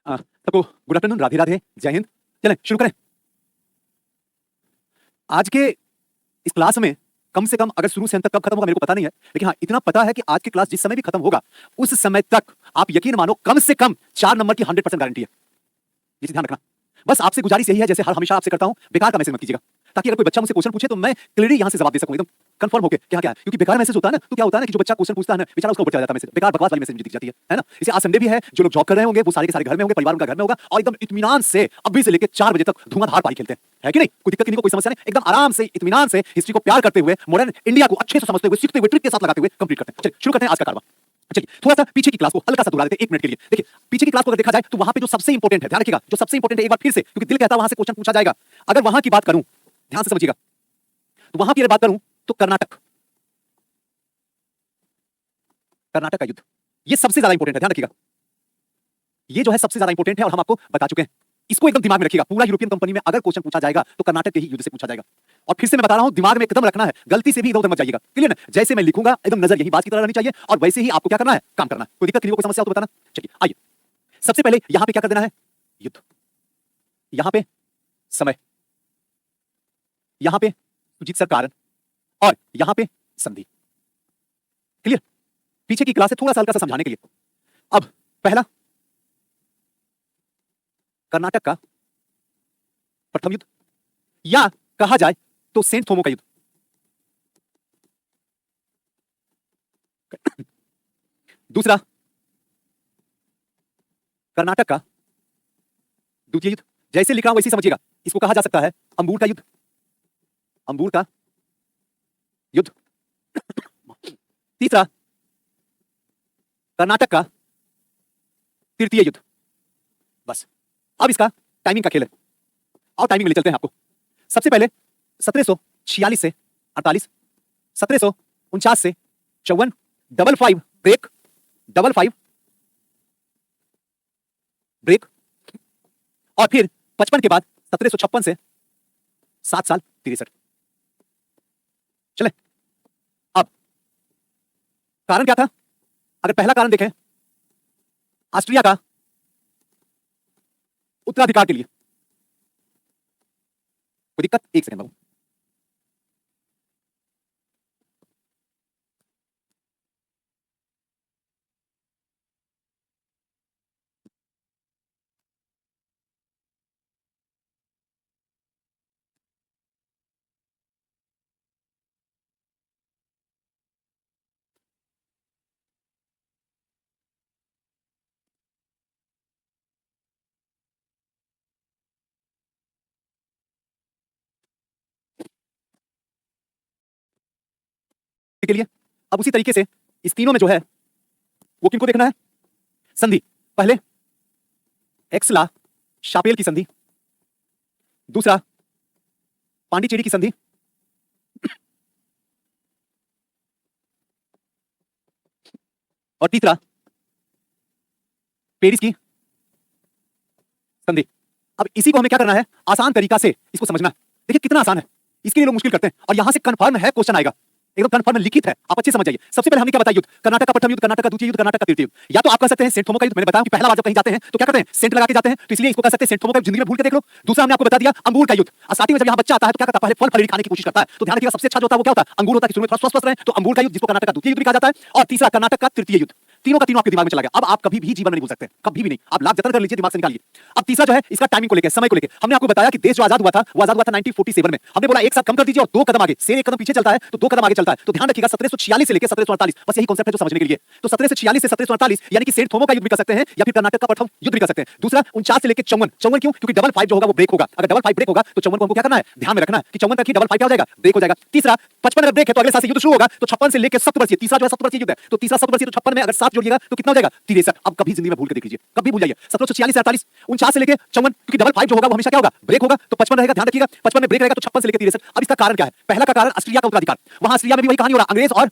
सबको good afternoon, Radhe Radhe, जय हिंद। चलें शुरू करें। आज के इस क्लास में कम से कम अगर शुरू से अंत तक कब खत्म होगा मेरे को पता नहीं है, लेकिन हाँ इतना पता है कि आज की क्लास जिस समय भी खत्म होगा उस समय तक आप यकीन मानो कम से कम 4 नंबर की 100% गारंटी है। ये चीज ध्यान रखना। बस आपसे गुजारिश यही है, जैसे हर हमेशा आपसे करता हूं, बेकार का मैसेज मत कीजिएगा, ताकि अगर कोई बच्चा मुझसे क्वेश्चन पूछे तो मैं क्लियरली यहां से जवाब दे सकूं एकदम कंफर्म होकर क्या क्या है। क्योंकि बेकार मैसेज होता है ना, तो क्या होता है ना कि जो बच्चा क्वेश्चन पूछता है ना बेचारा उसको ऊपर चला जाता है मैसेज, बेकार बकवास वाली मैसेज मुझे दिख जाती है ना। इसे आज संडे भी है, जो लोग जॉब कर रहे होंगे वो सारे के सारे घर में होंगे, परिवार उनका घर में होगा और एकदम इत्मीनान से अभी से लेकर 4 बजे तक धुआंधार पारी खेलते हैं कि नहीं? कोई दिक्कत नहीं, कोई समस्या नहीं, एकदम आराम से इत्मीनान से हिस्ट्री को प्यार करते हुए, मॉडर्न इंडिया को अच्छे से समझते हुए, सीखते हुए, ट्रिक के साथ लगाते हुए कंप्लीट करते हैं। चलिए शुरू करते हैं आज का कारवा। चलिए थोड़ा सा पीछे की क्लास को हल्का सा दोहरा देते हैं 1 मिनट के लिए। देखिए पीछे की क्लास को अगर देखा जाए तो वहां पे जो सबसे इंपॉर्टेंट है, ध्यान रखिएगा, जो सबसे इंपॉर्टेंट है एक बार फिर से, क्योंकि दिल कहता है वहां से क्वेश्चन पूछा जाएगा। अगर वहां की बात करूं, ध्यान से समझिएगा, तो वहां की अगर बात करूं तो कर्नाटक, कर्नाटक का युद्ध ये सबसे ज्यादा इंपॉर्टेंट है, ध्यान रखिएगा। ये जो है सबसे ज्यादा इंपॉर्टेंट है और हम आपको बता चुके हैं। इसको एकदम दिमाग में रखिएगा। पूरा यूरोपियन कंपनी में अगर क्वेश्चन पूछा जाएगा तो कर्नाटक के ही युद्ध से पूछा जाएगा। और फिर से मैं बता रहा हूं, दिमाग में एकदम रखना है, गलती से भी इधर-उधर मत जाइएगा। क्लियर ना? जैसे मैं लिखूंगा एकदम नजर यही बात की तरह रहनी चाहिए और वैसे ही आपको क्या करना है, काम करना है। कोई दिक्कत नहीं हो, कोई समस्या हो तो बताना। चलिए आइए, सबसे पहले यहां पे क्या कर देना है, युद्ध, यहां पे समय, यहां पे सुजीत सर कारण और यहां पे संधि। क्लियर? पीछे की क्लास से थोड़ा सा हल्का सा समझाने के लिए। अब पहला कर्नाटक का प्रथम युद्ध, या कहा जाए तो सेंट थोमो का युद्ध। दूसरा कर्नाटक का द्वितीय युद्ध, जैसे लिख रहा हूं वैसे समझिएगा। इसको कहा जा सकता है अंबूर का युद्ध, अंबूर का युद्ध। तीसरा कर्नाटक का तृतीय युद्ध। बस अब इसका टाइमिंग का खेल है और टाइमिंग ले चलते हैं आपको। सबसे पहले 1746 से 48, 1749 से 54, डबल 5 ब्रेक, डबल 5 ब्रेक, और फिर 55 के बाद 1756 से 7 साल 63। चले अब कारण क्या था? अगर पहला कारण देखें, ऑस्ट्रिया का उत्तराधिकार के लिए। कोई दिक्कत? एक सेकंड बाबू। के लिए अब उसी तरीके से इस तीनों में जो है वो किनको देखना है, संधि। पहले एक्सला शापेल की संधि, दूसरा पांडिचेरी की संधि, और तीसरा पेरिस की संधि। अब इसी को हमें क्या करना है, आसान तरीका से इसको समझना। देखिए कितना आसान है, इसके लिए लोग मुश्किल करते हैं और यहां से कंफर्म है क्वेश्चन आएगा, एकदम कंफर्म लिखित है, आप अच्छे समझ जाइए। सबसे पहले हमने क्या बताया, युद्ध, कर्नाटक का प्रथम युद्ध, कर्नाटक का द्वितीय युद्ध, कर्नाटक का तृतीय युद्ध। या तो आप कह सकते हैं सेंट थोमो का युद्ध, मैंने बताया कि पहला बार जब कहीं जाते हैं तो क्या करते हैं, सेंट लगा के जाते हैं, तो इसलिए इसको कह सकते हैं सेंट थोमो का युद्ध, जिंदगी में भूल के देख लो। दूसरा हमने आपको बता दिया अंगूर का युद्ध। स्टार्टिंग में जब यहां बच्चा आता है तो क्या करता है, पहले फल फली खाने की कोशिश करता है, तो ध्यान रखिएगा सबसे अच्छा जो होता है वो क्या होता है, अंगूर होता है कि शुरू में थोड़ा स्वस्थ रहे, तो अंगूर का युद्ध, जिसको कर्नाटक का द्वितीय युद्ध भी कहा जाता है, और तीसरा कर्नाटक का तृतीय युद्ध। तीनों का तीनों आपके दिमाग में चला गया। अब आप कभी भी जीवन में नहीं भूल सकते, कभी भी नहीं। आप लाभ जतन कर लीजिए, दिमाग से निकालिए। अब तीसरा जो है इसका टाइमिंग को लेकर, समय को लेकर, हमने आपको बताया कि देश जो आजाद हुआ था वो आजाद हुआ था 1947 में। हमने बोला एक साथ कम कर दीजिए और 2 कदम आगे, शेर 1 कदम पीछे चलता है तो 2 कदम आगे चलता है। तो ध्यान रखिएगा 1746 से लेकर 1748, बस यही कांसेप्ट है जो समझने के लिए। तो 1746 से 1748 यानी कि सेंट थोमो का युद्ध भी कर सकते हैं या फिर कर्नाटक का प्रथम युद्ध भी कर सकते हैं। दूसरा 49 से लेकर 54, 54 क्यों? क्योंकि डबल 5 जो होगा वो ब्रेक होगा। अगर डबल 5 ब्रेक होगा तो 54 को हमको क्या करना है, ध्यान में रखना है कि 54 तक ही डबल 5 क्या हो जाएगा, ब्रेक हो जाएगा। तीसरा 55 अगर ब्रेक है तो अगले साल से युद्ध शुरू होगा, तो 56 से लेकर 70 वर्षीय, तीसरा जो है 70 वर्षीय युद्ध है, तो तीसरा 70 वर्षीय, तो 56 में अगर 7 जोड़िएगा तो कितना हो जाएगा, 63। अब कभी जिंदगी में भूल के देख लीजिए, कभी भूल जाइए। 1746 से 48, 49 से लेकर 54, क्योंकि डबल 5 जो होगा वो हमेशा क्या होगा, ब्रेक होगा, तो 55 रहेगा, ध्यान रखिएगा। 55 में ब्रेक रहेगा तो 56 से लेकर 63। अब इसका कारण क्या है, पहला का कारण ऑस्ट्रिया का उत्तराधिकार। वहां ऑस्ट्रिया में भी वही कहानी हो रहा, अंग्रेज और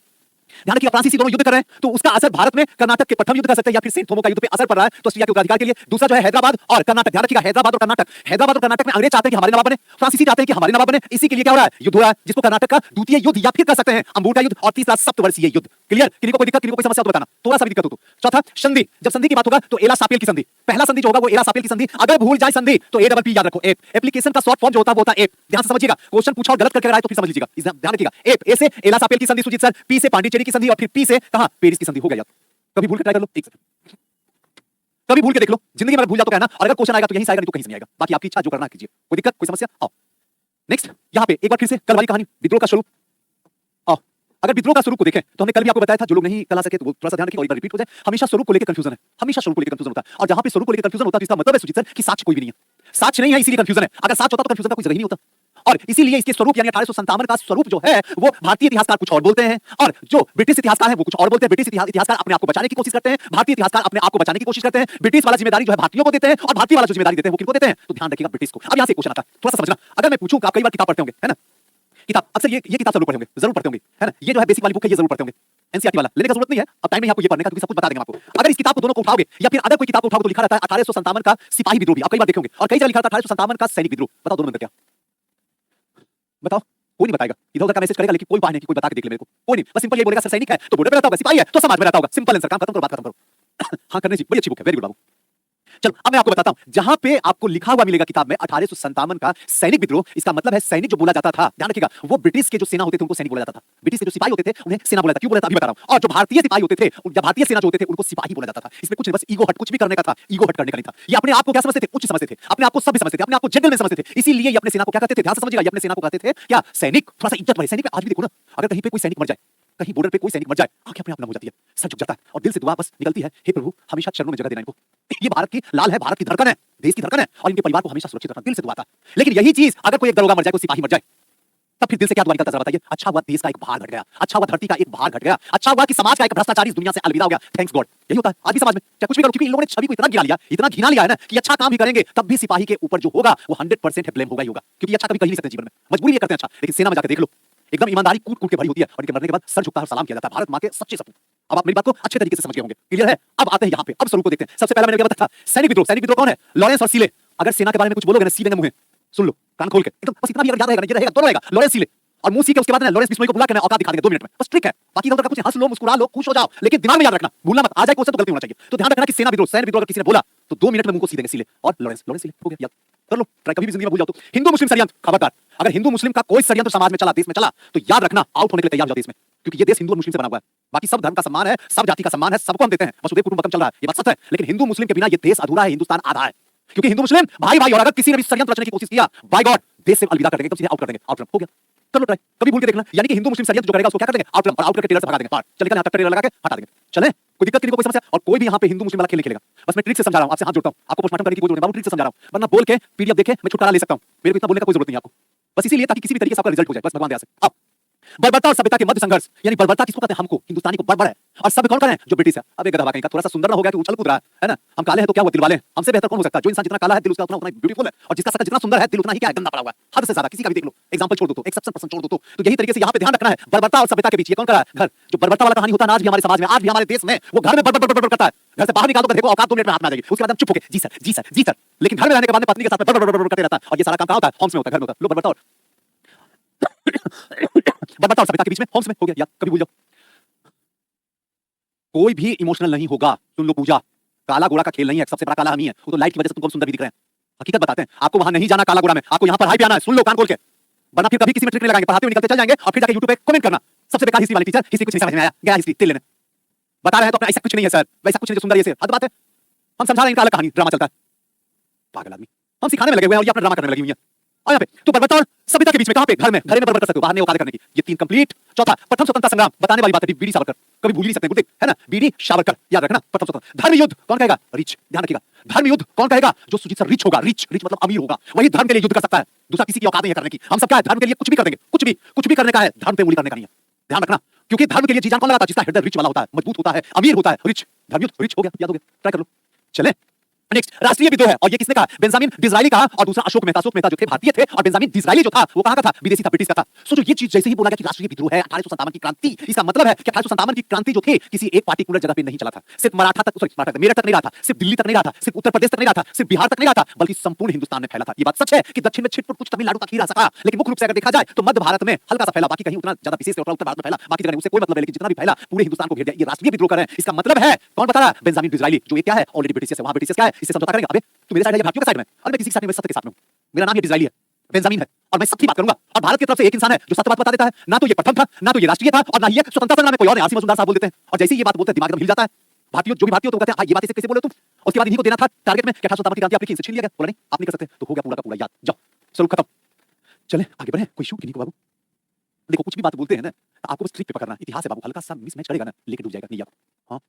ध्यान रखिएगा, फ्रांसीसी दोनों युद्ध कर रहे हैं, तो उसका असर भारत में कर्नाटक के प्रथम युद्ध कर सकते हैं या फिर सेंट थोमो का युद्ध पे असर पड़ रहा है, तो ऑस्ट्रिया के उत्तराधिकार के लिए। दूसरा जो है हैदराबाद और कर्नाटक, ध्यान रखिएगा, हैदराबाद और कर्नाटक में अंग्रेज चाहते हैं कि हमारे नवाब बने, फ्रांसीसी चाहते हैं कि हमारे नवाब बने। इसी के लिए क्या हो रहा है, युद्ध हो रहा है, जिसको कर्नाटक का द्वितीय युद्ध या फिर कह सकते हैं अंबूर का युद्ध, और तीसरा सप्तवर्षीय युद्ध। क्लियर? किसी को कोई दिक्कत, किसी को कोई समस्या तो बताना, थोड़ा सा भी दिक्कत हो तो। चौथा संधि, जब संधि की बात होगा तो एला सापेल की संधि, पहला संधि जो होगा वो एला सापेल की संधि। अगर भूल जाए संधि तो एपी याद रखो, एप्लीकेशन का शॉर्ट फॉर्म जो होता है वो होता है एप। ध्यान से समझिएगा, क्वेश्चन पूछा और गलत करके आए तो फिर समझ लीजिएगा, ध्यान रखिएगा। ए से एला सापेल की संधि सुजीत सर, पी से पांडिचेरी की संधि, और फिर पी से कहां, पेरिस की संधि। हो गया, कभी भूल के ट्राई कर लो, एक सेकंड, कभी भूल के देख लो, जिंदगी में अगर भूल जाओ तो कहना, और अगर क्वेश्चन आएगा तो यहीं से आएगा, नहीं तो कहीं से नहीं आएगा। बाकी आपकी इच्छा, जो करना कीजिए, कोई दिक्कत, कोई समस्या। आओ नेक्स्ट, यहां पे एक बार फिर से कल वाली कहानी, विद्रोह का स्वरूप। आओ, अगर विद्रोह का स्वरूप को देखें तो हमने कल भी आपको बताया था, जो लोग नहीं कल आ सके तो वो थोड़ा सा ध्यान रखिए और एक बार रिपीट हो जाए। हमेशा स्वरूप को लेकर कंफ्यूजन है, हमेशा स्वरूप को लेकर कंफ्यूजन होता है, और जहां पे स्वरूप को लेकर कंफ्यूजन होता है तो इसका मतलब है सुजीत सर कि साक्ष्य कोई भी नहीं है, साक्ष्य नहीं है इसीलिए कंफ्यूजन है। अगर साक्ष्य होता तो कंफ्यूजन का कोई जगह ही नहीं होता। और इसीलिए इसके स्वरूप यानी 1857 का स्वरूप जो है वो भारतीय इतिहासकार कुछ और बोलते हैं, और जो ब्रिटिश इतिहासकार है वो कुछ और बोलते हैं। ब्रिटिश इतिहासकार अपने आप को बचाने की कोशिश करते हैं, भारतीय इतिहासकार अपने आप को बचाने की कोशिश करते हैं। ब्रिटिश वाला जिम्मेदारी जो है भारतीयों को देते हैं, और भारतीय वाला जो जिम्मेदारी देते हैं वो किनको देते हैं, तो ध्यान रखिएगा ब्रिटिश को। अब यहां से क्वेश्चन आता है, थोड़ा सा समझना। अगर मैं पूछूं कि आप कई बार किताब पढ़ते होंगे, है ना, किताब अक्सर ये किताब जरूर पढ़े होंगे, जरूर पढ़ते होंगे, है ना, ये जो है बेसिक वाली बुक है, ये जरूर पढ़ते होंगे। एनसीईआरटी वाला लेने का जरूरत नहीं है, अब टाइम नहीं है आपको ये पढ़ने का, क्योंकि सब कुछ बता देंगे आपको। अगर इस किताब को दोनों को उठाओगे या फिर अदर कोई किताब को उठाओगे तो लिखा रहता है 1857 का सिपाही विद्रोह भी, आप कई बार देखेंगे, और कई जगह लिखा था 1857 का सैनिक विद्रोह। बताओ दोनों में क्या, बताओ, कोई नहीं बताएगा, इधर उधर का मैसेज करेगा, लेकिन कोई बात नहीं कि कोई बता के देख ले मेरे को, कोई नहीं, बस सिंपल ये बोलेगा सर सैनिक है तो बॉर्डर पे रहता होगा, सिपाही है तो समाज में रहता होगा, सिंपल आंसर, काम खत्म करो, बात खत्म करो। हाँ करने जी, बड़ी अच्छी बुक है, वेरी गुड बाबू। चलो अब मैं आपको बताता हूं, जहां पे आपको लिखा हुआ मिलेगा किताब में 1857 का सैनिक विद्रोह, इसका मतलब है सैनिक जो बोला जाता था, ध्यान रखिएगा, वो ब्रिटिश के जो सेना होते थे उनको सैनिक बोला जाता था, ब्रिटिश के जो सिपाही होते थे उन्हें सेना बोला जाता था। क्यों बोला था अभी बता रहा हूं। और जो भारतीय सिपाही होते थे, या भारतीय सेना जो होते थे उनको सिपाही बोला जाता था। इसमें कुछ बस ईगो हट, कुछ भी करने का था, ईगो हट करने का नहीं था। ये अपने आप को क्या समझते थे, उच्च समझते थे, अपने आप को सभ्य समझते थे, अपने आप को जनरल में समझते थे, इसीलिए ये अपने सेना को क्या कहते थे, ध्यान से समझिएगा, ये अपने सेना को कहते थे क्या, सैनिक। थोड़ा सा इज्जत बढ़े सैनिक। आज भी देखो ना, अगर कहीं पे कोई सैनिक मर जाए, कहीं बॉर्डर पे कोई सैनिक मर जाए, आंखें अपने आप नम हो जाती है, सर झुक जाता है, और दिल से दुआ बस निकलती है, हे प्रभु हमेशा चरणों में जगह देना इनको। ये भारत की लाल है, भारत की धड़कन है, देश की धड़कन है, और इनके परिवार को हमेशा सुरक्षित रखना, दिल से दुआ था। लेकिन यही चीज अगर कोई एक दरोगा मर जाए, कोई सिपाही मर जाए, तब फिर दिल से क्या दुआ निकलता है बताइए, अच्छा हुआ देश का एक भार घट गया, अच्छा हुआ धरती का एक भार घट गया, अच्छा हुआ कि समाज का एक भ्रष्टाचारी इस दुनिया से अलविदा हो गया, थैंक्स गॉड। यही होता है आज भी समाज में, चाहे कुछ भी करो, क्योंकि इन लोगों ने छवि को इतना गिरा लिया, इतना घिना लिया है ना, कि अच्छा काम भी करेंगे तब भी सिपाही के ऊपर जो होगा वो 100% ब्लेम होगा ही होगा, क्योंकि अच्छा कभी कह नहीं सकते जीवन में, मजबूरी ये करते हैं अच्छा। लेकिन सेना में जाकर देख लो, एकदम ईमानदारी कूट कूट के भरी होती है, और इनके मरने के बाद सर झुकता है और सलाम किया जाता है, भारत मां के सच्चे सपूत। अब आप मेरी बात को अच्छे तरीके से समझ गए होंगे, क्लियर है। अब आते हैं यहाँ पे, अब स्वरूप को देखते हैं। सबसे पहला मैंने क्या बताया था, सैनिक विद्रोह। सैनिक विद्रोह कौन है, लॉरेंस और सीले। अगर सेना के बारे में कुछ बोलोगे ना, सीले ने मुंह है, सुन लो कान खोल के, एकदम बस इतना भी अगर याद रहेगा, ये रहेगा, दोनों रहेगा, लॉरेंस सीले और मुंह सी के उसके बाद ना लॉरेंस बिश्नोई को बुला के ना औकात दिखा देंगे 2 मिनट में, बस ट्रिक है। बाकी इधर का कुछ हंस लो, मुस्कुरा लो, खुश हो जाओ, लेकिन दिमाग में याद रखना, भूलना मत, आ जाए क्वेश्चन तो गलती होना चाहिए। तो ध्यान रखना कि सेना विद्रोह, सैनिक विद्रोह अगर किसी ने बोला तो 2 मिनट में मुंह को सी देंगे सीले और लॉरेंस। लॉरेंस सीले हो गया, याद कर लो, ट्राई कभी भी जिंदगी में भूल जाओ तो। हिंदू मुस्लिम षड्यंत्र, खबरदार, अगर हिंदू मुस्लिम का कोई षड्यंत्र समाज में चला, देश में चला, तो याद रखना आउट होने के लिए तैयार हो जाओ देश में, क्योंकि ये देश हिंदू और मुस्लिम से बना हुआ है। बाकी सब धर्म का सम्मान है, सब जाति का सम्मान है, सबको हम देते हैं, वसुधैव कुटुंबकम चल रहा है, ये बात सच है। लेकिन हिंदू मुस्लिम के बिना ये देश अधूरा है, हिंदुस्तान आधा है, क्योंकि हिंदू मुस्लिम भाई भाई, और अगर किसी ने भी षड्यंत्र रचने की कोशिश किया, बाय गॉड देश से अलविदा कर देंगे, एकदम सीधे आउट कर देंगे, आउट हो गया। कर लो ट्राई, कभी भूल के देखना, यानी कि हिंदू मुस्लिम षड्यंत्र जो करेगा उसको क्या कर देंगे, आउट, और आउट करके टेलर से भगा देंगे, बाहर चल निकल, यहां तक टेलर लगा के हटा देंगे। चले, कोई दिक्कत किसी को, कोई समस्या, और कोई भी यहां पे हिंदू मुस्लिम वाला खेल नहीं खेलेगा। बस मैं ट्रिक से समझा रहा हूं, आपसे हाथ जोड़ता हूं, आपको पोस्टमार्टम करने की कोई जरूरत नहीं, बाबू ट्रिक से समझा रहा हूं, वरना बोल के पीडीएफ देखे मैं छुटकारा ले सकता हूं, मेरे को इतना बोलने का कोई जरूरत नहीं है आपको, बस इसीलिए ताकि किसी भी तरीके से आपका रिजल्ट हो जाए, बस भगवान दया से। अब बर्बरता और सभ्यता के मध्य संघर्ष, यानी बर्बरता किसको कहते हैं, हमको हिंदुस्तानी को बर्बर है, और सभ्य कौन कौन है, जो ब्रिटिश है। अब एक गधा कहीं का थोड़ा सा सुंदर ना हो गया कि उछल कूद रहा है ना, हम काले हैं तो क्या हुआ, दिल वाले हैं, हमसे बेहतर कौन हो सकता है। जो इंसान जितना काला है दिल उसका उतना ब्यूटीफुल है, और जिसका शक्ल जितना सुंदर है दिल उतना ही क्या है, गंदा पड़ा हुआ है, हद से ज्यादा। किसी का भी देख लो, एग्जांपल छोड़ दो तो, एक्सेप्शन पर्सन छोड़ दो तो यही तरीके से यहाँ पे ध्यान रखना है, बर्बरता और सभ्यता के बीच ये कौन कर रहा है, घर। जो बर्बरता वाला कहानी होता है आज भी हमारे समाज में, आज भी हमारे देश में, वो घर में बर्बर करता है, घर से बाहर निकाल दो, देखो औकात 2 मिनट में हाथ में आ जाएगी, उसके बाद हम चुप हो गए, जी सर जी सर जी सर। लेकिन घर में रहने के बाद पत्नी के साथ में बर्बर करते रहता है, और ये सारा काम कहाँ होता है, होम्स में होता है, घर में होता है। लो बर्बरता और बर्बरता और सभ्यता के बीच में होम्स में हो गया, याद कभी भूल जाओ। कोई भी इमोशनल नहीं होगा, सुन लो पूजा, काला गोरा का खेल नहीं है, सबसे बड़ा काला हम ही है, वो तो लाइट की वजह से तुमको सुंदर भी दिख रहे हैं। हकीकत बताते हैं, आपको वहां नहीं जाना काला गोरा में, आपको यहाँ पर हाई पे आना है, सुन लो कान खोल के, वरना फिर कभी किसी में ट्रिक नहीं लगाएंगे, पढ़ाते हुए निकलते चल जाएंगे, और फिर जाके यूट्यूब पे कमेंट करना, सबसे बेकार हिस्ट्री वाली टीचर, हिस्ट्री कुछ नहीं समझ में आया, गया हिस्ट्री तिल लेने, बता रहे हैं तो अपना ऐसा कुछ नहीं है सर, वैसा कुछ नहीं जो सुंदर ये से, हद बात है। हम समझा रहे हैं, इनका अलग कहानी ड्रामा चलता है, पागल आदमी, हम सिखाने में लगे हुए हैं और ये अपना ड्रामा करने लगी हुई है। और यहाँ पे तो बर्बरता और सभ्यता के बीच में कहां पे, घर में, घर में बर्बर कर सकते हो, बाहर नहीं औकात करने की, ये 3 कंप्लीट। चौथा, प्रथम स्वतंत्रता संग्राम, बताने वाली बात है, बीडी सावरकर, कभी भूल ही नहीं सकते, गुरुदेव है ना, बीडी सावरकर, याद रखना, प्रथम स्वतंत्रता। धर्म युद्ध कौन कहेगा, रिच, ध्यान रखिएगा, धर्म युद्ध कौन कहेगा, जो सुजीत सर रिच होगा, रिच रिच मतलब अमीर होगा, वही धर्म के लिए युद्ध कर सकता है, दूसरा किसी की औकात नहीं है करने की। हम सब क्या है, धर्म के लिए कुछ भी कर देंगे, कुछ भी करने का है, धर्म पे उंगली करने का नहीं है, ध्यान रखना, क्योंकि धर्म के लिए जी जान कौन लगाता है, जिसका हृदय रिच वाला होता है, मजबूत होता है, अमीर होता है, रिच, धर्म युद्ध रिच हो गया, याद हो गया, ट्राई कर लो। चले नेक्स्ट राष्ट्रीय विद्रोह है, और ये किसने कहा? बेंजामिन डिज़रायली कहा, और दूसरा अशोक मेहता। अशोक मेहता जो थे भारतीय थे, और बेंजामिन डिज़रायली जो था वो कहां का था? विदेशी था, ब्रिटिश का था। सोचो ये चीज जैसे ही बोला गया कि राष्ट्रीय विद्रोह है 1857 की क्रांति, इसका मतलब है कि 1857 की क्रांति जो थी किसी एक पार्टिकुलर जगह पे नहीं चला था, सिर्फ मराठा तक, सॉरी मराठा मेरठ तक नहीं रहा था, सिर्फ दिल्ली तक नहीं रहा था, सिर्फ उत्तर प्रदेश तक नहीं रहा था, सिर्फ बिहार तक नहीं रहा था, बल्कि संपूर्ण हिंदुस्तान में फैला था। ये बात सच है कि दक्षिण में छिटपुट कुछ तमिलनाडु तक ही रह सका, लेकिन मुख्य रूप से अगर देखा जाए तो मध्य भारत में हल्का सा फैला, बाकी कहीं उतना ज्यादा विशेष उत्तर भारत में फैला, बाकी जगह उससे कोई मतलब है, लेकिन जितना भी फैला पूरे हिंदुस्तान को घेर दिया। ये राष्ट्रीय विद्रोह कर रहे हैं, इसका मतलब है कौन बता रहा है? बेंजामिन डिज़रायली, जो ये क्या है? ऑलरेडी ब्रिटिश है, वहां ब्रिटिश क्या है, इससे समझौता करेंगे। अबे तू मेरे साइड है या भारतीयों के साइड में? अरे मैं किसी के साथ नहीं, मैं सत्य के साथ में हूं। मेरा नाम ये डिज़रायली है, बेंजामिन है, और मैं सत्य की बात करूंगा। और भारत की तरफ से एक इंसान है जो सत्य बात बता देता है। ना तो ये प्रथम था, ना तो ये राष्ट्रीय था, और ना ही ये स्वतंत्रता संग्राम में कोई और है। आसिम मजूमदार साहब बोल देते हैं, और जैसे ही ये बात बोलते हैं दिमाग एकदम हिल जाता है। भारतीयों जो भी भारतीय हो तो कहते हैं हाँ ये बात ऐसे कैसे बोले तुम? उसके बाद इन्हीं को देना था टारगेट में कि 1857 की क्रांति आपने इनसे छीन लिया गया। बोला नहीं आप नहीं कर सकते, तो हो गया पूरा का पूरा याद। जाओ सरूप खत्म, चले आगे बढ़े। कोई इशू किन्हीं को बाबू? देखो कुछ भी बात बोलते हैं ना, आपको बस ट्रिक पे पकड़ना। इतिहास है बाबू, हल्का सा मिसमैच करेगा ना लेके डूब जाएगा नहीं आप। हाँ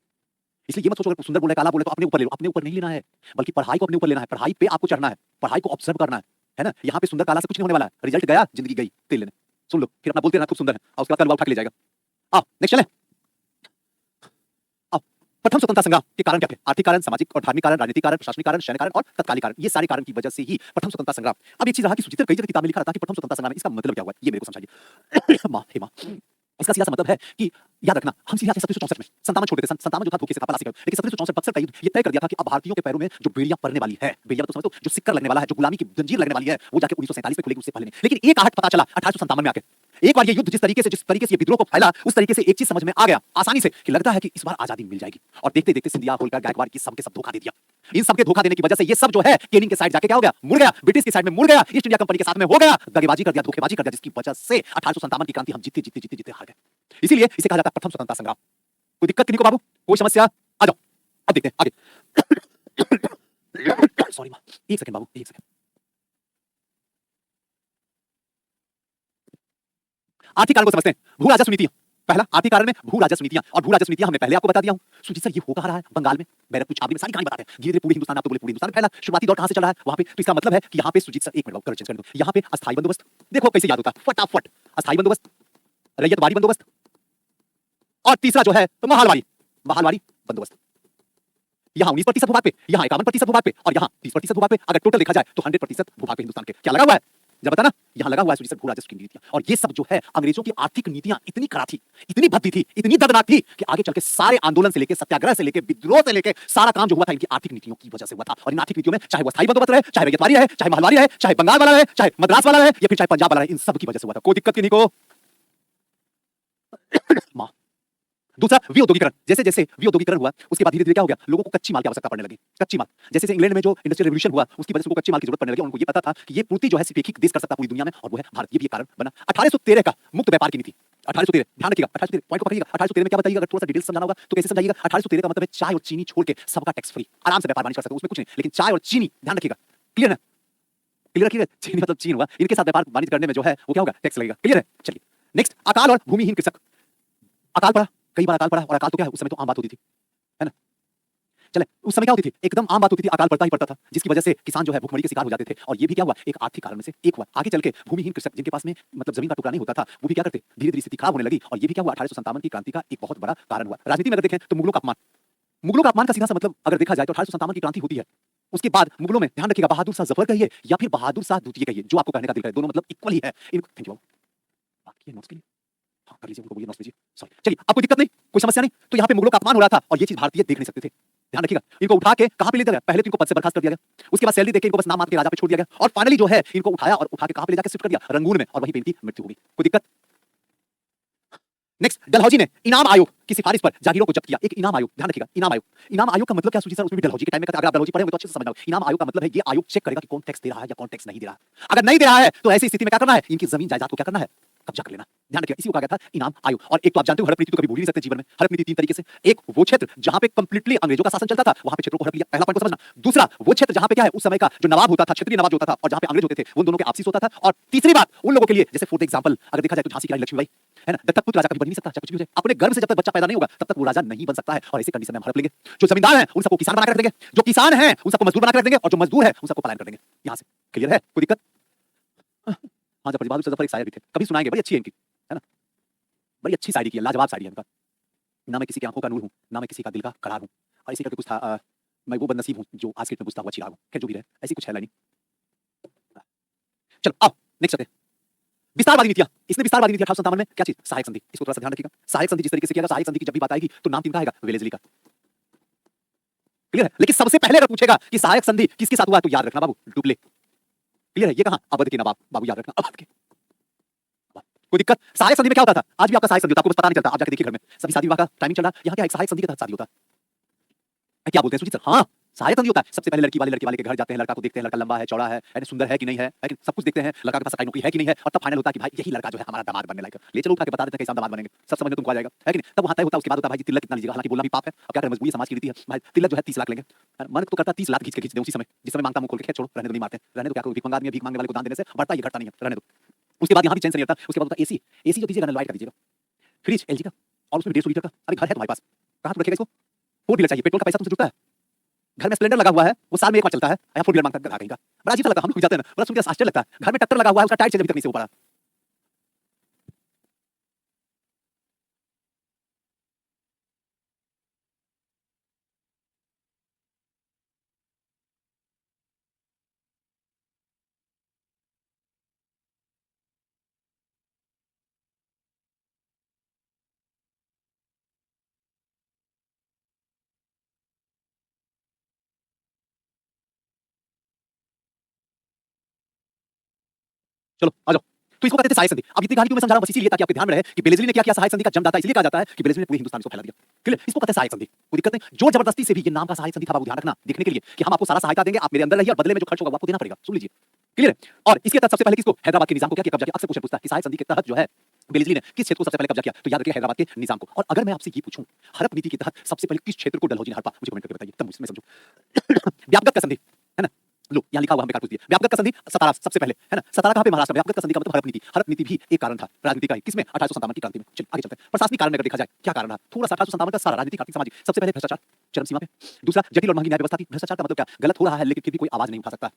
इसलिए ये मत सोचो अगर सुंदर बोले काला बोले तो अपने ऊपर ले लो। अपने ऊपर नहीं लेना है, बल्कि पढ़ाई को अपने ऊपर लेना है। पढ़ाई पे आपको चढ़ना है, पढ़ाई को ऑब्जर्व करना है ना। यहाँ पे सुंदर काला से कुछ नहीं होने वाला है। रिजल्ट गया, जिंदगी गई, तेल लेने। सुन लो फिर अपना बोलते रहना खूब सुंदर है, और उसके बाद कल उठा के ले जाएगा। आओ नेक्स्ट चले। प्रथम स्वतंत्रता संग्राम के कारण क्या थे? आर्थिक कारण, सामाजिक और धार्मिक कारण, राजनीतिक कारण, प्रशासनिक कारण, सैन्य कारण और तत्कालिक कारण। ये सारे कारण की वजह से ही प्रथम स्वतंत्रता संग्राम। अब एक चीज रहा कि सुचित्र कई जगह किताब में लिखा था कि प्रथम स्वतंत्रता संग्राम, इसका मतलब क्या हुआ ये मेरे को समझाइए। मां हे मां, इसका सीधा सा मतलब है कि याद रखना हम सीधे आते 1764 में, संतामन छोड़ देते। संतामन जो था धोखे से था, पलासी का। लेकिन 1764 बक्सर का युद्ध ये तय कर दिया था कि अब भारतीयों के पैरों में जो बेड़ियां पड़ने वाली है, बेड़ियां तो समझ लो जो सिक्कर लगने वाला है, जो गुलामी की जंजीर लगने वाली है, वो जाके 1947 में खुलेगी, उससे पहले नहीं। लेकिन एक आहट पता चला 1857 में आके। एक बार ये युद्ध जिस तरीके से ये विद्रोह को फैला, उस तरीके से एक चीज समझ में आ गया आसानी से कि लगता है कि इस बार आजादी मिल जाएगी। और देखते देखते सिंधिया, होलकर, गायकवाड़ की सब के सब धोखा दे दिया। इन सब के धोखा देने की वजह से ये सब जो है केनिंग के साइड जाके क्या हो गया? मुड़ गया, ब्रिटिश की साइड में मुड़ गया, ईस्ट इंडिया कंपनी के साथ में हो गया, दगेबाजी कर दिया, धोखेबाजी कर दिया, जिसकी वजह से 1857 की क्रांति हम जीते जीते जीते जीते हार गए। इसीलिए इसे कहा जाता है प्रथम स्वतंत्रता संग्राम। कोई दिक्कत किन्हीं को बाबू? कोई समस्या? आ जाओ अब देखते हैं आगे। सॉरी मां, एक सेकंड बाबू, एक सेकंड। आर्थिक कारण को समझते हैं। भू राजस्व नीतियां, पहला आर्थिक कारण में भू राजस्व नीतियां, और भू राजस्व नीतियां हमने पहले आपको बता दिया हूं। सुजीत सर ये हो कहां रहा है? बंगाल में, बैरकपुर छावनी में, सारी कहानी बताते हैं। धीरे धीरे पूरे हिंदुस्तान, आप तो बोले पूरे हिंदुस्तान में फैला। शुरुआती दौर कहां से चल रहा है वहां पे? तो इसका मतलब है कि यहां पे सुजीत सर एक मिनट कलर चेंज कर दो। यहां पे अस्थायी बंदोबस्त, देखो कैसे याद होता है फटाफट। अस्थायी बंदोबस्त, रैयतवाड़ी बंदोबस्त, और तीसरा जो है महालवाड़ी, महालवाड़ी बंदोबस्त। यहाँ 19% भूभाग पे, यहाँ 51% भूभाग पे, और यहाँ 30% भूभाग पे। अगर टोटल देखा जाए तो 100% भूभाग पे हिंदुस्तान के क्या लगा हुआ है? जब बताना यहाँ लगा हुआ है सुजीत सर भू राजस्व की नीतियां। और ये सब जो है अंग्रेजों की आर्थिक नीतियां इतनी कड़ा थी, इतनी भद्दी थी, इतनी दर्दनाक थी कि आगे चल के सारे आंदोलन से लेके सत्याग्रह से लेके विद्रोह से लेके सारा काम जो हुआ था इनकी आर्थिक नीतियों की वजह से हुआ था। और इन आर्थिक नीतियों में चाहे वो अस्थायी बंदोबस्त रहे, चाहे रैयतवाड़ी रहे, चाहे महलवाड़ी रहे, चाहे बंगाल वाला रहे, चाहे मद्रास वाला रहे, या फिर चाहे पंजाब वाला रहे, इन सब की वजह से हुआ था। कोई दिक्कत किन्हीं को? मां दूसरा विऔद्योगीकरण। जैसे जैसे विऔद्योगीकरण हुआ उसके बाद धीरे धीरे क्या हो गया? लोगों को कच्ची माल की आवश्यकता पड़ने लगी। कच्ची माल, जैसे जैसे इंग्लैंड में जो इंडस्ट्रियल रिवॉल्यूशन हुआ उसकी वजह से उनको कच्ची माल की जरूरत पड़ने लगी। उनको ये पता था कि ये पूर्ति जो है सिर्फ एक ही देश कर सकता पूरी दुनिया में, और वो है भारत। ये भी एक कारण बना 1813 का मुक्त व्यापार की नीति। 1813 ध्यान रखिएगा, 1813 पॉइंट को पकड़िएगा। 1813 में क्या बताइएगा? अगर थोड़ा सा डिटेल समझाना होगा तो कैसे समझाइएगा? 1813 का मतलब है चाय और चीनी छोड़ के सबका टैक्स फ्री, आराम से व्यापार वाणिज्य कर सकते हो, उसमें कुछ नहीं। लेकिन चाय और चीनी, ध्यान रखिएगा, क्लियर है? क्लियर रखिएगा, चीनी मतलब चीन हुआ, इनके साथ व्यापार वाणिज्य करने में जो है वो क्या होगा? टैक्स लगेगा। क्लियर है? चलिए नेक्स्ट, अकाल और भूमिहीन कृषक। अकाल पड़ा, कई बार अकाल पड़ा, और अकाल तो क्या है उस समय तो आम बात होती थी, है ना? चले उस समय क्या होती थी? एकदम आम बात होती थी, अकाल पड़ता ही पड़ता था, जिसकी वजह से किसान जो है भूखमरी के शिकार हो जाते थे। और ये भी क्या हुआ? एक आर्थिक कारण में से एक हुआ। आगे चल के भूमिहीन कृषक जिनके पास में मतलब जमीन का टुकड़ा नहीं होता था, वो भी क्या करते? धीरे धीरे स्थिति खराब होने लगी। और ये भी क्या हुआ? 1857 की क्रांति का एक बहुत बड़ा कारण हुआ। राजनीति में अगर देखें तो मुगलों का अपमान, मुगलों का अपमान का सीधा सा मतलब अगर देखा जाए तो 1857 की क्रांति होती है, उसके बाद मुगलों में ध्यान रखिएगा बहादुर शाह जफर कहिए या फिर बहादुर शाह द्वितीय कहिए, जो आपको कहने का दिल करे, दोनों मतलब इक्वल ही है। थैंक यू बाकी नोट्स के लिए हाँ कर लीजिए, उनको बोलिए नोट्स लीजिए। सॉरी चलिए, अब कोई दिक्कत नहीं, कोई समस्या नहीं। तो यहाँ पे मुगलों का अपमान हो रहा था और ये चीज भारतीय देख नहीं सकते थे। ध्यान रखिएगा, इनको उठा के कहां पे ले दिया गया? पहले तो इनको पद से बर्खास्त कर दिया गया, उसके बाद सैलरी देके इनको बस नाम मात्र के राजा पे छोड़ दिया गया, और फाइनली जो है इनको उठाया और उठा के कहां पे ले जाके शिफ्ट कर दिया? रंगून में, और वहीं पे इनकी मृत्यु हो गई। कोई दिक्कत? नेक्स्ट, डलहौजी ने इनाम आयोग की सिफारिश पर जागीरों को जब्त किया। एक इनाम आयोग, ध्यान रखिएगा, इनाम आयोग। इनाम आयोग का मतलब क्या सुजीत सर? उसमें भी डलहौजी के टाइम में अगर आप डलहौजी पढ़े हो तो अच्छे से समझना। इनाम आयोग का मतलब है ये आयोग चेक करेगा कि कौन टैक्स दे रहा है या कौन टैक्स नहीं दे रहा है। अगर नहीं दे रहा है तो ऐसी स्थिति में क्या करना है? इनकी जमीन जायदाद को क्या करना है? कब्जा कर लेना। ध्यान रखिएगा, इसी को कहा गया था इनाम आयोग। और एक तो आप जानते हो हड़प नीति तो कभी भूल ही नहीं सकते जीवन में। हड़प नीति तीन तरीके से, एक वो क्षेत्र जहां पे कंप्लीटली अंग्रेजों का शासन चलता था, वहां पे क्षेत्रों को हड़प लिया, पहला पॉइंट को समझना। दूसरा, वो क्षेत्र जहां पे क्या है उस समय का जो नवाब होता था, क्षेत्रीय नवाब होता था, और जहां पे अंग्रेज होते थे, उन दोनों के आपसी होता था। और तीसरी बात, उन लोगों के लिए जैसे फॉर एग्जांपल अगर देखा जाए तो झांसी की रानी लक्ष्मीबाई है ना, दत्तक पुत्र राजा कभी बन नहीं सकता, चाहे कुछ भी हो जाए। अपने गर्भ से जब तक बच्चा पैदा नहीं होगा तब तक वो राजा नहीं बन सकता है। और ऐसे कंडीशन में हम हड़प लेंगे। जो जमींदार हैं उन सबको किसान बना कर रख देंगे, जो किसान हैं उन सबको मजदूर बना कर रख देंगे, और जो मजदूर है उन सबको पलायन कर देंगे। यहां से क्लियर है? कोई दिक्कत? हाँ, जब बहादुर जफर एक शायर भी थे, कभी सुनाएंगे, बड़ी अच्छी है इनकी, है ना, बड़ी अच्छी शायरी की है, लाजवाब शायरी है इनका। ना मैं किसी की आंखों का नूर हूं, ना मैं किसी का दिल का करार हूं, और इसी करके कुछ था मैं वो बदनसीब हूँ जो आज के डेट में बुझता हुआ चिराग हूँ। खैर जो भी रहे, ऐसी कुछ है लाइनिंग। चलो आओ नेक्स्ट चलते हैं। विस्तारवादी नीतियां। इसने विस्तारवादी नीतियां 1857 में क्या चीज? सहायक संधि। इसको थोड़ा सा ध्यान रखिएगा। सहायक संधि जिस तरीके से किया गया, सहायक संधि की जब भी बात आएगी तो नाम किनका आएगा? वेलेस्ली का। क्लियर है? लेकिन सबसे पहले अगर पूछेगा कि सहायक संधि किसके साथ हुआ है तो याद रखना बाबू, डुप्ले। क्लियर है? ये कहां? अवध के नवाब। बाबू याद रखना, अवध के। कोई दिक्कत? सहायक संधि में क्या होता था? आज भी आपका सहायक संधि होता है, आपको बस पता नहीं चलता। आप जाके देखिए घर में सभी शादी विवाह का टाइमिंग चल रहा है, यहाँ क्या एक सहायक संधि के तहत शादी होता है। क्या बोलते हैं सुजीत सर? हाँ, सहायक संधि होता है। सबसे पहले लड़की वाले के घर जाते हैं, लड़का को देखते हैं, लड़का लंबा है, चौड़ा है, सुंदर है कि नहीं है, सब कुछ देखते हैं, लड़का के पास सरकारी नौकरी है कि नहीं है, और तब फाइनल होता है कि भाई यही लड़का जो है हमारा दामाद बनने लायक है। ले चलो उठा के बता देते हैं कैसे हम दामाद बनेंगे, सब समझ में तुमको आ जाएगा, है कि नहीं? तब वहां तय होता है। उसके बाद होता है भाई जी तिलक कितना लीजिएगा, हालांकि बोलना भी पाप है, अब क्या करें, मजबूरी समाज की रीति है। भाई तिलक जो है 30 लाख लेंगे, मन तो करता 30 लाख खींच दे उसी समय, जिस समय मांगता मुंह खोल के, खैर छोड़ो, रहने दो, नहीं मारते, रहने दो, क्या करो, भीख मंगा आदमी, भीख मांगने वाले को दान देने से बढ़ता ये घटता नहीं है, रहने दो। उसके बाद यहाँ भी चैन से नहीं रहता। उसके बाद होता है एसी जो दीजिएगा ना लाइट कर दीजिएगा, फ्रिज एलजी का, और उसमें 150 लीटर का। अरे घर है तुम्हारे पास, कहाँ तो रखेगा इसको? 4 व्हीलर चाहिए, पेट्रोल का पैसा तुमसे जुटता है, घर में स्प्लेंडर लगा हुआ है, वो साल में एक बार चलता है, यहाँ 4 व्हीलर मांगता है, कहीं का बड़ा अजीब सा लगता है। हम लोग जाते हैं ना, बड़ा सुन के आश्चर्य लगता है, घर में ट्रैक्टर लगा हुआ है, उसका टायर चेंज अभी तक नहीं से हो पा रहा। चलो आ जाओ। तो इसको कहते थे सहायक संधि। अब इतनी कहानी क्यों मैं समझा रहा हूं, बस इसीलिए ताकि आपके ध्यान में रहे कि बेलेजली ने क्या किया, सहायक संधि का जन्मदाता इसलिए कहा जाता है कि बेलेजली ने पूरे हिंदुस्तान को फैला दिया। क्लियर? इसको कहते हैं सहायक संधि। कोई दिक्कत नहीं, जोर जबरदस्ती से भी ये नाम का सहायक संधि था बाबू, ध्यान रखना, देखने के लिए कि हम आपको सारा सहायता देंगे, आप मेरे अंदर रहिए, और बदले में जो खर्च होगा वो आपको देना पड़ेगा। सुन लीजिए, क्लियर है? और इसके तहत सबसे पहले किसको? हैदराबाद के निजाम को क्या किया? कब्जा किया। अक्सर क्वेश्चन पूछता है कि सहायक संधि के तहत जो है बेलेजली ने किस क्षेत्र को सबसे पहले कब्जा किया, तो याद रखिए हैदराबाद के निजाम को। और अगर मैं आपसे ये पूछूं हड़प नीति के तहत सबसे पहले किस क्षेत्र को डलहौजी ने हड़पा, मुझे कमेंट करके बताइए, तब मैं समझूं। व्यापक का संधि है ना, लो यहाँ लिखा हुआ, हम बेकार पूछ दिया। व्यापक का संधि सतारा सबसे पहले, है ना? सतारा कहाँ पे? महाराष्ट्र में। व्यापक का संधि का मतलब हड़प नीति। हड़प नीति भी एक कारण था राजनीति का, किसमें? 1857 की क्रांति में। चलिए आगे चलते हैं। प्रशासनिक कारण में अगर देखा जाए क्या कारण रहा, थोड़ा सा 1857 का सारा राजनीतिक, आर्थिक, सामाजिक। सबसे पहले भ्रष्टाचार चरम सीमा पे। दूसरा जटिल और महंगी न्याय व्यवस्था थी। भ्रष्टाचार का मतलब क्या? गलत हो रहा है लेकिन फिर भी कोई आवाज नहीं उठा सकता।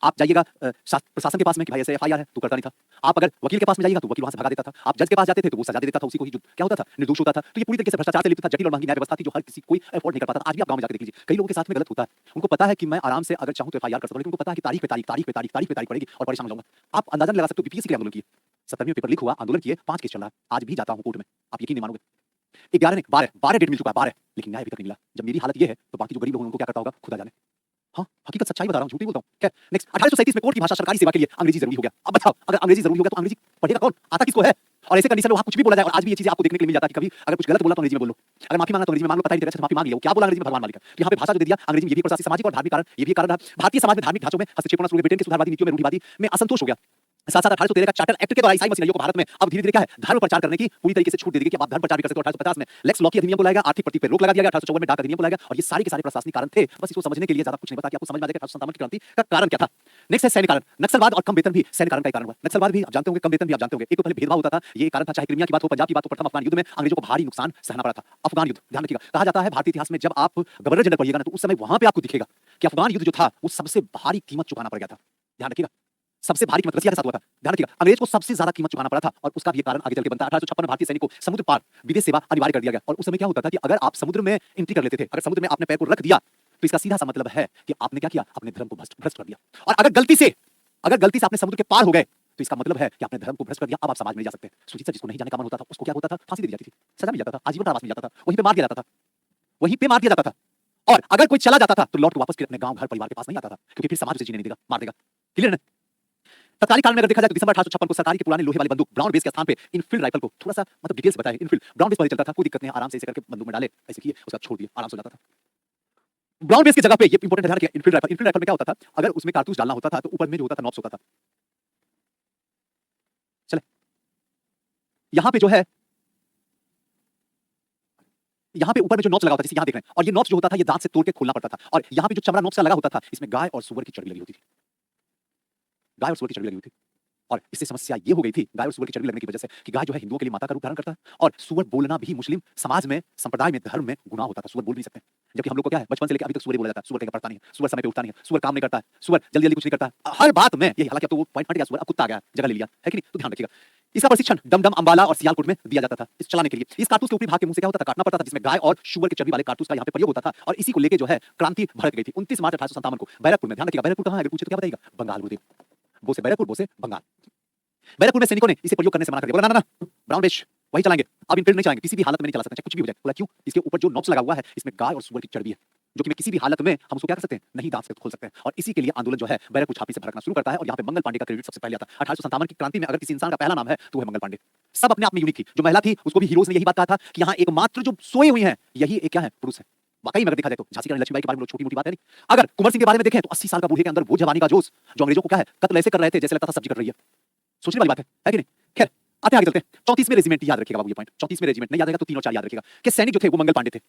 आप जाइएगा प्रशासन के पास में कि भाई ऐसे एफआईआर है, तो करता नहीं था। आप अगर वकील के पास में जाइएगा तो वकील वहां से भगा देता था। आप जज के पास जाते थे तो वो सजा दे देता था, उसी को ही क्या होता था, निर्दोष होता था। तो ये पूरी तरीके से भ्रष्टाचार से लिप्त था, जटिल और महंगी न्याय व्यवस्था थी जो हर किसी कोई अफोर्ड नहीं कर पाता। आज भी आप गांव में जाकर देख लीजिए, कई लोगों के साथ में गलत होता है, उनको पता है कि मैं आराम से अगर चाहूं तो एफआईआर कर सकता हूं, लेकिन उनको पता है कि तारीख पे तारीख पड़ेगी और परेशान हो जाऊंगा। आप अंदाजा नहीं लगा सकते। बीपीएससी के आंदोलन किए, 70वें पेपर लीक हुआ, आंदोलन किए, 5 केस चल रहा है, आज भी जाता हूं कोर्ट में, आप यकीन नहीं मानोगे। 11 नहीं 12 डेट मिल चुका है, 12, लेकिन न्याय अभी तक नहीं मिला। जब मेरी हालत ये है तो बाकी जो गरीब लोग हैं उनको क्या करता होगा, खुदा जाने। हाँ, हकीकत सच्चाई बता रहा हूं, झूठ नहीं बोलता हूं। क्या नेक्स्ट 1837 में कोर्ट की भाषा सरकारी सेवा के लिए अंग्रेजी जरूरी हो गया। अब बताओ, अगर अंग्रेजी जरूरी हो गया तो अंग्रेजी पढ़ेगा कौन, आता किसको है? और ऐसे कंडीशन में वहां कुछ भी बोला जाए, और आज भी ये चीजें आपको देखने के लिए मिल जाती है। कभी अगर कुछ गलत बोला तो अंग्रेजी में बोलो, अगर माफी मांगा तो अंग्रेजी में मांग लो, पता ही नहीं चला माफी मांग लिया, वो क्या बोला अंग्रेजी में, भगवान मालिक। यहाँ पे भाषा जो दे दिया अंग्रेजी में, ये भी प्रशासनिक, सामाजिक और धार्मिक कारण, ये भी कारण रहा। भारतीय समाज में धार्मिक ढांचों में हस्तक्षेप होना शुरू हो गया। ब्रिटेन के सुधारवादी नीतियों में, रूढ़िवादी में असंतोष हो गया। साथ साथ 1813 का चार्टर एक्ट के द्वारा ईसाई मसीहियों को भारत में अब धीरे धीरे क्या है, धर्म प्रचार करने की पूरी तरीके से छूट दे दी कि आप धर्म प्रचार भी कर सकते हो। 1850 में लेक्स लॉ की अधिनियम को लाएगा, आर्थिक प्रति पे रोक लगा दिया गया। 1854 में डाक अधिनियम को लाएगा, और ये सारे के सारे प्रशासनिक कारण थे। बस इसको समझने के लिए ज्यादा कुछ नहीं, बता कि आपको समझ में आ जाएगा 1857 की क्रांति का कारण क्या था। नेक्स्ट है सैन्य कारण। नक्सलवाद और कम वेतन भी सैन्य कारण का कारण हुआ। नक्सलवाद भी आप जानते होंगे, कम वेतन भी आप जानते होंगे। एक तो पहले भेदभाव होता था, ये कारण था। चाहे क्रिमिया की बात हो, पंजाब की बात हो, प्रथम अफगान युद्ध में अंग्रेजों को भारी नुकसान सहना पड़ा था। अफगान युद्ध ध्यान रखिएगा, कहा जाता है भारतीय इतिहास में जब आप गवर्नर जनरल पढ़िएगा ना तो उस समय वहां पे आपको दिखेगा कि अफगान युद्ध जो था वो सबसे भारी कीमत चुकाना पड़ गया था। ध्यान रखिएगा, सबसे भारी कीमत रसिया के साथ हुआ था। ध्यान रखिएगा, अंग्रेज को सबसे ज्यादा कीमत चुकाना पड़ा था, और उसका भी कारण आगे चल के बनता है। 1856 में भारतीय सैनिकों को समुद्र पार विदेश सेवा अनिवार्य कर दिया गया। और उस समय क्या होता था कि अगर आप समुद्र में एंट्री कर लेते थे, अगर समुद्र में आपने पैर को रख दिया, तो इसका सीधा सा मतलब है कि आपने क्या किया, अपने धर्म को भ्रष्ट कर दिया। और अगर गलती से आपने समुद्र के पार हो गए तो इसका मतलब है कि आपने धर्म को भ्रष्ट कर दिया, अब आप समाज में नहीं जा सकते। सुजीत सर, जिसको नहीं जाने का मन होता था उसको क्या होता था, फांसी दी जाती थी, सजा मिल जाता था, आजीवन कारावास मिल जाता था, वहीं पे मार दिया जाता था, वहीं पे मार दिया जाता था। और अगर कोई चला जाता था तो लौट के वापस फिर अपने गांव घर परिवार के पास नहीं आता था, क्योंकि फिर समाज उसे जीने नहीं देगा, मार देगा। क्लियर है? तत्कालीन काल में अगर देखा जाए तो दिसंबर 1856 को सरकारी के पुराने लोहे वाली बंदूक ब्राउन बेस के स्थान पे इनफील्ड राइफल को, थोड़ा सा मतलब डिटेल्स बताएं, इनफील्ड ब्राउन बेस पर चलता था, कोई दिक्कत नहीं, आराम से इसे करके बंदूक में डाले, ऐसे किए, उसका छोड़ दिए, आराम से हो जाता था। ब्राउन बेस की जगह पे ये इंपॉर्टेंट ध्यान रखिए, इनफील्ड राइफल में क्या होता था, अगर उसमें कारतूस डालना होता था तो ऊपर में जो होता था नॉब्स होता था। चले यहाँ पे जो है, यहाँ पे ऊपर में जो नॉब्स लगा होता था, जैसे यहाँ देख रहे हैं, और ये नॉब्स जो होता था ये दांत से तोड़ के खोलना पड़ता था। और यहाँ पे जो चमड़ा नॉब्स का लगा होता था, इसमें गाय और सुअर की चर्बी लगी होती थी, गाय और सुअर की चर्बी लगी हुई थी। और इससे समस्या ये हो गई थी गाय और सूअर की चर्बी लगने की वजह से कि गाय जो है हिंदुओं के लिए माता का रूप धारण करता है और सूअर बोलना भी मुस्लिम समाज में, संप्रदाय में, धर्म में गुनाह होता था। सूअर बोल नहीं सकते, जबकि हम लोग को क्या है बचपन से लेकर अभी तक सूअर ही बोला जाता है। सूअर कहीं पढ़ता नहीं है, सूअर समय पे उठता नहीं है, सूअर काम नहीं करता है, सूअर जल्दी जल्दी कुछ नहीं करता है, हर बात में यही। हालांकि अब तो वो पॉइंट हट गया, सूअर अब कुत्ता आ गया, जगह ले लिया है कि नहीं, तो ध्यान रखिएगा। इसका प्रशिक्षण डमडम, अंबाला और सियालकोट में दिया जाता था इस चलाने के लिए। इस कारतूस के ऊपरी भाग के मुंह से क्या होता था, काटना पड़ता था, जिसमें गाय और सूअर की चर्बी वाले कारतूस का यहाँ पे प्रयोग होता था और इसी को लेके जो है क्रांति भड़क गई थी 29 मार्च 1857 को बैरकपुर में। ध्यान रखिएगा, बैरकपुर कहाँ है अगर पूछे तो क्या बताइएगा, बंगाल गुरुदेव। बो से बैरकपुर, बो से बंगाल। बैरकपुर में सैनिकों ने इसे प्रयोग करने से मना कर दिया, बोला ना ना ब्राउन बेश वही चलाएंगे, अब इनफील्ड नहीं चलाएंगे, किसी भी हालत में नहीं चला सकते, चाहे कुछ भी हो जाए। बोला क्यों, इसके ऊपर जो नॉब्स लगा हुआ है इसमें गाय और सूअर की चर्बी है, जो कि मैं किसी भी हालत में हम उसको क्या कर सकते हैं, नहीं दांत से खोल सकते हैं। और इसी के लिए आंदोलन जो है बैरकपुर छापी से भड़कना शुरू करता है और यहाँ पे मंगल पांडे का क्रेडिट सबसे पहले आता है। 1857 की क्रांति में अगर किसी इंसान का पहला नाम है तो वो है मंगल पांडे। सब अपने आप में यूनिक थी, जो महिला थी उसको भी हीरोज ने यही बात कहा था कि यहाँ एकमात्र जो सोए हुई है यही एक क्या है, पुरुष है। वाकई में अगर देखा जाए तो झांसी की रानी लक्ष्मीबाई के बारे में छोटी मोटी बात है नहीं। अगर कुंवर सिंह के बारे में देखें तो 80 साल का बूढ़े के अंदर वो जवानी का जोश, जो अंग्रेजों को क्या है कत्ल ऐसे कर रहे थे जैसे लगता था सब्जी कट रही है। सोचने वाली बात है कि नहीं। खैर आते आगे चलते हैं। 34वें रेजिमेंट याद रखिएगा बाबू, ये पॉइंट 34वें रेजिमेंट नहीं याद रहेगा तो 3 और 4 याद रखिएगा कि सैनिक जो थे वो मंगल पांडे थे।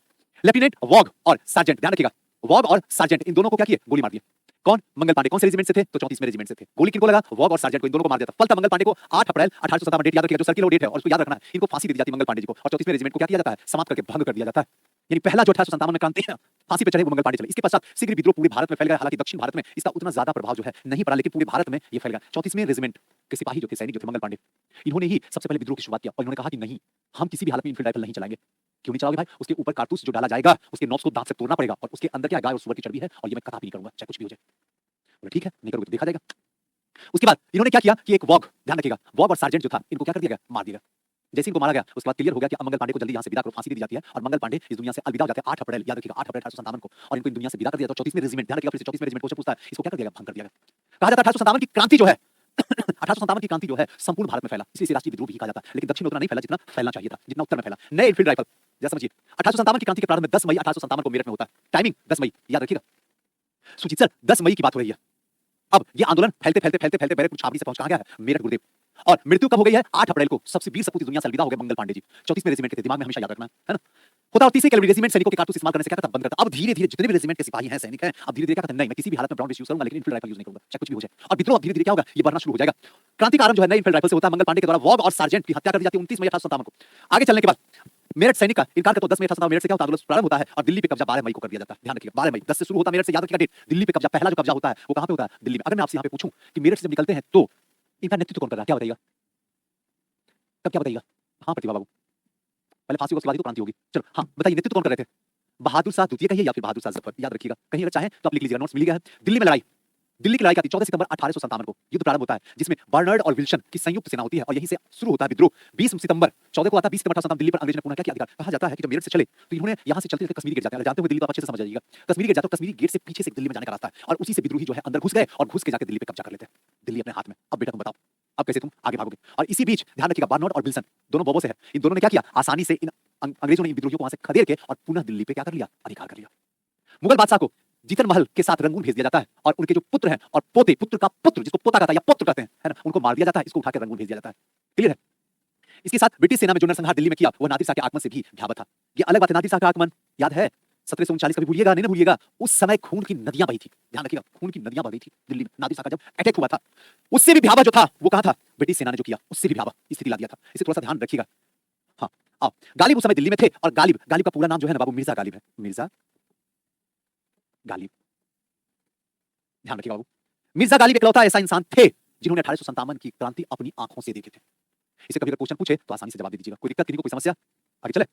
लेफ्टिनेंट वॉग और सार्जेंट, ध्यान रखिएगा, वॉग और सार्जेंट इन दोनों को क्या किए, गोली मार दिए। कौन, मंगल पांडे। कौन से रेजिमेंट से थे, तो 34वें रेजिमेंट से थे। गोली किनको लगा, वॉग और सार्जेंट को, इन दोनों को मार दिया था। फल था मंगल पांडे को 8 अप्रैल 1857, डेट याद रखिएगा, जो सर्किल डेट है और उसको याद रखना है। इनको फांसी दे दी जाती मंगल पांडे जी को और 34वें रेजिमेंट को क्या किया जाता है, समाप्त करके भंग कर दिया जाता है। यानी पहला जो 1857 में क्रांति है फांसी पे चढ़े वो मंगल पांडे चले। इसके पश्चात शीघ्र विद्रोह पूरे भारत में फैल गया। हालांकि दक्षिण भारत में इसका उतना ज्यादा प्रभाव जो है नहीं पड़ा, लेकिन पूरे भारत में ये फैल गया। 34वें रेजिमेंट के सिपाही जो थे, सैनिक जो थे मंगल पांडे, इन्होंने ही सबसे पहले विद्रोह की शुरुआत किया और इन्होंने कहा कि नहीं, हम किसी भी हालत में इनफील्ड राइफल नहीं चलाएंगे। क्यों नहीं चलाओगे भाई, उसके ऊपर कारतूस जो डाला जाएगा उसके नॉब्स को दांत से तोड़ना पड़ेगा और उसके अंदर क्या गाय और सूअर की चर्बी है और ये मैं कतई नहीं करूंगा, चाहे कुछ भी हो जाए। बोले ठीक है, नहीं करोगे तो देखा जाएगा। उसके बाद इन्होंने क्या किया कि एक वॉग, ध्यान रखिएगा, वॉग और सार्जेंट जो था इनको क्या कर दिया गया, मार दिया गया। जैसे इनको मारा गया उसके बाद क्लियर हो गया कि अब मंगल पांडे को जल्दी यहाँ से विदा करो, फांसी दी जाती है और मंगल पांडे इस दुनिया से अलविदा हो जाते हैं 8 अप्रैल, याद रखिएगा 8 अप्रैल 1857 को, और इनको इन दुनिया से विदा कर दिया। तो 34वें रेजिमेंट, ध्यान रखिएगा, फिर से 34वें रेजिमेंट क्वेश्चन पूछता है, इसको क्या कर दिया गया, भंग कर दिया गया। कहा जाता है 1857 की क्रांति जो है 1857 की क्रांति जो है संपूर्ण भारत में फैला, इसलिए राष्ट्रीय विद्रोह भी कहा जाता है, लेकिन दक्षिण में उतना नहीं फैला जितना फैलना चाहिए था, जितना उत्तर में फैला। नए इनफील्ड राइफल, जैसा समझिए 1857 की क्रांति के प्रारंभ में 10 मई 1857 को मेरठ में होता है। टाइमिंग 10 मई, याद रखिएगा। सुजीत सर 10 मई की बात हो रही है। अब ये आंदोलन फैलते फैलते फैलते फैलते बैरकपुर छावनी से पहुंच कहां गया है, मेरठ गुरुदेव। और मृत्यु कब हो गई है, 8 अप्रैल को। सबसे वीर सपूत दुनिया से अलविदा हो गए मंगल पांडे जी। 34वें रेजिमेंट के दिमाग में हमेशा याद रखना है ना। होता और 30 कैलोरी रेजिमेंट सैनिकों के कारतूस इस्तेमाल करने से क्या करता, बंद करता। अब धीरे धीरे जितने भी रेजिमेंट के सिपाही हैं, सैनिक हैं, अब धीरे धीरे क्या करते हैं, नहीं मैं किसी भी हालत में ब्राउन बेस यूज करूंगा, लेकिन इनफील्ड राइफल यूज नहीं करूंगा, चाहे कुछ भी हो जाए। और विद्रोह धीरे धीरे क्या होगा, ये बढ़ना शुरू हो जाएगा। क्रांति का आरंभ जो है नए इनफील्ड राइफल से होता है। मंगल पांडे के द्वारा वॉग और सार्जेंट की हत्या कर दी जाती है 29 मई 1857 को। आगे चलने के बाद मेरठ सैनिक का इनकार करते 10 मई 1857 मेरठ से क्या होता है, आंदोलन प्रारंभ होता है और दिल्ली पे कब्जा 12 मई को कर दिया जाता है। ध्यान रखिएगा 12 मई, 10 से शुरू होता है मेरठ से, याद रखिएगा डेट। दिल्ली पे कब्जा, पहला जो कब्जा होता है वो कहां पे होता है, दिल्ली में। अगर मैं आपसे यहां पे पूछूं कि मेरठ से जब निकलते हैं तो इनका नेतृत्व कौन कर रहा है, क्या बताइएगा, तब क्या बताइएगा। हाँ प्रतिभा बाबू, पहले फांसी उसके बाद ही तो क्रांति होगी। चलो हाँ बताइए, नेतृत्व कौन कर रहे थे, बहादुर शाह द्वितीय कहिए या फिर बहादुर शाह जफर, याद रखिएगा। कहीं अगर चाहे तो आप लिख लीजिएगा, नोट्स मिल गया है। दिल्ली में लड़ाई, दिल्ली की लड़ाई क्या थी, 14 सितंबर 1857 को युद्ध प्रारंभ होता है, जिसमें बर्नार्ड और विल्सन की संयुक्त सेना होती है और यहीं से शुरू होता है विद्रोह। 20 सितंबर 14 को आता है, 20 सितंबर 1857 दिल्ली पर अंग्रेज ने पुनः क्या किया अधिकार। कहा जाता है कि जब मेरठ से चले तो इन्होंने यहां से चलते चलते कश्मीरी गेट जाते हैं, जानते हुए दिल्ली तो आप अच्छे से समझ जाइएगा। कश्मीरी गेट जाते हो, कश्मीरी गेट से पीछे से दिल्ली में जाने का रास्ता है और उसी से विद्रोही जो है अंदर घुस गए और घुस के जाके दिल्ली पे कब्जा कर लेते हैं। दिल्ली अपने हाथ में। अब बेटा तुम बताओ अब कैसे तुम आगे भागोगे। और इसी बीच ध्यान रखिएगा बर्नार्ड और विल्सन दोनों बॉबो से है, इन दोनों ने क्या किया, आसानी से इन अंग्रेजों ने विद्रोहियों को वहां से खदेड़ के और पुनः दिल्ली पे क्या कर लिया, अधिकार कर लिया। मुगल बादशाह को जीतन महल के साथ रंगून भेज दिया जाता है और उनके जो पुत्र हैं और पोते, पुत्र का पुत्र जिसको पोता कहता है या पुत्र कहते हैं, है ना, उनको मार दिया जाता है, इसको उठाकर रंगून भेज दिया जाता है। क्लियर है। इसके साथ ब्रिटिश सेना में जो नरसंहार दिल्ली में किया वो नादिर शाह के आगमन से भी भयावह था। ये अलग बात है, नादिर शाह का आगमन याद है 1739, कभी भूलिएगा नहीं, ना भूलिएगा। उस समय खून की नदियां बही थी, ध्यान रखिएगा, खून की नदियां बह गई थी दिल्ली में। नादिर शाह का जब अटैक हुआ था उससे भी भयावह जो था वो कहां था, ब्रिटिश सेना ने जो किया उससे भी भयावह स्थिति ला दिया था। इसे थोड़ा सा ध्यान रखिएगा। हाँ आओ, गालिब उस समय दिल्ली में थे और गालिब का पूरा नाम जो है ना बाबू मिर्जा गालिब है, मिर्जा गालिब। ध्यान रखिएगा बाबू, मिर्जा गालिब इकलौता ऐसा इंसान थे जिन्होंने 1857 की क्रांति अपनी आंखों से देखी थी। इसे कभी अगर क्वेश्चन पूछे तो आसानी से जवाब दे दीजिएगा, कोई दिक्कत किसी को, कोई समस्या। आगे चले।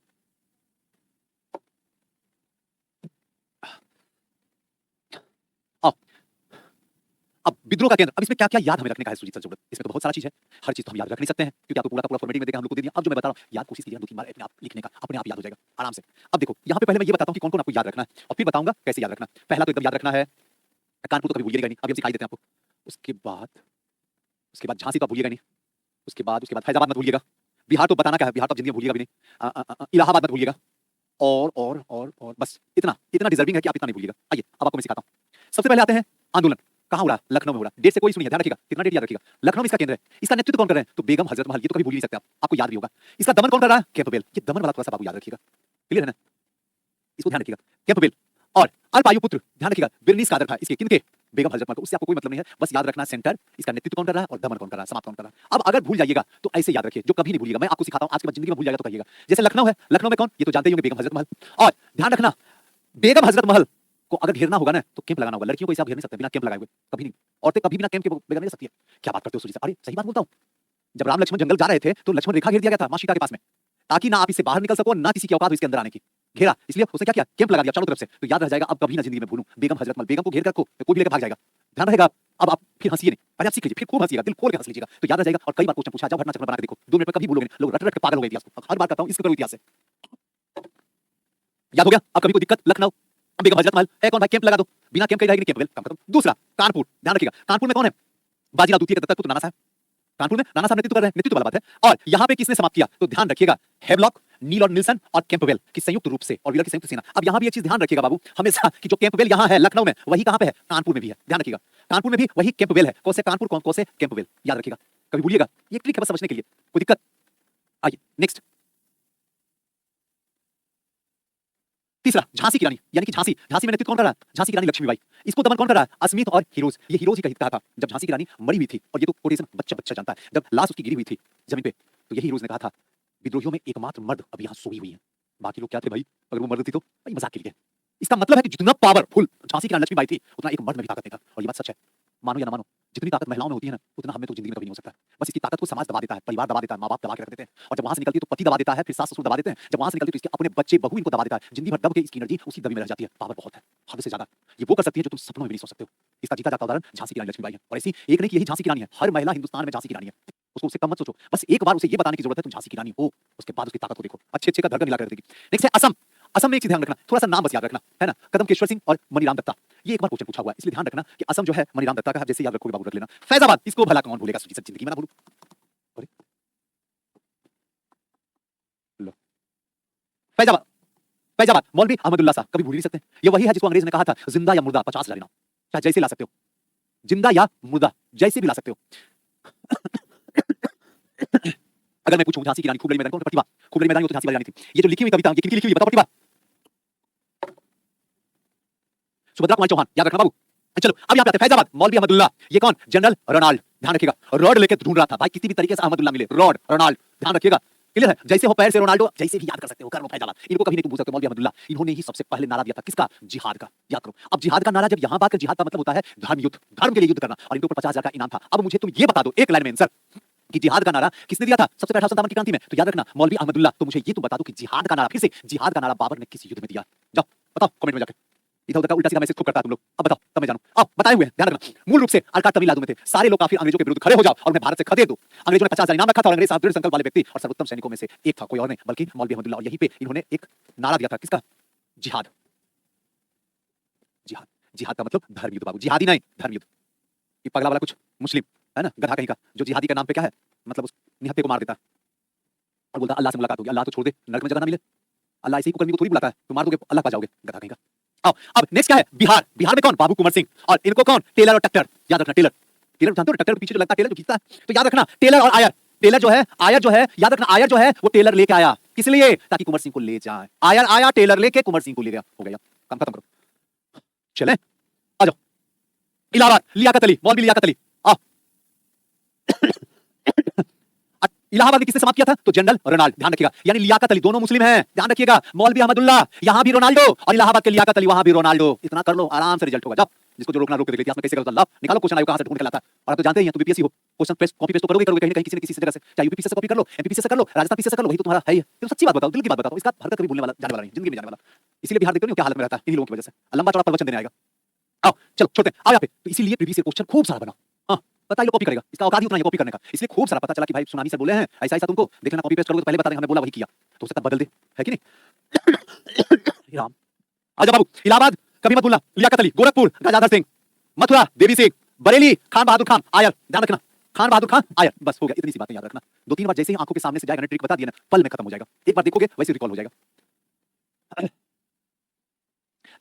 अब विद्रोह का केंद्र, अब इसमें क्या क्या याद हमें रखने का है सुजीत सर जरूरत, इसमें तो बहुत सारा चीज है, हर चीज तो हम याद रख नहीं सकते हैं क्योंकि आपको पूरा का पूरा फॉर्मेटिंग में देकर हम लोग को दे दिया। अब जो मैं बता रहा हूं याद कोशिश कीजिए 2-3 बार अपने आप लिखने का, अपने आप याद हो जाएगा आराम से। अब देखो यहाँ पे पहले मैं ये बताता हूँ कि कौन कौन आपको याद रखना है और फिर बताऊंगा कैसे याद रखना। पहला तो एकदम याद रखना है कानपुर, तो कभी भूलिएगा नहीं, अभी हम सिखाई देते हैं आपको। उसके बाद झांसी तो भूलिएगा नहीं, उसके बाद फैजाबाद मत भूलिएगा, बिहार तो बताना क्या है, बिहार तो जिंदगी में भूलिएगा भी नहीं, इलाहाबाद मत भूलिएगा, और बस इतना डिजर्विंग है कि आप इतना नहीं भूलिएगा। आइए अब आपको मैं सिखाता हूँ। सबसे पहले आते हैं आंदोलन, कहां हो रहा, लखनऊ में हो रहा। डेट से कोई सुनिए, ध्यान रखिएगा, कितना डेट याद रखिएगा। लखनऊ में इसका केंद्र है, इसका नेतृत्व कौन कर रहे हैं, तो बेगम हजरत महल, ये तो कभी भूल ही नहीं सकते आप, आपको याद भी होगा। इसका दमन कौन कर रहा है, कैंपबेल, ये दमन वाला थोड़ा सा बाबू याद रखिएगा। क्लियर है ना, इसको ध्यान रखिएगा। कैंपबेल और अल्पायु पुत्र, ध्यान रखिएगा, बिरनीस कादर था इसके, किनके? बेगम हजरत महल को। उससे आपको कोई मतलब नहीं है, बस याद रखना सेंटर, इसका नेतृत्व कौन कर रहा है और दमन कौन कर रहा है, समाप्त कौन कर रहा है। अब अगर भूल जाइएगा तो ऐसे याद रखिए, जो कभी नहीं भूलिएगा, मैं आपको सिखाता हूं, आज के बाद जिंदगी में भूल जाएगा तो कहिएगा। जैसे लखनऊ है, लखनऊ में कौन, ये तो जानते ही होंगे, बेगम हजरत महल। और ध्यान रखना, बेगम हजरत महल को अगर घेरना होगा ना तो कैंप लगाना होगा। लड़कियों को इसे आप घेर नहीं सकते बिना कैंप लगाए हुए, कभी नहीं। औरतें कभी बिना कैंप के बेगम नहीं सकती है। क्या बात करते हो सुजी साहब? अरे सही बात बोलता हूं। जब राम लक्ष्मण जंगल जा रहे थे तो लक्ष्मण रेखा घेर दिया गया था मां सीता के पास में, ताकि ना आप इससे बाहर निकल सको, ना किसी की औकात हो इसके अंदर आने की। घेरा, इसलिए उसने क्या किया, कैंप लगा दिया चारों तरफ से। तो याद रह जाएगा, अब कभी ना जिंदगी में भूलूं, बेगम हजरत महल। बेगम को घेर कर रखो, कोई भी लेकर भाग जाएगा। ध्यान रहेगा। अब आप फिर हंसिए नहीं, पहले आप सीख लीजिए, फिर खूब हंसिएगा, दिल खोल के हंस लीजिएगा, तो याद रह जाएगा। और कई बार क्वेश्चन पूछा, जाओ घटना चक्र बना के देखो, 2 मिनट में कभी भूलोगे नहीं। लोग रट रट के पागल हो गए इतिहास को, हर बार कहता हूं इसको करो इतिहास से। याद हो गया? अब कभी कोई दिक्कत, लखनऊ, बेगम हजरत महल है कौन भाई, कैंप लगा दो, बिना कैंप के रहेगी कैंप, काम खत्म। दूसरा कानपुर, ध्यान रखिएगा, कानपुर में कौन है? बाजीराव द्वितीय के दत्तक पुत्र नाना साहब। कानपुर में नाना साहब नेतृत्व कर रहे हैं, नेतृत्व वाला बात है। और यहां पे किसने समाप्त किया? तो ध्यान रखिएगा, हेवलॉक, नील और निल्सन और कैंपबेल की संयुक्त रूप से, और व्हीलर की संयुक्त सेना। अब यहां भी एक चीज ध्यान रखिएगा बाबू, हमेशा कि जो कैंपबेल यहां है लखनऊ में, वही कहां पे है? कानपुर में भी है। ध्यान रखिएगा, कानपुर में भी वही कैंपबेल है। कौन से कानपुर, कौन से कैंपबेल, याद रखिएगा, कभी भूलिएगा। ये ट्रिक है बस समझने के लिए, कोई दिक्कत? आइए नेक्स्ट, तीसरा झांसी की रानी, यानी कि झांसी, झांसी में नेतृत्व कौन कर रहा है? झांसी की रानी लक्ष्मीबाई। इसको दमन कौन कर रहा है? अस्मित और हीरोज। ये हीरोज ही कहा था जब झांसी की रानी मरी हुई थी, और ये तो कोटेशन बच्चा बच्चा जानता है, जब लाश उसकी गिरी हुई थी जमीन पे, तो यही हीरोज ने कहा था, विद्रोहियों में एकमात्र मर्द अब यहाँ सोई हुई है, बाकी लोग क्या थे भाई? अगर वो मर्द थी तो भाई मजाक के लिए। इसका मतलब है कि जितना पावरफुल झांसी की रानी लक्ष्मीबाई थी, उतना एक मर्द में भी ताकत नहीं था। और ये बात सच है, मानो या ना मानो, जितनी ताकत महिलाओं में होती है ना, उतना हमें तो जिंदगी में कभी नहीं हो सकता। बस इसकी ताकत को समाज दबा देता है, परिवार दबा देता है, माँ बाप दबा के रख देते हैं, और जब वहां से निकलती है तो पति दबा देता है, फिर सास ससुर दबा देते हैं, जब वहां से निकलती है तो इसके अपने बच्चे बहू इनको दबा देता है। जिंदगी भर दब के इसकी एनर्जी उसी दबी में रह जाती है। पावर बहुत है, हद से ज्यादा। ये वो कर सकती है जो तुम सपनों में भी नहीं सोच सकते हो। इसका जीता जागता उदाहरण झांसी की रानी लक्ष्मीबाई है। और ऐसी एक नहीं कि यही झांसी की रानी है, हर महिला हिंदुस्तान में झांसी की रानी है। उसको उससे कम मत सोचो, बस एक बार उसे ये बताने की जरूरत है तुम झांसी की रानी हो, उसके बाद उसकी ताकत को देखो, अच्छे अच्छे का धड़कन हिला कर देगी। नेक्स्ट है असम। असम में एक चीज ध्यान रखना, थोड़ा सा नाम बस याद रखना, है ना, कदमकेश्वर सिंह और मनीराम दत्ता। ये एक बार क्वेश्चन पूछा हुआ है, इसलिए ध्यान रखना कि असम जो है मनीराम दत्ता का है, जैसे याद रखोगे बाबू रख लेना। फैजाबाद, इसको भला कौन भूलेगा जिंदगी में ना भूलू। अरे लो, फैजाबाद, फैजाबाद, मौलवी अहमदुल्ला साहब, कभी भूल ही नहीं सकते। ये वही है जिसको अंग्रेज ने कहा था जिंदा या मुर्दा 50,000 इनाम, चाहे जैसे ला सकते हो, जिंदा या मुर्दा जैसे भी ला सकते हो। अगर मैं पूछूं झांसी की रानी खूब लड़ी मैदान कौन? प्रतिभा। खूब लड़ी मैदान वो तो झांसी वाली रानी थी। ये जो लिखी हुई कविता, ये किनकी लिखी हुई बताओ? प्रतिभा, सुभद्रा कुमारी चौहान, याद रखना बाबू। चलो अब यहाँ पे आते हैं फैजाबाद, मौलवी अहमदुल्ला। ये कौन? General Ronald. ध्यान रखिएगा, रॉड लेके ढूंढ रहा था भाई, किसी भी तरीके से अहमदुल्ला मिले, रॉड रोनाल्ड, ध्यान रखिएगा, क्लियर है? जैसे हो पैर से रोनाल्डो, जैसे भी याद कर सकते हो, कर लो फैजाबाद। इनको कभी नहीं तुम भूल सकते, मौलवी अहमदुल्ला। इन्होंने ही सबसे पहले नारा दिया था, किसका? जिहाद का, याद करो। अब जिहाद का नारा, जब यहाँ बात कर, जिहाद का मतलब होता है धर्म युद्ध, धर्म के लिए युद्ध करना, और इनके ऊपर 50,000 का इनाम था। अब मुझे तुम ये बता दो एक लाइन में आंसर कि जिहाद का नारा किसने दिया था सबसे पहले 1857 की क्रांति में? तो याद रखना मौलवी अहमदुल्ला। तो मुझे ये तुम बता दो कि जिहाद का नारा, फिर से जिहाद का नारा बाबर ने किस युद्ध में दिया? जाओ बताओ कमेंट में जाकर। इधर उधर का उल्टा सीधा मैसेज खूब करता तुम लोग, अब बताओ तब मैं जानूं। अब बताए हुए ध्यान रखना, मूल रूप से अल्का तमिलनाडु में थे। सारे लोग काफी अंग्रेजों के विरुद्ध खड़े हो जाओ और उन्हें भारत से खदेड़ दो। अंग्रेजों ने 50,000 इनाम रखा था, और अंग्रेज साहब दृढ़ संकल्प वाले व्यक्ति और सर्वोत्तम सैनिकों में से एक था, कोई और नहीं बल्कि मौलवी अहमदुल्ला। और यहीं पे इन्होंने एक नारा दिया था, किसका? जिहाद। जिहाद, जिहाद का मतलब धर्म युद्ध बाबू, जिहादी नहीं, धर्म युद्ध। ये पगला वाला कुछ मुस्लिम है ना, गधा कहीं का, जो जिहादी के नाम पे क्या है, मतलब उस निहत्थे को मार देता और बोलता अल्लाह से मुलाकात होगी, अल्लाह तो छोड़ दे, नरक में जगह ना मिले, अल्लाह ऐसे ही कुकर्मी को थोड़ी बुलाता है, तो मार दोगे अल्लाह पा जाओगे, गधा कहीं का। अब नेक्स्ट क्या है? बिहार। बिहार में कौन? बाबू कुंवर सिंह। और इनको कौन? टेलर और टक्कर, याद रखना। टेलर, टेलर जानते हो, टक्कर के पीछे जो लगता है टेलर जो खींचता है, तो याद रखना टेलर और आयर। टेलर जो है, आयर जो है, याद रखना आयर जो है वो टेलर लेके आया, किस लिए? ताकि कुंवर सिंह को ले जाए। आयर आया, टेलर लेके कुंवर सिंह को ले गया, हो गया काम खत्म करो। चले आ जाओ, इलाहाबाद, लियाकत अली, मौलवी लियाकत अली। आओ इलाहाबाद में किसने समाप्त किया था? तो जनरल रोनाल्ड। ध्यान रखिएगा, यानी लियाकत अली, दोनों मुस्लिम हैं, ध्यान रखिएगा। मौलवी अहमदुल्ला, यहां भी रोनाल्डो, और इलाहाबाद के लियाकत अली, वहां भी रोनाल्डो। इतना कर लो, आराम से रिजल्ट होगा। जाओ, जिसको जो रोकना रोक के देखिए, इतिहास में कैसे करो, अल्लाह निकालो क्वेश्चन आयोग कहां से ढूंढ के लाता है। और आप तो जानते ही हैं, तुम बीपीएससी हो, क्वेश्चन पेस्ट कॉपी पेस्ट तो करोगे करोगे कहीं ना कहीं, किसी न किसी जगह से, चाहे यूपीपीएससी से कॉपी कर लो, एमपीपीएससी से कर लो, राजस्थान पीएससी से कर लो, वही तो तुम्हारा है ही। तो सच्ची बात बताओ, दिल की बात बताओ, इसका हरकत कभी भूलने वाला, जाने वाला नहीं, जिंदगी में जाने वाला। इसलिए बिहार देखते हो क्या हालत में रहता है, इन्हीं लोगों की वजह से। लंबा चौड़ा प्रवचन देने आएगा। आओ चलो छोड़ते हैं, आओ यहाँ पे। तो इसीलिए प्रीवियस ईयर क्वेश्चन खूब सारा बना, हाँ पता ही कॉपी करेगा, इसका औकात ही उतना है कॉपी करने का। इसलिए खूब सारा पता चला कि भाई सुनामी सर बोले हैं ऐसा ऐसा, तुमको देख लेना, कॉपी पेस्ट करोगे तो पहले बता देंगे हमने बोला वही किया, तो उसका बदल दे, है कि नहीं? राम आजा बाबू। इलाहाबाद कभी मत भूलना, लियाकत अली। गोरखपुर गजाधर सिंह। मथुरा देवी सिंह। बरेली खान बहादुर खान आयर, ध्यान रखना, खान बहादुर खान आयर। बस हो गया, इतनी सी बातें याद रखना। 2-3 बार जैसे ही आंखों के सामने से जाएगा ना, ट्रिक बता दिया ना, पल में खत्म हो जाएगा, एक बार देखोगे वैसे रिकॉल हो जाएगा।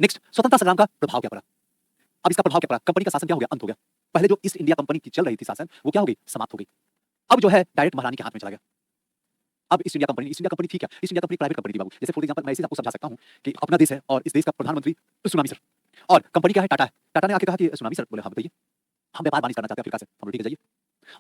नेक्स्ट, स्वतंत्रता संग्राम का प्रभाव क्या पड़ा? अब इसका प्रभाव क्या पड़ा? कंपनी का शासन क्या हो गया? अंत हो गया। पहले जो ईस्ट इंडिया कंपनी की चल रही थी शासन, वो क्या हो गई? समाप्त हो गई। अब जो है डायरेक्ट महारानी के हाथ में चला गया। अब ईस्ट इंडिया कंपनी थी क्या? East India company private company थी बाबू। जैसे फॉर एग्जांपल मैं इसे आपको समझा सकता हूँ कि अपना देश है और इस देश का प्रधानमंत्री सुनामी सर, और कंपनी क्या है? टाटा है। टाटा ने आके कहा कि सुनामी सर, बोले हाँ बताइए, हम व्यापार वाणिज्य करना चाहते हैं अफ्रीका से। हम बोले ठीक है जाइए।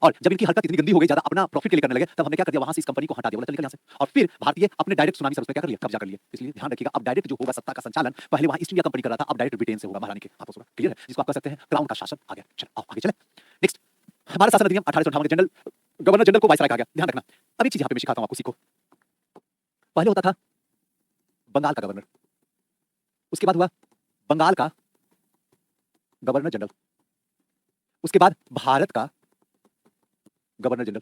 और जब इनकी हरकत इतनी गंदी हो गई, ज्यादा अपना प्रॉफिट के लिए करने लगे, तब हमने क्या कर दिया, वहां से इस कंपनी को हटा दिया, बोला चल निकल यहाँ से। और फिर भारतीय अपने डायरेक्ट सुनामी सर उस पे क्या कर लिया, कब्जा कर लिया। इसलिए ध्यान रखिएगा, अब डायरेक्ट जो होगा सत्ता का संचालन पहले वहां ईस्ट इंडिया कंपनी कर रहा था, अब डायरेक्ट ब्रिटेन से होगा, महारानी के हाथों से होगा। क्लियर है? जिसको आप कह सकते हैं क्राउन का शासन आ गया। चलो आओ आगे चले। नेक्स्ट, हमारा शासन अधिनियम 1858 के जनरल गवर्नर जनरल को वाइसराय कहा गया। ध्यान रखना। अब एक चीज यहाँ पे मैं सिखाता हूँ आपको, सीखो। पहले होता था बंगाल का गवर्नर, उसके बाद हुआ बंगाल का गवर्नर जनरल, उसके बाद भारत का governor general.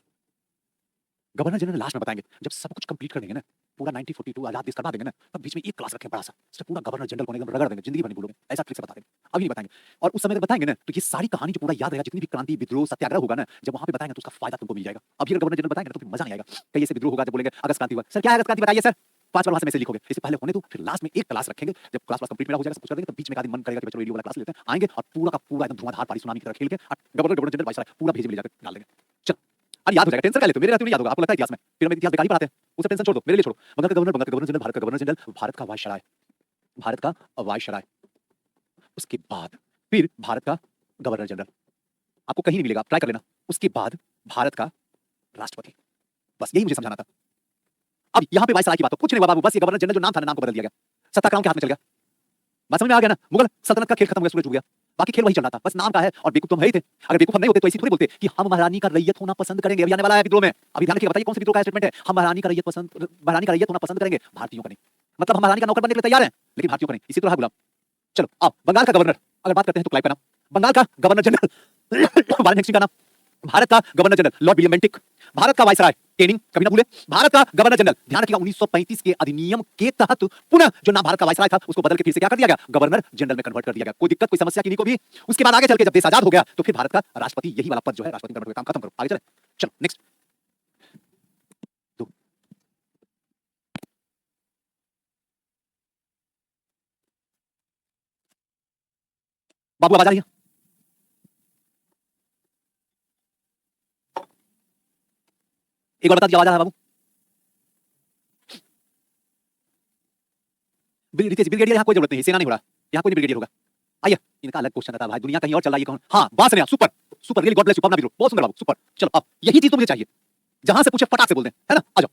Governor general last में बताएंगे, जब सब कुछ कंप्लीट कर देंगे ना, पूरा 1942 आजाद देश करवा देंगे ना, तब बीच में एक क्लास रखें बड़ा सा, उससे पूरा गवर्नर जनरल को एकदम रगड़ देंगे, जिंदगी भर नहीं भूलोगे, ऐसा ट्रिक से बता देंगे। अभी नहीं बताएंगे। और उस समय अगर बताएंगे ना, तो ये सारी कहानी जो पूरा याद रहेगा, जितनी भी क्रांति, विद्रोह, सत्याग्रह होगा ना, जब वहां पे बताएंगे तो उसका फायदा तुमको मिल जाएगा। अभी अगर गवर्नर जनरल बताएंगे तो फिर मजा नहीं आएगा। कहीं ऐसे विद्रोह होगा, जब बोलेंगे अगस्त क्रांति हुआ, सर क्या है अगस्त क्रांति बताइए सर, 5 बार वहां से मैसेज लिखोगे। इससे पहले होने दो, फिर लास्ट में एक क्लास रखेंगे, जब क्लास कंप्लीट मेरा हो जाएगा, सब कुछ कर देंगे, तब बीच में एक आदमी मन करेगा कि बच्चों रेडियो वाला क्लास लेते हैं, आएंगे और पूरा का पूरा एकदम धुआंधार पारी सुनामी की तरह खेल के गवर्नर जनरल वाइसराय पूरा भेजे में ले जाकर डाल देंगे। चल, अरे याद हो जाएगा, टेंशन क्या लेते हो, मेरे रहते नहीं याद होगा, आपको लगता है इतिहास में, फिर हम इतिहास बेकार ही पढ़ाते हैं, उसे टेंशन छोड़ दो, मेरे लिए छोड़ो। बंगाल का गवर्नर जनरल, भारत का गवर्नर जनरल, भारत का वायसराय, भारत का वायसराय, उसके बाद फिर भारत का गवर्नर जनरल, आपको कहीं नहीं मिलेगा, ट्राई कर लेना। उसके बाद भारत का राष्ट्रपति। बस यही मुझे समझाना था। अब यहाँ पे वायसराय की बात हो, कुछ नहीं हुआ बाबू, बस ये गवर्नर जनरल जो नाम था ना, नाम को बदल दिया गया, सत्ता क्राउन के हाथ में चल गया। बात समझ में आ गया ना? मुगल सल्तनत का खेल खत्म हो गया, सूरज डूब गया, बाकी खेल वही चल रहा था, बस नाम का है। और बेवकूफ तो हम ही थे। अगर बेवकूफ हम नहीं होते तो ऐसे थोड़ी बोलते कि हम महारानी का रैयत होना पसंद करेंगे। अभी आने वाला है विद्रोह में, अभी ध्यान रखिए, बताइए कौन से विद्रोह का स्टेटमेंट है? हम महारानी का रैयत होना पसंद करेंगे, भारतीयों का नहीं। मतलब हम महारानी का नौकर बनने के लिए तैयार हैं, लेकिन भारतीयों का नहीं। इसी तरह गुलाम। चलो अब बंगाल का गवर्नर अगर बात करते हैं तो क्लाइव का नाम, बंगाल का गवर्नर जनरल वारेन हेस्टिंग का नाम, भारत का governor general Lord William Bentinck, Bharat का वाइसराय केनिंग, कभी ना भूले, भारत का गवर्नर जनरल। ध्यान रखिएगा 1935 के अधिनियम के तहत पुनः जो नाम भारत का वाइसराय था उसको बदल के फिर से क्या कर दिया गया, गवर्नर जनरल में कन्वर्ट कर दिया गया। कोई दिक्कत, कोई समस्या किन्हीं को भी? उसके बाद आगे चल के जब देश आजाद हो गया तो फिर भारत का राष्ट्रपति, यही वाला पद जो है राष्ट्रपति कन्वर्ट काम खत्म करो, आगे चले। चलो नेक्स्ट बाबू, आवाज आ रही है? एक बार बता दिया, आवाज आ रहा है बाबू? ब्रिगेडियर यहाँ कोई जरूरत नहीं, सेना नहीं हो रहा, यहाँ कोई ब्रिगेडियर होगा। आइए, इनका अलग क्वेश्चन था भाई, दुनिया कहीं और चल रहा है, कौन? हाँ बात सुनिए, super super, really God bless you Pavana Biro, बहुत सुंदर बाबू, सुपर। चलो अब यही चीज तो मुझे चाहिए, जहां से पूछे फटाक से बोल दें, है ना? आ जाओ।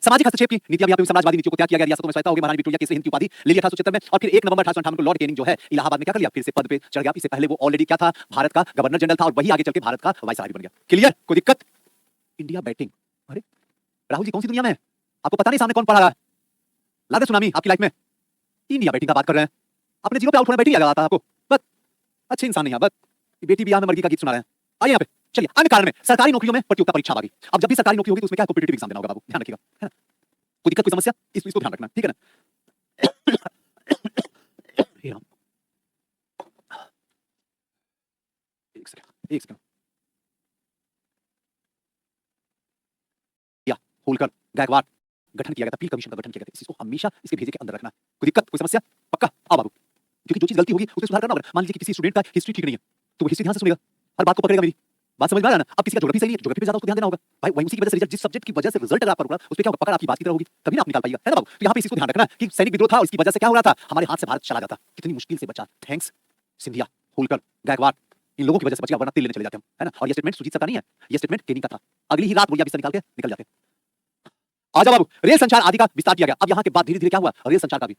सामाजिक हस्तक्षेप की नीतियां भी, समाजवादी नीतियों को त्याग किया गया, रियासतों में स्वायत्ता हो गई, महारानी विक्टोरिया केसरी हिंद की उपाधि ले लिया था 1976 में, और फिर 1 नवंबर 1858 को लॉर्ड केनिंग जो है इलाहाबाद में क्या कर लिया, फिर से पद पे चढ़ गया। इससे पहले वो ऑलरेडी क्या था, भारत का गवर्नर जनरल था, और वही आगे चल के भारत का वाइसराय भी बन गया। क्लियर? कोई दिक्कत? इंडिया बैटिंग, अरे राहुल जी कौन सी दुनिया में है? आपको पता नहीं सामने कौन पढ़ रहा है? लादे सुनामी आपकी लाइफ में, इंडिया बैटिंग का बात कर रहे हैं, अपने जीरो पे आउट होना बैटिंग याद आता है आपको? बस अच्छे इंसान नहीं है, बस बेटी बियाह में मर्गी का गीत सुना रहे हैं। आइए यहाँ पे चलिए, अन्य कारण में सरकारी नौकरियों में प्रतियोगिता परीक्षा आ गई। अब जब भी सरकारी नौकरी होगी तो उसमें क्या कॉम्पिटिटिव एग्जाम देना होगा बाबू, ध्यान रखिएगा, है ना? कोई दिक्कत, कोई समस्या, इसको ध्यान रखना, ठीक है ना? हे राम, एक सेकंड या होलकर गायकवाड़ गठन किया गया था, पील कमीशन का गठन किया गया था, इसको हमेशा इसके भेजे के अंदर रखना। कोई दिक्कत, कोई समस्या? पक्का आओ बाबू, क्योंकि जो चीज गलती होगी उसमें सुधार करना होगा। मान लीजिए कि किसी स्टूडेंट का हिस्ट्री ठीक नहीं है, तो वो हिस्ट्री ध्यान से सुनेगा, हर बात को पकड़ेगा मेरी, बात समझ में आ रहा है ना? अब किसी का ज्योग्राफी सही नहीं है, ज्योग्राफी पे ज्यादा उसको ध्यान देना होगा भाई, वही उसी की वजह से रिजल्ट, जिस सब्जेक्ट की वजह से रिजल्ट अगर आपका होगा उस पे क्या होगा, पकड़ आपकी बात की तरह होगी, तभी ना आप निकाल पाइएगा, है ना बाबू? तो यहाँ पे इसको ध्यान रखना कि सैनिक विद्रोह था और इसकी वजह से क्या हो रहा था, हमारे हाथ से भारत चला जाता, कितनी मुश्किल से बचा। थैंक्स सिंधिया, होलकर, गायकवाड़, इन लोगों की वजह से बच गया, वरना तेल लेने चले जाते हम, है ना? और ये स्टेटमेंट सुजीत सर का नहीं है, ये स्टेटमेंट केनिंग का था। अगली ही रात बोलिए बिस्तर निकाल के निकल जाते। आ जाओ बाबू, रेल संचार आदि का विस्तार किया गया। अब यहाँ के बाद धीरे धीरे क्या हुआ, रेल संचार का भी।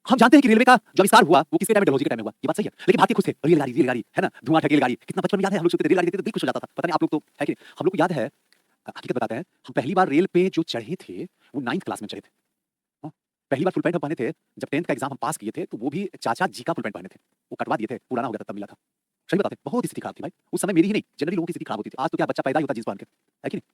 हम जानते हैं कि रेलवे का जो विस्तार हुआ वो किसके टाइम में, डलहौजी के टाइम में हुआ, ये बात सही है, लेकिन भारतीय खुश थे, रेलगाड़ी है ना, धुआं ठगी रेलगाड़ी, कितना बचपन में याद है, हम लोग सोचते थे रेलगाड़ी देखते तो दिल खुश हो जाता था, पता नहीं आप लोग तो है कि नहीं? हम लोग को याद है, हकीकत बताते हैं, हम पहली बार रेल पे जो चढ़े थे वो 9th क्लास में चढ़े थे। हाँ, पहली बार फुल पैंट हम पहने थे, जब 10th का एग्जाम हम पास किए थे तो वो भी चाचा जी का फुल पैंट पहने थे, वो कटवा दिए थे, पुराना हो गया था तब मिला था। सही बताते, बहुत स्थिति खराब थी भाई उस समय, मेरी ही नहीं जनरली लोगों की स्थिति खराब होती थी। आज तो क्या बच्चा पैदा ही होता जींस पहन के, है कि नहीं?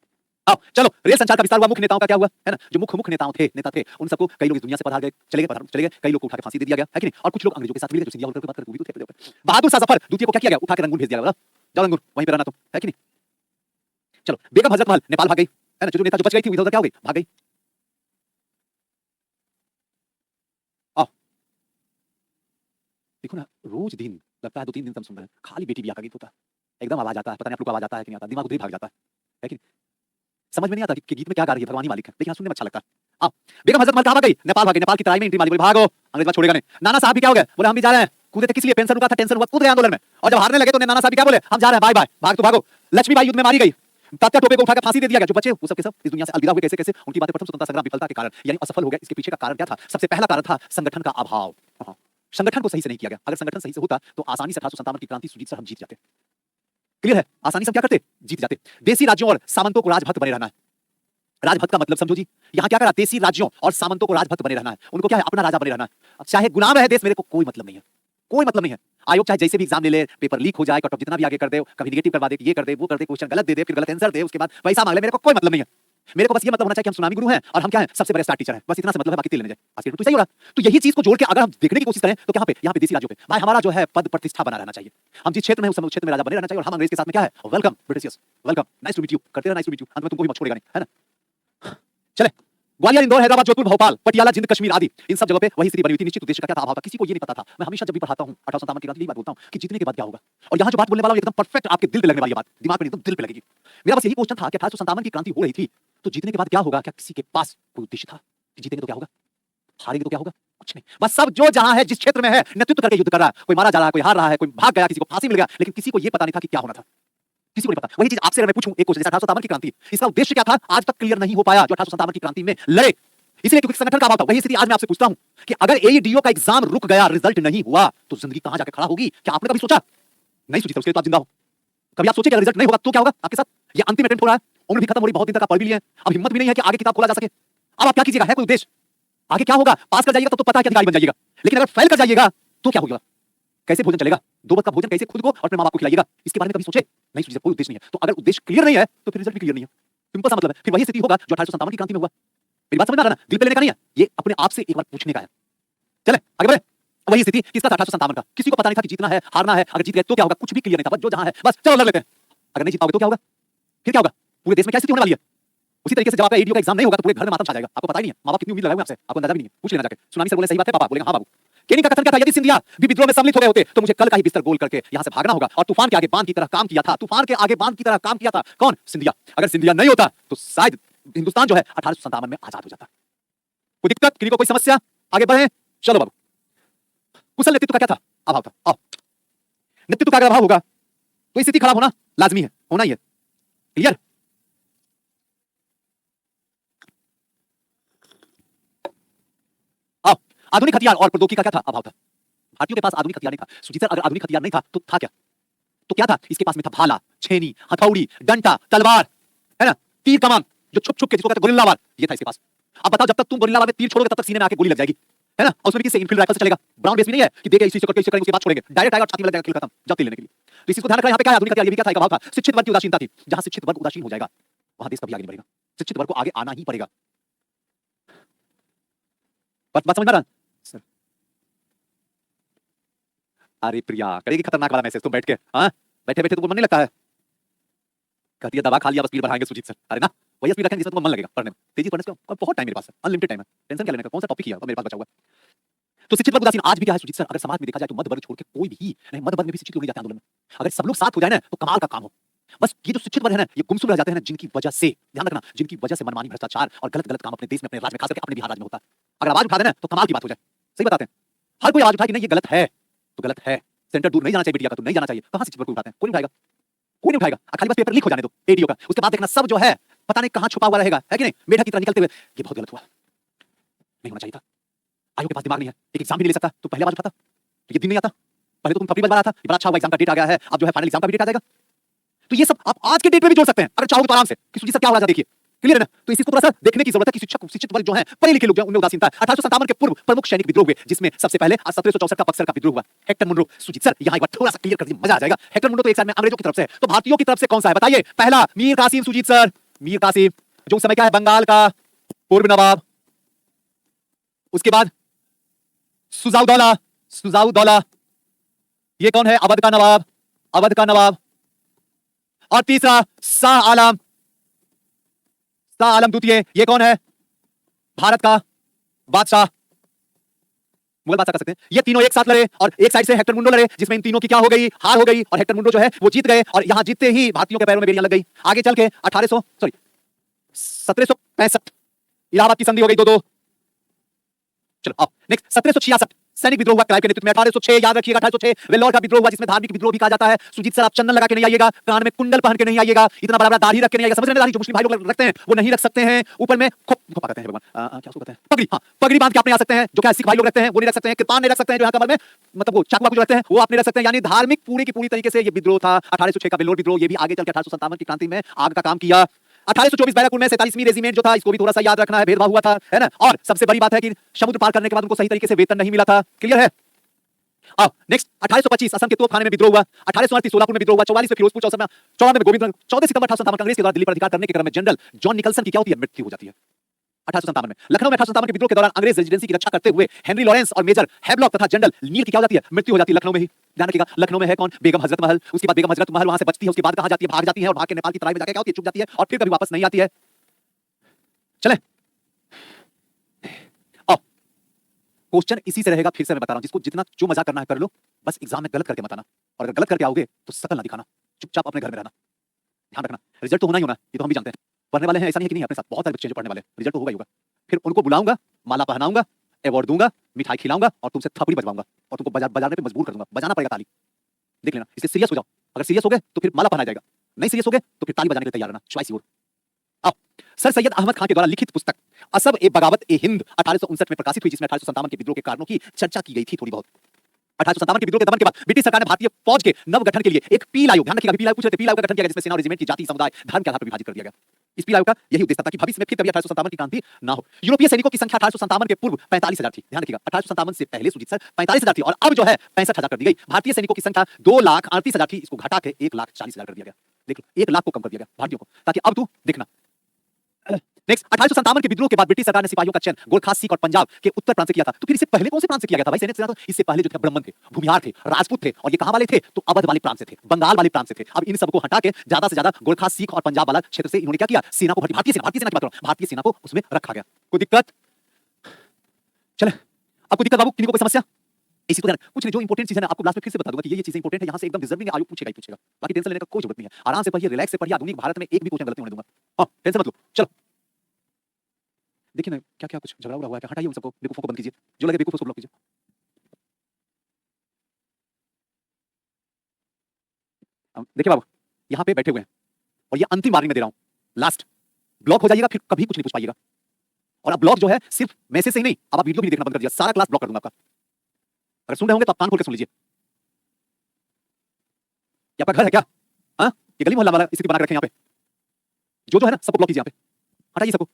आओ चलो, रेल संचार का विस्तार हुआ, मुख्य नेताओं का क्या हुआ, है ना? जो मुख्य नेताओं थे, नेता थे, उन सबको कई लोग इस दुनिया से पधार गए, चले गए, कई लोग को उठा के फांसी दे दिया गया, है कि नहीं? और कुछ लोग अंग्रेजों के साथ मिले, जो सिंधिया होलकर की बात करते, वो भी तो थे। बहादुर शाह जफर द्वितीय को क्या किया गया, उठा के रंगून भेज दिया गया, जाओ रंगून वहीं पे रहना तुम, है कि नहीं? चलो, बेगम हजरत महल नेपाल भाग गई, है ना? जो नेता जो बच गई थी इधर उधर क्या हो गई, भाग गई। आओ देखो ना, रोज दिन लगता है 2-3 दिन तक सुन रहे हैं, खाली बेटी बियाह का गीत होता है, एकदम आवाज आता है, पता नहीं आप लोग को आवाज आता है कि नहीं आता, दिमाग उधर ही भाग जाता है कि नहीं? समझ में नहीं आता कि गीत में क्या गा रही है, भगवान ही मालिक है, लेकिन हाँ, सुनने में अच्छा लगता है। बेगम हजरत महल कहाँ भाग गई? नेपाल भाग गई। नेपाल की तराई में एंट्री मारी, बोली भागो, अंग्रेज बात छोड़ेगा नहीं। नाना साहब भी क्या हो गए? बोले हम भी जा रहे हैं। कूदे थे किस लिए? पेंशन रुका था, टेंशन हुआ, कूद गए आंदोलन में। और जब हारने लगे तो नाना साहब भी क्या बोले? हम जा रहे हैं, बाय बाय, भाग तो भागो। लक्ष्मीबाई युद्ध में मारी गई, तात्या टोपे को उठा के फांसी दे दिया गया। जो बचे वो सब के सब इस दुनिया से अलविदा हुए। कैसे कैसे? उनकी बातें प्रथम स्वतंत्रता संग्राम विफलता के कारण, यानी असफल हो गया। इसके पीछे का कारण क्या था? सबसे पहला कारण था संगठन का अभाव। संगठन को सही से नहीं किया गया। अगर संगठन सही से होता तो आसानी से 1857 की क्रांति सुजीत सर हम जीत जाते। क्लियर है? आसानी से क्या करते? जीत जाते। देसी राज्यों और सामंतों को राजभक्त बने रहना है। राजभक्त का मतलब समझो जी, यहाँ क्या करा? देसी राज्यों और सामंतों को राजभक्त बने रहना है। उनको क्या है? अपना राजा बने रहना है। चाहे गुलाम रहे देश, मेरे को कोई मतलब नहीं है, कोई मतलब नहीं है। आयोग चाहे जैसे भी एग्जाम ले ले, पेपर लीक हो जाए, कट ऑफ जितना भी आगे कर दे, कभी नेगेटिव करवा दे, ये कर दे, वो कर दे, क्वेश्चन गलत दे दे, फिर गलत आंसर दे, उसके बाद पैसा मांग ले, मेरे को कोई मतलब नहीं है। मेरे को बस ये मतलब होना चाहिए कि हम सुनामी गुरु हैं और हम क्या हैं? सबसे बड़े स्टार टीचर हैं। बस इतना से मतलब है, बाकी तेल लेने जाए। आज के तो सही हो रहा। तो यही चीज को जोड़ के अगर हम देखने की कोशिश करें तो यहाँ पे देसी राज्यों पे भाई हमारा जो है पद प्रतिष्ठा बना रहना चाहिए। हम जिस क्षेत्र में उस क्षेत्र में राजा बने रहना चाहिए। और हम अंग्रेज के साथ में क्या है? Welcome Britishers, welcome, nice to meet you करते रहे, नाइस टू मीट यू। अंत में तुमको भी मत छोड़ेगा नहीं, है ना? चले, ग्वालियर, इंदौर, हैदराबाद, जोधपुर, भोपाल, पटियाला, जिंद, कश्मीर आदि इन सब जगह पे वही स्थिति बनी हुई थी। निश्चित उद्देश्य का क्या था? अभाव था। किसी को ये नहीं पता था। मैं हमेशा जब भी पढ़ाता हूं 1857 की क्रांति यही बात बोलता हूं कि जीतने के बाद क्या होगा। और यहाँ जो बात बोलने वाला हूं एकदम परफेक्ट आपके दिल पे लगने वाली बात, दिमाग पे एकदम दिल पे लगेगी। मेरा बस यही क्वेश्चन था कि 1857 की क्रांति हो रही थी तो जीतने के बाद क्या होगा? क्या किसी के पास कोई उद्देश्य था कि जीतेंगे तो क्या होगा, हारेंगे तो क्या होगा? कुछ नहीं। बस सब जो जहां है, जिस क्षेत्र में है, नेतृत्व करके युद्ध कर रहा है। कोई मारा जा रहा है, कोई हार रहा है, कोई भाग गया, किसी को फांसी मिल गया, लेकिन किसी को ये पता नहीं था कि क्या होना था। किसी को नहीं पता। वही चीज आपसे मैं पूछूं एक क्वेश्चन, 1857 की क्रांति, इसका उद्देश्य क्या था? आज तक क्लियर नहीं हो पाया जो 1857 की क्रांति में लड़े, इसलिए क्योंकि संगठन का अभाव था। वही स्थिति आज मैं आपसे पूछता हूं कि अगर एईडीओ का एग्जाम रुक गया, रिजल्ट नहीं हुआ, तो जिंदगी कहां जाके खड़ा होगी? क्या आपने कभी सोचा? नहीं सोची। उसके बाद जिंदा हो। कभी आप सोचे कि रिजल्ट नहीं होगा तो क्या होगा आपके साथ? ये अंतिम अटेम्प्ट हो रहा है, उम्र भी खत्म हो रही, बहुत दिन तक आप पढ़ भी लिए, अब हिम्मत भी नहीं है कि आगे किताब खोला जा सके। अब आप क्या कीजिएगा? है कोई उद्देश्य? आगे क्या होगा? पास कर जाइएगा तो पता है कि अधिकारी बन जाइएगा, लेकिन अगर फेल कर जाइएगा तो क्या होगा? कैसे भोजन चलेगा? दो वक्त का भोजन कैसे खुद को और अपने मां बाप को खिलाइएगा? इसके बारे में कभी सोचे? नहीं सोचे। कोई उद्देश्य नहीं है। तो अगर उद्देश्य क्लियर नहीं है तो फिर रिजल्ट भी क्लियर नहीं है। सिंपल सा मतलब है। फिर वही स्थिति होगा जो 1857 की क्रांति में हुआ। मेरी बात समझ में आ रहा है ना? दिल पे लेने का नहीं है, ये अपने आप से एक बार पूछने का है। चले आगे बढ़े। वही स्थिति किसका था? 1857 का। किसी को पता नहीं था कि जीतना है, हारना है। अगर जीत गए तो क्या होगा? कुछ भी क्लियर नहीं था। बस जो जहां है बस चलो लड़ लेते हैं। अगर नहीं जीत पाओगे तो क्या होगा? फिर क्या होगा? पूरे देश में क्या स्थिति होने वाली है? उसी तरीके से जब आपका एईडीओ का एग्जाम नहीं होगा तो पूरे घर में मातम छा जाएगा। आपको पता ही नहीं है। मां बाप कितनी उम्मीद लगाए हुए आपसे, आपको अंदाजा भी नहीं है। पूछ लेना जाके। सुनामी सर बोले सही बात है पापा? बोलेंगे हाँ बाबू। केनी का कथन क्या था? यदि सिंधिया भी विद्रोह में सम्मिलित हो गए होते तो मुझे कल का ही बिस्तर गोल करके यहां से भागना होगा। और तूफान के आगे बांध की तरह काम किया था। तूफान के आगे बांध की तरह काम किया था कौन? सिंधिया। अगर सिंधिया नहीं होता तो शायद हिंदुस्तान जो है 1857 में आजाद हो जाता। कोई दिक्कत? किसी को कोई समस्या? आगे बढ़े। चलो बाबू। कुशल नेतृत्व का क्या था? अभाव था। आओ, नेतृत्व का अगर अभाव होगा तो स्थिति खराब होना लाजमी है, होना ही है। क्लियर? आओ, आधुनिक हथियार और प्रौद्योगिकी का क्या था? अभाव था। भारतीयों के पास आधुनिक हथियार नहीं था। सुजीत सर, अगर आधुनिक हथियार नहीं था तो था क्या? तो क्या था? इसके पास में था भाला, छेनी, हथौड़ी, डंडा, तलवार, है ना, तीर कमान, जो छुप छुप के जिसको कहते हैं गोरिल्ला वार, ये था इसके पास। अब बताओ, जब तक तुम गोरिल्ला वार में तीर छोड़ोगे तब तक सीने में आके गोली लग जाएगी, है ना? और उसमें भी किससे? इनफील्ड राइफल से चलेगा। ब्राउन बेस भी नहीं है कि देखे इसी से करके इसे करेंगे उसके बाद छोड़ेंगे, डायरेक्ट आएगा और छाती में लग जाएगा, किल खत्म, जब तीर लेने के लिए। तो इसी को ध्यान रखना। यहाँ पे क्या है? आधुनिक हथियार। ये भी क्या था? एक अभाव था। शिक्षित वर्ग की उदासीनता थी। जहां शिक्षित वर्ग उदासीन हो जाएगा वहां देश कभी आगे नहीं बढ़ेगा। शिक्षित वर्ग को आगे आना ही पड़ेगा। बात समझ में आ रहा सर? अरे प्रिया करेगी खतरनाक वाला मैसेज तुम बैठ के। हाँ, बैठे बैठे तुमको मन नहीं लगता है? कहती है दवा खा लिया बस स्पीड बढ़ाएंगे सुजीत सर। अरे ना, वही स्पीड रखेंगे जिसमें तुमको मन लगेगा पढ़ने में। तेजी पढ़ने से बहुत टाइम मेरे पास है, अनलिमिटेड टाइम है। टेंशन क्या लेने का? कौन सा टॉपिक ही है और मेरे पास बचा हुआ। तो शिक्षित वर्ग उदासीन आज भी क्या है सुजीत सर? अगर समाज में देखा जाए तो मध्य वर्ग छोड़ के कोई भी नहीं, मध्य वर्ग में भी शिक्षित लोग नहीं जाते आंदोलन में। अगर सब लोग साथ हो जाए ना तो कमाल का काम हो। बस ये जो शिक्षित वर्ग है ना, ये गुमसुम रह जाते हैं, जिनकी वजह से, ध्यान रखना, जिनकी वजह से मनमानी, भ्रष्टाचार और गलत गलत काम अपने देश में, अपने राज्य में, खास करके अपने बिहार राज्य में होता है। अगर आवाज उठा देना तो कमाल की बात हो जाए। सही बताते हैं। हर कोई आवाज उठाए कि नहीं ये गलत है तो गलत है, सेंटर दूर नहीं जाना चाहिए, बिटिया का तो नहीं जाना चाहिए। कहां शिक्षित वर्ग को उठाते हैं? कोई नहीं उठाएगा, कोई नहीं उठाएगा। खाली बस पेपर लीक हो जाने दो एडीओ का, उसके बाद देखना सब जो है पता नहीं कहां छुपा हुआ रहेगा, है कि नहीं? मेढक की तरह निकलते हुए। ये बहुत गलत हुआ, नहीं होना चाहिए था। आयोग के पास दिमाग नहीं है, एक एग्जाम भी नहीं ले सकता तो पहले आवाज उठाता। तो ये दिन नहीं आता। पहले तो तुम फपड़ी बजा था, बड़ा अच्छा हुआ एग्जाम का डेट आ गया है, अब जो है फाइनल एग्जाम का भी डेट आ जाएगा। तो ये सब आप आज के डेट में भी जोड़ सकते हैं अगर चाहोगे तो आराम से कि सुजीत सर क्या हो रहा है देखिए। क्लियर है ना? तो इसी को थोड़ा सा देखने की जरूरत है कि शिक्षक शिक्षित वर्ग जो है, पढ़े लिखे लोग जो हैं, उनमें उदासीनता है। 1857 के पूर्व प्रमुख सैनिक विद्रोह हुए जिसमें सबसे पहले 1764 का बक्सर का विद्रोह हुआ। Hector Munro. सुजीत सर यहाँ एक बार थोड़ा सा क्लियर कर दीजिए, मजा आ जाएगा। हेक्टर मुनरो तो एक साइड में अंग्रेजों की तरफ से, तो भारतीयों की तरफ से कौन सा है बताइए? पहला मीर कासिम सुजीत सर, मीर कासिम जो उस समय क्या है? बंगाल का पूर्व नवाब। उसके बाद सुजाउदौला, सुजाउदौला ये कौन है? अवध का नवाब, अवध का नवाब। और तीसरा शाह आलम, शाह आलम द्वितीय, ये कौन है? भारत का बादशाह, मुगल बादशाह कह सकते हैं। ये तीनों एक साथ लड़े और एक साइड से हेक्टर मुंडो लड़े, जिसमें इन तीनों की क्या हो गई? हार हो गई। और हेक्टर मुंडो जो है वो जीत गए और यहां जीतते ही भारतीयों के पैरों में बेड़ियां लग गई। आगे चल के 1800 सॉरी 1765 इलाहाबाद की संधि हो गई 2-2। चलो अब नेक्स्ट 1766 सैनिक विद्रोह हुआ क्लाइव के नेतृत्व में। 1806 याद रखिएगा 1806 वेल्लोर का विद्रोह हुआ जिसमें धार्मिक विद्रोह भी कहा जाता है। सुजीत सर आप चंदन लगा के नहीं आइएगा, कान में कुंडल पहन के नहीं आइएगा, इतना बड़ा बड़ा दाढ़ी रख के नहीं आइएगा। समझ रहे हैं दाढ़ी जो मुस्लिम भाई लोग रखते हैं वो नहीं रख सकते हैं। ऊपर में खोपा कहते हैं भगवान, क्या उसको कहते हैं, पगड़ी। हाँ पगड़ी बांध के आप नहीं आ सकते हैं, जो क्या सिख भाई लोग रखते हैं वो नहीं रख सकते हैं। कृपान नहीं रख सकते हैं, जो यहाँ कमर में मतलब वो चाकू वाकू जो रखते हैं वो आप नहीं रख सकते हैं। यानी धार्मिक पूरी की पूरी तरीके से ये विद्रोह था 1806 का वेल्लोर विद्रोह। ये भी आगे चल के 1857 की क्रांति में आग का काम किया। 1824 बैरकपुर में 47वीं रेजिमेंट जो था, इसको भी थोड़ा सा याद रखना है, भेदभाव हुआ था, है ना। और सबसे बड़ी बात है कि समुद्र पार करने के बाद उनको सही तरीके से वेतन नहीं मिला था। क्लियर है। अब नेक्स्ट 1825 असम के तोपखाने में विद्रोह हुआ। 1838 सोलापुर में विद्रोह हुआ। 44 में फिरोजपुर, 54 में गोविंद। 14 सितंबर 1857 कांग्रेस के द्वारा दिल्ली पर अधिकार करने के क्रम में जनरल जॉन निकलसन की क्या होती है, मृत्यु हो जाती है 1857 में। लखनऊ में 1857 के विद्रोह के दौरान अंग्रेज रेजिडेंसी की रक्षा करते हुए हेनरी लॉरेंस और मेजर हैवलॉक तथा जनरल नील की क्या हो जाती है, मृत्यु हो जाती है लखनऊ में ही। ध्यान रखिएगा लखनऊ में है कौन, बेगम हजरत महल। उसके बाद बेगम हजरत महल वहां से बचती है, उसके बाद कहां जाती है, भाग जाती है और भाग के नेपाल की तराई में जाकर क्या होती है, चुप जाती है और फिर कभी वापस नहीं आती है। चले क्वेश्चन इसी से रहेगा, फिर से मैं बता रहा हूं, जिसको जितना जो मजाक करना है कर लो, बस एग्जाम में गलत करके मत आना, और अगर गलत करके आओगे तो शकल ना दिखाना, चुपचाप अपने घर में रहना। ध्यान रखना रिजल्ट तो होना ही होना, ये तो हम भी जानते हैं। पढ़ने वाले हैं ऐसा नहीं है कि नहीं, अपने साथ बहुत सारे बच्चे जो पढ़ने वाले, रिजल्ट तो होगा ही होगा। फिर उनको बुलाऊंगा, माला पहनाऊंगा, अवार्ड दूंगा, मिठाई खिलाऊंगा और तुमसे थपड़ी बजवाऊंगा और तुमको बजाने पे मजबूर कर दूंगा। बजाना पड़ेगा ताली, देख लेना। इसलिए सीरियस हो जाओ, अगर सीरियस हो गए तो फिर माला पहनाया जाएगा, नहीं सीरियस हो गए तो फिर ताली बजाने के लिए तैयार रहना। Choice your. अब सर सैयद अहमद खान के द्वारा लिखित पुस्तक असब ए बगावत ए हिंद 1859 में प्रकाशित हुई, जिसमें 1857 के विद्रोह के कारणों की चर्चा की गई थी थोड़ी बहुत। 1857 के विद्रोह के दमन के बाद ब्रिटिश सरकार ने भारतीय फौज के नव गठन के लिए एक पील आयोग, ध्यान रखिएगा पील आयोग पूछ रहे थे, पील आयोग का गठन किया गया, जिसमें सेना और रेजिमेंट की जाति, समुदाय, धर्म के आधार पर विभाजित कर दिया गया। इस पील आयोग का यही उद्देश्य था कि भविष्य में फिर कभी 1857 की क्रांति ना हो। यूरोपीय सैनिकों की संख्या 1857 के पूर्व 45,000 थी। ध्यान रखिएगा 1857 से पहले सुजीत सर 45,000 थी और अब जो है 65,000 कर दी गई। भारतीय सैनिकों की संख्या 2,38,000 थी, इसको घटा के 1,40,000 कर दिया गया। देख लो 1 लाख को कम कर दिया गया भारतीयों को, ताकि अब तू देखना। नेक्स्ट 1857 के विद्रोह के बाद ब्रिटिश सरकार ने सिपाहियों का चयन गोरखा, सिख और पंजाब के उत्तर प्रांत से किया था। तो फिर इससे पहले कौन से प्रांत से किया गया था भाई सैनिक सेना? तो इससे पहले जो थे ब्राह्मण थे, भूमिहार थे, राजपूत थे, और ये कहां वाले थे, तो अवध वाले प्रांत से थे, बंगाल वाले प्रांत से थे। अब इन सबको हटा के ज्यादा से ज्यादा गोरखा, सिख और पंजाब वाला क्षेत्र से इन्होंने क्या किया, सेना को भर्ती, भारतीय सेना की बात कर रहा हूं, भारतीय सेना को उसमें रखा गया। कोई दिक्कत? चले अब कोई दिक्कत बाबू, किसी को कोई समस्या? इसी को ध्यान कुछ नहीं, जो इंपॉर्टेंट चीज है ना आपको क्लास में फिर से बता दूंगा कि ये चीजें इंपॉर्टेंट है, यहां से एकदम डिजर्विंग आयोग पूछेगा ही पूछेगा, बाकी टेंशन लेने का कोई जरूरत नहीं है। आराम से पढ़िए, रिलैक्स से पढ़िए, आधुनिक भारत में एक भी क्वेश्चन गलत नहीं होने दूंगा। हां टेंशन मत लो। चलो देखिए ना क्या क्या कुछ झगड़ा हुआ है, क्या हटाइए उन सबको, बेवकूफों को बंद कीजिए, जो लगे बेवकूफ उसको ब्लॉक कीजिए। देखिए बाबू यहाँ पे बैठे हुए हैं और ये अंतिम वार्निंग में दे रहा हूं, लास्ट ब्लॉक हो जाइएगा, फिर कभी कुछ नहीं पूछ पाइएगा। और अब ब्लॉक जो है सिर्फ मैसेज से ही नहीं, अब आप वीडियो भी देखना बंद कर दिया, सारा क्लास ब्लॉक कर दूंगा आपका। अगर सुन रहे होंगे तो आप कान खोल के सुन लीजिए। ये आपका घर है क्या? हाँ ये गली मोहल्ला वाला स्थिति बना के रखे यहाँ पे, जो है ना सबको ब्लॉक कीजिए, यहाँ पे हटाइए सबको।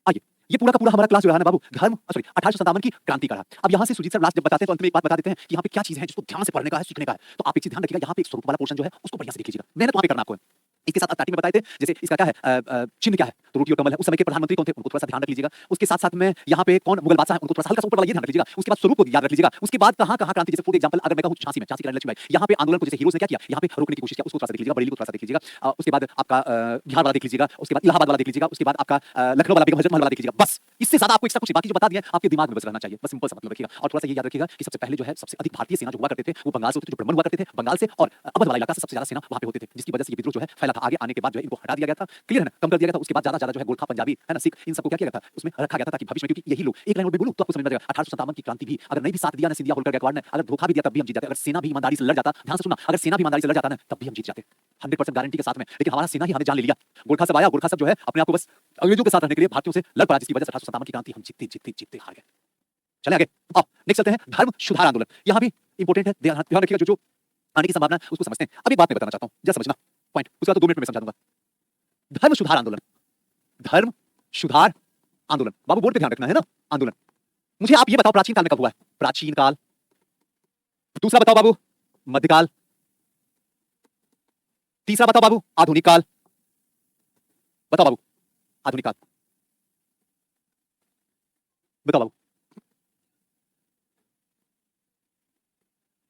आइए ये पूरा का पूरा हमारा क्लास जो है ना बाबू, धर्म सॉरी 1857 की क्रांति का रहा। अब यहाँ से सुजीत सर लास्ट जब बताते हैं तो अंत में एक बात बता देते हैं कि यहाँ पे क्या चीज है जिसको ध्यान से पढ़ने का है, सीखने का है। तो आप एक चीज ध्यान रखिएगा, यहाँ पे एक स्वरूप वाला पोर्शन जो है उसको बढ़िया से देख लीजिएगा, मेहनत वहाँ पे करना आपको है। इसके साथ स्टार्टिंग में बताए थे जैसे इसका क्या है चिन्ह क्या है, तो रोटी और कमल है। उस समय के प्रधानमंत्री कौन थे उनको थोड़ा सा ध्यान रख लीजिएगा। उसके साथ साथ में यहाँ पे कौन मुगल बादशाह है उनको थोड़ा सा हल्का सा ऊपर वाला ये ध्यान रख लीजिएगा। उसके बाद स्वरूप को याद रख लीजिएगा। उसके बाद कहाँ कहाँ क्रांति, जैसे फॉर एग्जांपल अगर मैं कहूँ झांसी में, झांसी की रानी लक्ष्मीबाई, यहाँ पे आंदोलन को जैसे हीरोज ने क्या किया, यहाँ पे रोकने की कोशिश किया, उसको थोड़ा सा देख लीजिएगा। बरेली को थोड़ा सा देख लीजिएगा। उसके बाद आपका बिहार वाला देख लीजिएगा, उसके बाद इलाहाबाद वाला देख लीजिएगा, उसके बाद आपका लखनऊ वाला, बेगम हजरत महल वाला देख लीजिएगा। बस इससे ज्यादा आपको एक्स्ट्रा कुछ बाकी जो बता दिया आपके दिमाग में बस रहना चाहिए, बस सिंपल सा मतलब रखिएगा। और थोड़ा सा ये याद रखिएगा कि सबसे पहले जो है सबसे अधिक भारतीय सेना जो हुआ करते थे वो बंगाल से होते थे, जो ब्राह्मण हुआ करते थे बंगाल से, और अवध वाला इलाका से सबसे ज्यादा सेना वहां पे होते थे, जिसकी वजह से ये विद्रोह जो है फैला था। आगे आने के बाद जो है इनको हटा दिया गया था, क्लियर है ना, कम कर दिया गया था। उसके बाद ज्यादा ज्यादा जो है गोरखा, पंजाबी है ना, सिख, इन सबको क्या किया गया था उसमें रखा गया था, ताकि भविष्य में, क्योंकि यही लोग एक लाइन में बोलूं तो आपको समझ में आ जाएगा। 1857 की क्रांति भी अगर नहीं भी साथ दिया ना सिंधिया, होलकर, गायकवाड़ ने, अगर धोखा भी दिया तब भी हम जीत जाते। अगर सेना भी ईमानदारी से लड़ जाता, ध्यान से सुनना, अगर सेना भी ईमानदारी से लड़ जाता ना तब भी हम जीत जाते 100% गारंटी के साथ में। लेकिन हमारा सेना ही हमें जान ले लिया। गोरखा सब आया, गोरखा सब जो है अपने आप को बस अंग्रेजों के साथ रहने के लिए भारतीयों से लड़ पड़ा, जिसकी वजह से 1857 की क्रांति हम जीतते जीतते जीतते हार गए। चले आगे, अब नेक्स्ट चलते हैं धर्म सुधार आंदोलन। यहाँ भी इंपॉर्टेंट है, ध्यान रखिएगा, जो आने की संभावना है उसको समझते हैं। अब एक बात मैं बताना चाहता हूँ, जरा समझना पॉइंट, उसके बाद तो 2 मिनट में समझा दूंगा। धर्म सुधार आंदोलन, धर्म सुधार आंदोलन, बाबू बोर्ड पे ध्यान रखना है ना, आंदोलन। मुझे आप ये बताओ प्राचीन काल में कब हुआ है? प्राचीन काल। दूसरा बताओ बाबू मध्यकाल। तीसरा बताओ बाबू आधुनिक काल। बताओ बाबू आधुनिक काल, बताओ बाबू।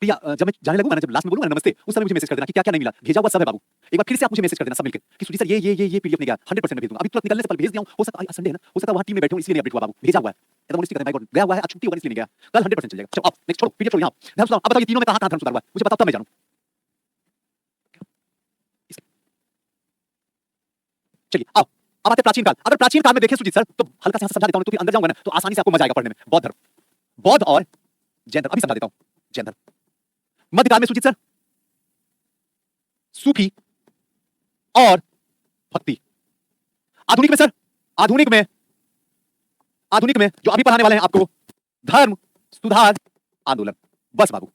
प्रिया जब मैं जाने लगूंगा ना, जब लास्ट में बोलूंगा नमस्ते, उस समय मुझे मैसेज कर देना कि क्या क्या नहीं मिला, भेजा हुआ सब है बाबू। एक बार फिर से आप मुझे मैसेज कर देना सब मिलकर कि सुजी सर ये पीडीएफ नहीं गया, 100% भेज दूंगा। अभी तुरंत निकलने से पहले भेज दिया हूं, हो सकता है संडे है ना, हो सकता है वहां टीम में बैठे हो इसलिए नहीं अपडेट हुआ बाबू, भेजा हुआ है एकदम ऑनेस्टली कहते हैं, भाई गया हुआ है, आज छुट्टी होगी इसलिए नहीं गया, कल 100% चल जाएगा। चलो अब नेक्स्ट छोड़ो, पीडीएफ छोड़ो, यहां धर्म सुधार। अब बताओ ये तीनों में कहां धर्म सुधार हुआ है, मुझे बताओ तब मैं जानूं। चलिए आओ, अब आते हैं प्राचीन काल। अगर प्राचीन काल में देखें सुजीत सर, तो हल्का सा समझा देता हूं, तो फिर अंदर जाऊंगा ना तो आसानी से आपको मजा आएगा पढ़ने में। बौद्ध धर्म, बौद्ध और जैन धर्म, अभी समझा देता हूं। जैन धर्म मध्यकाल में सुजीत सर, सूफी और भक्ति। आधुनिक में सर, आधुनिक में, आधुनिक में जो अभी पढ़ाने वाले हैं आपको, धर्म सुधार आंदोलन। बस बाबू,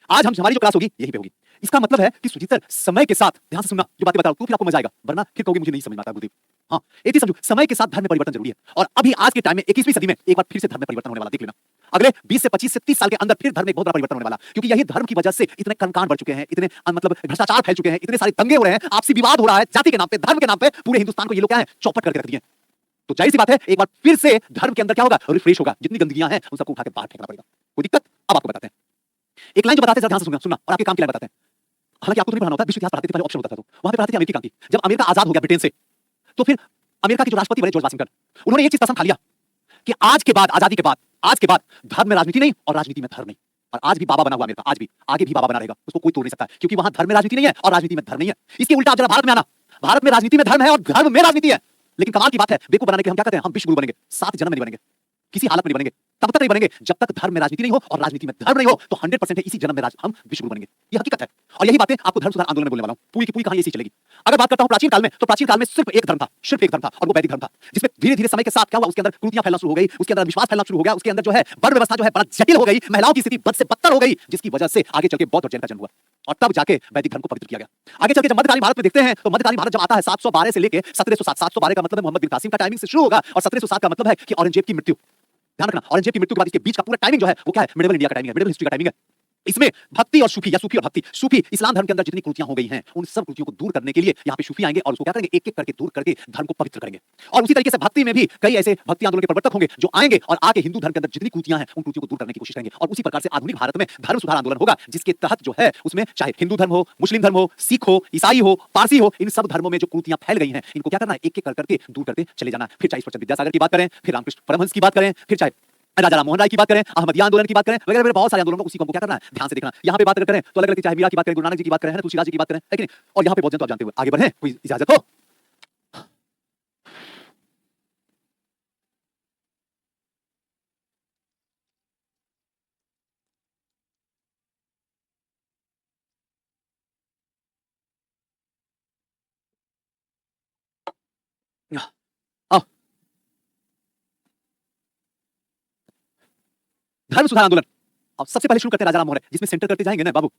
आज हम हमारी जो क्लास होगी यही पे होगी। इसका मतलब है कि सुजीत सर समय के साथ, ध्यान से सुनना जो बातें बता रहा हूं, तो फिर आपको मजा आएगा, वरना फिर कहोगे मुझे नहीं समझ में आता गुरुदेव। हाँ, एक चीज समझो, समय के साथ धर्म में परिवर्तन जरूरी है। और अभी आज के टाइम में 21वीं सदी में एक बार फिर से धर्म में परिवर्तन होने वाला, देख लेना। अगले 20 से 25 से 30 साल के अंदर फिर धर्म में बहुत बड़ा परिवर्तन होने वाला, क्योंकि यही धर्म की वजह से इतने कर्मकांड बढ़ चुके हैं, इतने मतलब भ्रष्टाचार फैल चुके हैं, इतने सारे दंगे हो रहे हैं, आपसी विवाद हो रहा है, जाति के नाम पे, धर्म के नाम पे पूरे हिंदुस्तान को ये लोग क्या है, चौपट करके रख दिए। तो जाहिर सी बात है, एक बार फिर से धर्म के अंदर क्या होगा, रिफ्रेश होगा। जितनी गंदगियां हैं उन सबको उठा के बाहर फेंकना पड़ेगा। कोई दिक्कत? अब आपको बताते हैं एक लाइन जो बताते हैं, ध्यान से सुनना सुनना, और आपके काम की लाइन बताते हैं। हालांकि आपको तो नहीं पढ़ाना होता, विश्व इतिहास पढ़ाते थे, पहले ऑप्शन होता था, तो वहां पे पढ़ाते थे अमेरिकी क्रांति। जब अमेरिका आजाद हो गया ब्रिटेन से, तो फिर अमेरिका के जो राष्ट्रपति बने जॉर्ज वाशिंगटन, उन्होंने ये चीज कसम खा लिया कि आज के बाद, आजादी के बाद, आज के बाद धर्म में राजनीति नहीं और राजनीति में धर्म नहीं। और आज भी बाबा बना हुआ अमेरिका, आज भी आगे भी बाबा बना रहेगा, उसको कोई तोड़ नहीं सकता, क्योंकि वहां धर्म में राजनीति नहीं है और राजनीति में धर्म नहीं है। इसके उल्टा आप जरा भारत में आना, भारत में राजनीति में धर्म है और धर्म में राजनीति है। लेकिन कमाल की बात है, बेवकूफ बनाने के हम क्या कहते हैं, हम विश्व गुरु बनेंगे, 7 जन्म में नहीं बनेंगे, किसी हालत में नहीं बनेंगे, तब तक नहीं बनेंगे जब तक धर्म में राजनीति नहीं हो और राजनीति में धर्म नहीं हो। तो 100% है, इसी जन्म में हम विश्व गुरु बनेंगे, ये हकीकत है। और यही बातें आपको धर्म सुधार आंदोलन में बोलने वाला हूं, पूरी की पूरी कहानी ऐसी चलेगी। अगर बात करता हूं प्राचीन काल में, तो प्राचीन काल में सिर्फ एक धर्म था, सिर्फ एक धर्म था, और वो वैदिक धर्म था, जिसमें धीरे धीरे समय के साथ क्या हुआ, उसके अंदर कुरीतियां फैलना शुरू हो गई, उसके अंदर विश्वास फैलना शुरू हो गया, उसके अंदर जो है वर्ण व्यवस्था जो है बड़ा जटिल हो गई, महिलाओं की स्थिति बद से बदतर हो गई, जिसकी वजह से आगे चल के बौद्ध और जैन का जन्म हुआ, और तब जाके वैदिक धर्म को पवित्र किया गया। आगे चल के जब मध्यकालीन भारत में देखते हैं, तो मध्यकालीन भारत जब आता है 712 से लेके 1707, 712 का मतलब है मोहम्मद बिन कासिम का टाइमिंग से शुरू होगा, और 1707 का मतलब है कि औरंगजेब की मृत्यु। ध्यान रखना, औरंगजेब की मृत्यु के बाद इसके बीच का पूरा टाइमिंग जो है वो क्या है, मिडिवल इंडिया का टाइमिंग है, मिडिवल हिस्ट्री का टाइमिंग है। इसमें भक्ति और सूफी, या सूफी और भक्ति, सूफी इस्लाम धर्म के अंदर जितनी कृतियां हो गई हैं, उन सब कृतियों को दूर करने के लिए यहाँ पे सूफी आएंगे और उसको क्या करेंगे, एक एक करके दूर करके धर्म को पवित्र करेंगे। और उसी तरीके से भक्ति में भी कई ऐसे भक्ति आंदोलन के प्रवर्तक होंगे जो आएंगे और आके हिंदू धर्म के अंदर जितनी कृतियां हैं उन कृतियों को दूर करने की कोशिश करेंगे। और उसी प्रकार से आधुनिक भारत में धर्म सुधार आंदोलन होगा, जिसके तहत जो है उसमें चाहे हिंदू धर्म हो, मुस्लिम धर्म हो, सिख हो, ईसाई हो, पारसी हो, इन सब धर्मों में जो कृतियां फैल गई हैं, इनको क्या करना है, एक एक करके दूर करके चले जाना। फिर चाहे ईश्वरचंद्र विद्यासागर की बात करें, फिर रामकृष्ण परमहंस की बात करें, फिर चाहे राजा राम मोहन राय की बात करें, अहमदिया आंदोलन की बात करें, वगैरह बहुत सारे आंदोलन को उसी को क्या करना है, ध्यान से देखना। यहाँ पे बात करें तो अलग अलग, चाहे मीरा की बात करें, गुरु नानक जी की बात करें, तुलसीदास जी की बात करें, है कि नहीं। और यहाँ पे बहुत जन तो आप जानते हुए आगे बढ़े, कोई इजाजत हो? आओ, धर्म सुधार आंदोलन। अब सबसे पहले शुरू करते हैं राजा राम मोहन राय, जिसमें सेंटर करते जाएंगे ना बाबू,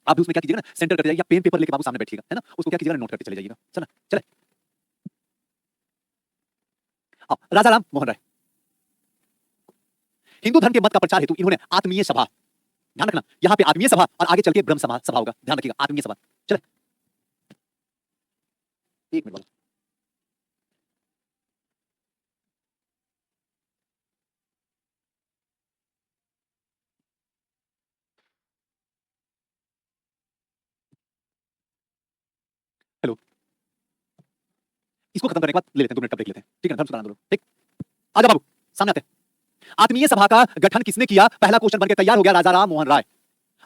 आप भी उसमें क्या कीजिएगा ना, सेंटर करते जाइए, या पेन पेपर लेके बाबू सामने बैठिएगा, है ना, उसको क्या कीजिएगा, नोट करते चले जाइएगा। चला चले, आओ, राजा राम मोहन राय हिंदू धर्म के मत का प्रचार हेतु इन्होंने आत्मीय सभा, ध्यान रखना यहाँ पे आत्मीय सभा और आगे चल के ब्रह्म सभा सभा होगा, ध्यान रखिएगा, आत्मीय सभा। चले, एक मिनट बोलो। हेलो, इसको खत्म करने के बाद ले लेते हैं 2 मिनट का ब्रेक लेते हैं, ठीक है, धर्म सुधार आंदोलन, ठीक। आजा बाबू, सामने आते हैं। आत्मीय सभा का गठन किसने किया, पहला क्वेश्चन बनकर तैयार हो गया, राजा राम मोहन राय।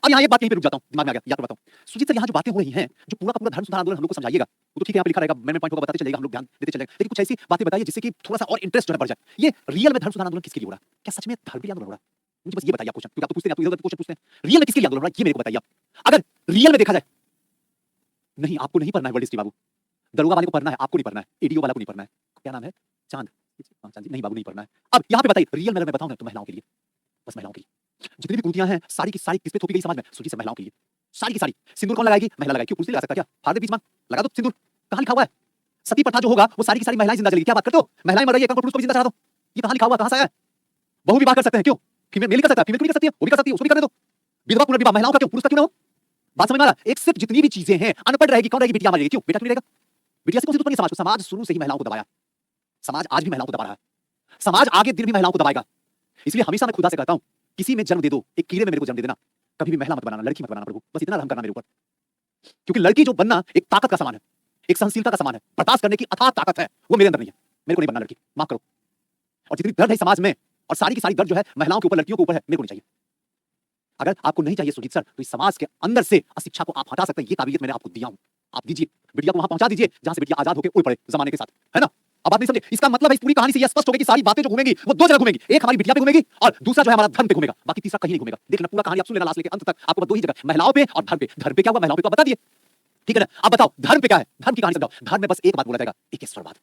अब यहाँ एक बात यहीं पे रुक जाता हूँ, दिमाग में आ गया, याद करवाता हूँ। सुजीत सर, यहाँ जो बातें हो रही हैं, जो पूरा का पूरा धर्म सुधार आंदोलन हम लोग को समझाइएगा, वो तो ठीक है, यहाँ पे लिखा रहेगा, मैंने पॉइंट होगा बताते चलेगा, हम लोग ध्यान देते चलेंगे, लेकिन कुछ ऐसी बातें बताइए जिससे कि थोड़ा सा और इंटरेस्ट जो है बढ़ जाए। ये रियल में धर्म सुधार आंदोलन किसके लिए हो रहा है, क्या सच में धर्म के लिए आंदोलन हो रहा है? मुझे बस ये बताइए क्वेश्चन, क्योंकि आप तो पूछते हैं, आप तो इधर क्वेश्चन पूछते हैं, रियल में किसके लिए आंदोलन हो रहा है, ये मेरे को बताइए आप। अगर रियल में देखा जाए, नहीं आपको नहीं पढ़ना है वर्ल्ड हिस्ट्री बाबू, दरोगा वाले को पढ़ना है, आपको नहीं पढ़ना है, एडीओ वाला को नहीं पढ़ना है, क्या नाम है, चांद, चांद जी, नहीं बाबू नहीं पढ़ना है। अब यहाँ पे बताइए, रियल में अगर मैं बताऊं ना, तो महिलाओं के लिए, बस महिलाओं के लिए जितनी भी कृतियां हैं, सारी की सारी किस पे थोपी गई समाज में, सुजी सब महिलाओं के लिए, सारी की सारी। सिंदूर कौन लगाएगी, महिला लगाएगी, क्यों पुरुष नहीं लगा सकता क्या, फाड़ दे बीच में, लगा दो सिंदूर, कहां लिखा हुआ है? सती प्रथा जो होगा वो सारी की सारी महिलाएं जिंदा चलेगी, क्या बात करते हो, महिलाएं मर रही है, पुरुष को भी जिंदा चढ़ा दो, ये कहां लिखा हुआ, कहां से आया? बहु विवाह कर सकते हैं, क्यों, फीमेल मेल कर सकता है, फीमेल भी कर सकती है, वो भी कर सकती है, उसको भी करने दो। विधवा पुनर्विवाह महिलाओं का क्यों, पुरुष का क्यों ना हो? बात समझ में आ रहा है? एक सिर्फ जितनी भी चीजें हैं, अनपढ़ रहेगी, कौन रहेगी, बिटिया मर जाएगी, क्यों, बेटा क्यों रहेगा? बिटिया से कौन सी दुश्मनी समाज को, समाज शुरू से ही महिलाओं को दबाया, समाज आज भी महिलाओं को दबा रहा है, समाज आगे दिन भी महिलाओं को दबाएगा। इसलिए हमेशा मैं खुदा से कहता हूं, किसी में जन्म दे दो, एक कीड़े में मेरे को जन्म दे देना, कभी भी महिला मत बनाना, लड़की मत बनाना प्रभु, बस इतना रहम करना मेरे ऊपर। क्योंकि लड़की जो बनना एक ताकत का समान है, एक सहनशीलता का समान है, बर्दाश्त करने की अथाह ताकत है, वो मेरे अंदर नहीं है, मेरे को नहीं बनना लड़की, माफ करो। और जितनी दर्द है समाज में, और सारी की सारी दर्द जो है महिलाओं के ऊपर, लड़कियों के ऊपर है, मेरे को नहीं चाहिए। अगर आपको नहीं चाहिए सुजीत सर, तो इस समाज के अंदर से अशिक्षा को आप हटा सकते हैं, ये काबिलियत मैंने आपको दिया हूं। आप दीजिए, बिटिया को वहां पहुंचा दीजिए जहां से बिटिया आजाद होकर उड़ पड़े जमाने के साथ, है ना? अब आप नहीं समझे, इसका मतलब है इस पूरी कहानी से यह स्पष्ट हो गया कि सारी बातें जो घूमेंगी वो दो जगह घूमेंगी, एक हमारी बिटिया पे घूमेगी और दूसरा जो है हमारा धर्म पे घूमेगा, बाकी तीसरा कहीं नहीं घूमेगा। देखना पूरा कहानी आप सुन लेना लास्ट लेके अंत तक, आपको बस दो ही जगह, महिलाओं पे और धर्म पे। धर्म पे क्या हुआ, महिलाओं पे तो आप बता दिए, ठीक है ना? अब बताओ धर्म पे क्या है, धर्म की कहानी समझाओ। धर्म में बस एक बात बोला जाएगा, एकेश्वरवाद,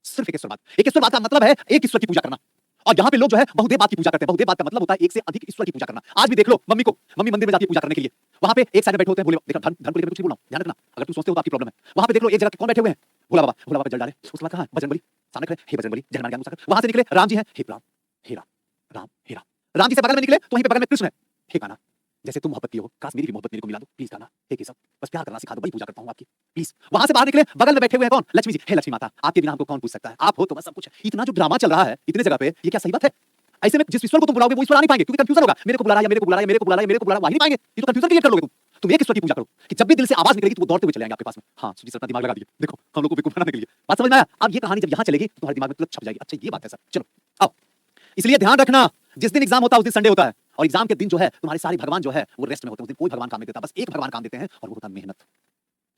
सिर्फ एकेश्वरवाद। एकेश्वरवाद का मतलब है एक ईश्वर की पूजा करना। और यहाँ पे लोग जो है बहुदेववाद की पूजा करते हैं। बहुदेववाद का मतलब होता है एक से अधिक ईश्वर की पूजा करना। आज भी देख लो मम्मी को, मम्मी मंदिर में जाती है पूजा करने के लिए, वहां पे एक साइड में बैठे होते हैं भोले, देखो धर्म धर्म को लेकर कुछ नहीं बोल रहा हूं, ध्यान रखना, अगर तू सोचते हो तो आपकी प्रॉब्लम है। वहां पे देख लो एक जगह कौन बैठे हुए हैं, भोला बाबा, भोला बाबा जल डाले, उसके बाद कहां बजरंगबली सामने खड़े, हे बजरंगबली जय हनुमान ज्ञान मुसाकर। वहां से निकले राम जी हैं, हे राम, हे राम, राम हे राम। राम जी से बगल में निकले तो वहीं पे बगल में कृष्ण है, हे कान्हा, जैसे तुम मोहब्बत की हो, काश मेरी भी मोहब्बत मेरे को मिला दो प्लीज कान्हा, हे केशव, बस प्यार करना सिखा दो, बड़ी पूजा करता हूं आपकी प्लीज। वहां से बाहर निकले, बगल में बैठे हुए हैं कौन, लक्ष्मी जी, हे लक्ष्मी माता, आपके बिना हमको कौन पूछ सकता है, आप हो तो बस सब कुछ है। इतना जो ड्रामा चल रहा है इतने जगह पे, ये क्या सही बात है? ऐसे में जिस ईश्वर को तुम बुलाओगे वो ईश्वर आ नहीं पाएंगे, क्योंकि कंफ्यूजन होगा, मेरे को बुला रहा है, मेरे को बुला रहा है, मेरे को बुला रहा है, मेरे को बुला रहा है, वही नहीं पाएंगे। ये तो कंफ्यूजन क्रिएट कर लोगे तुम एक ईश्वर की पूजा करो कि जब भी दिल से आवाज निकलेगी तो वो दौड़ते हुए चले आएंगे आपके पास में। हाँ सुजी सर अपना दिमाग लगा दिए, देखो हम लोग को बेवकूफ बनाने के लिए। बात समझ में आया? अब ये कहानी जब यहाँ चलेगी तो तुम्हारे दिमाग में तुरंत छप जाएगी, अच्छा ये बात है सर, चलो आओ। इसलिए ध्यान रखना, जिस दिन एग्जाम होता है उस दिन संडे होता है, और एग्जाम के दिन जो है तुम्हारे सारे भगवान जो है वो रेस्ट में होते हैं। उस दिन कोई भगवान काम नहीं देता, बस एक भगवान काम देते हैं और वो होता है मेहनत।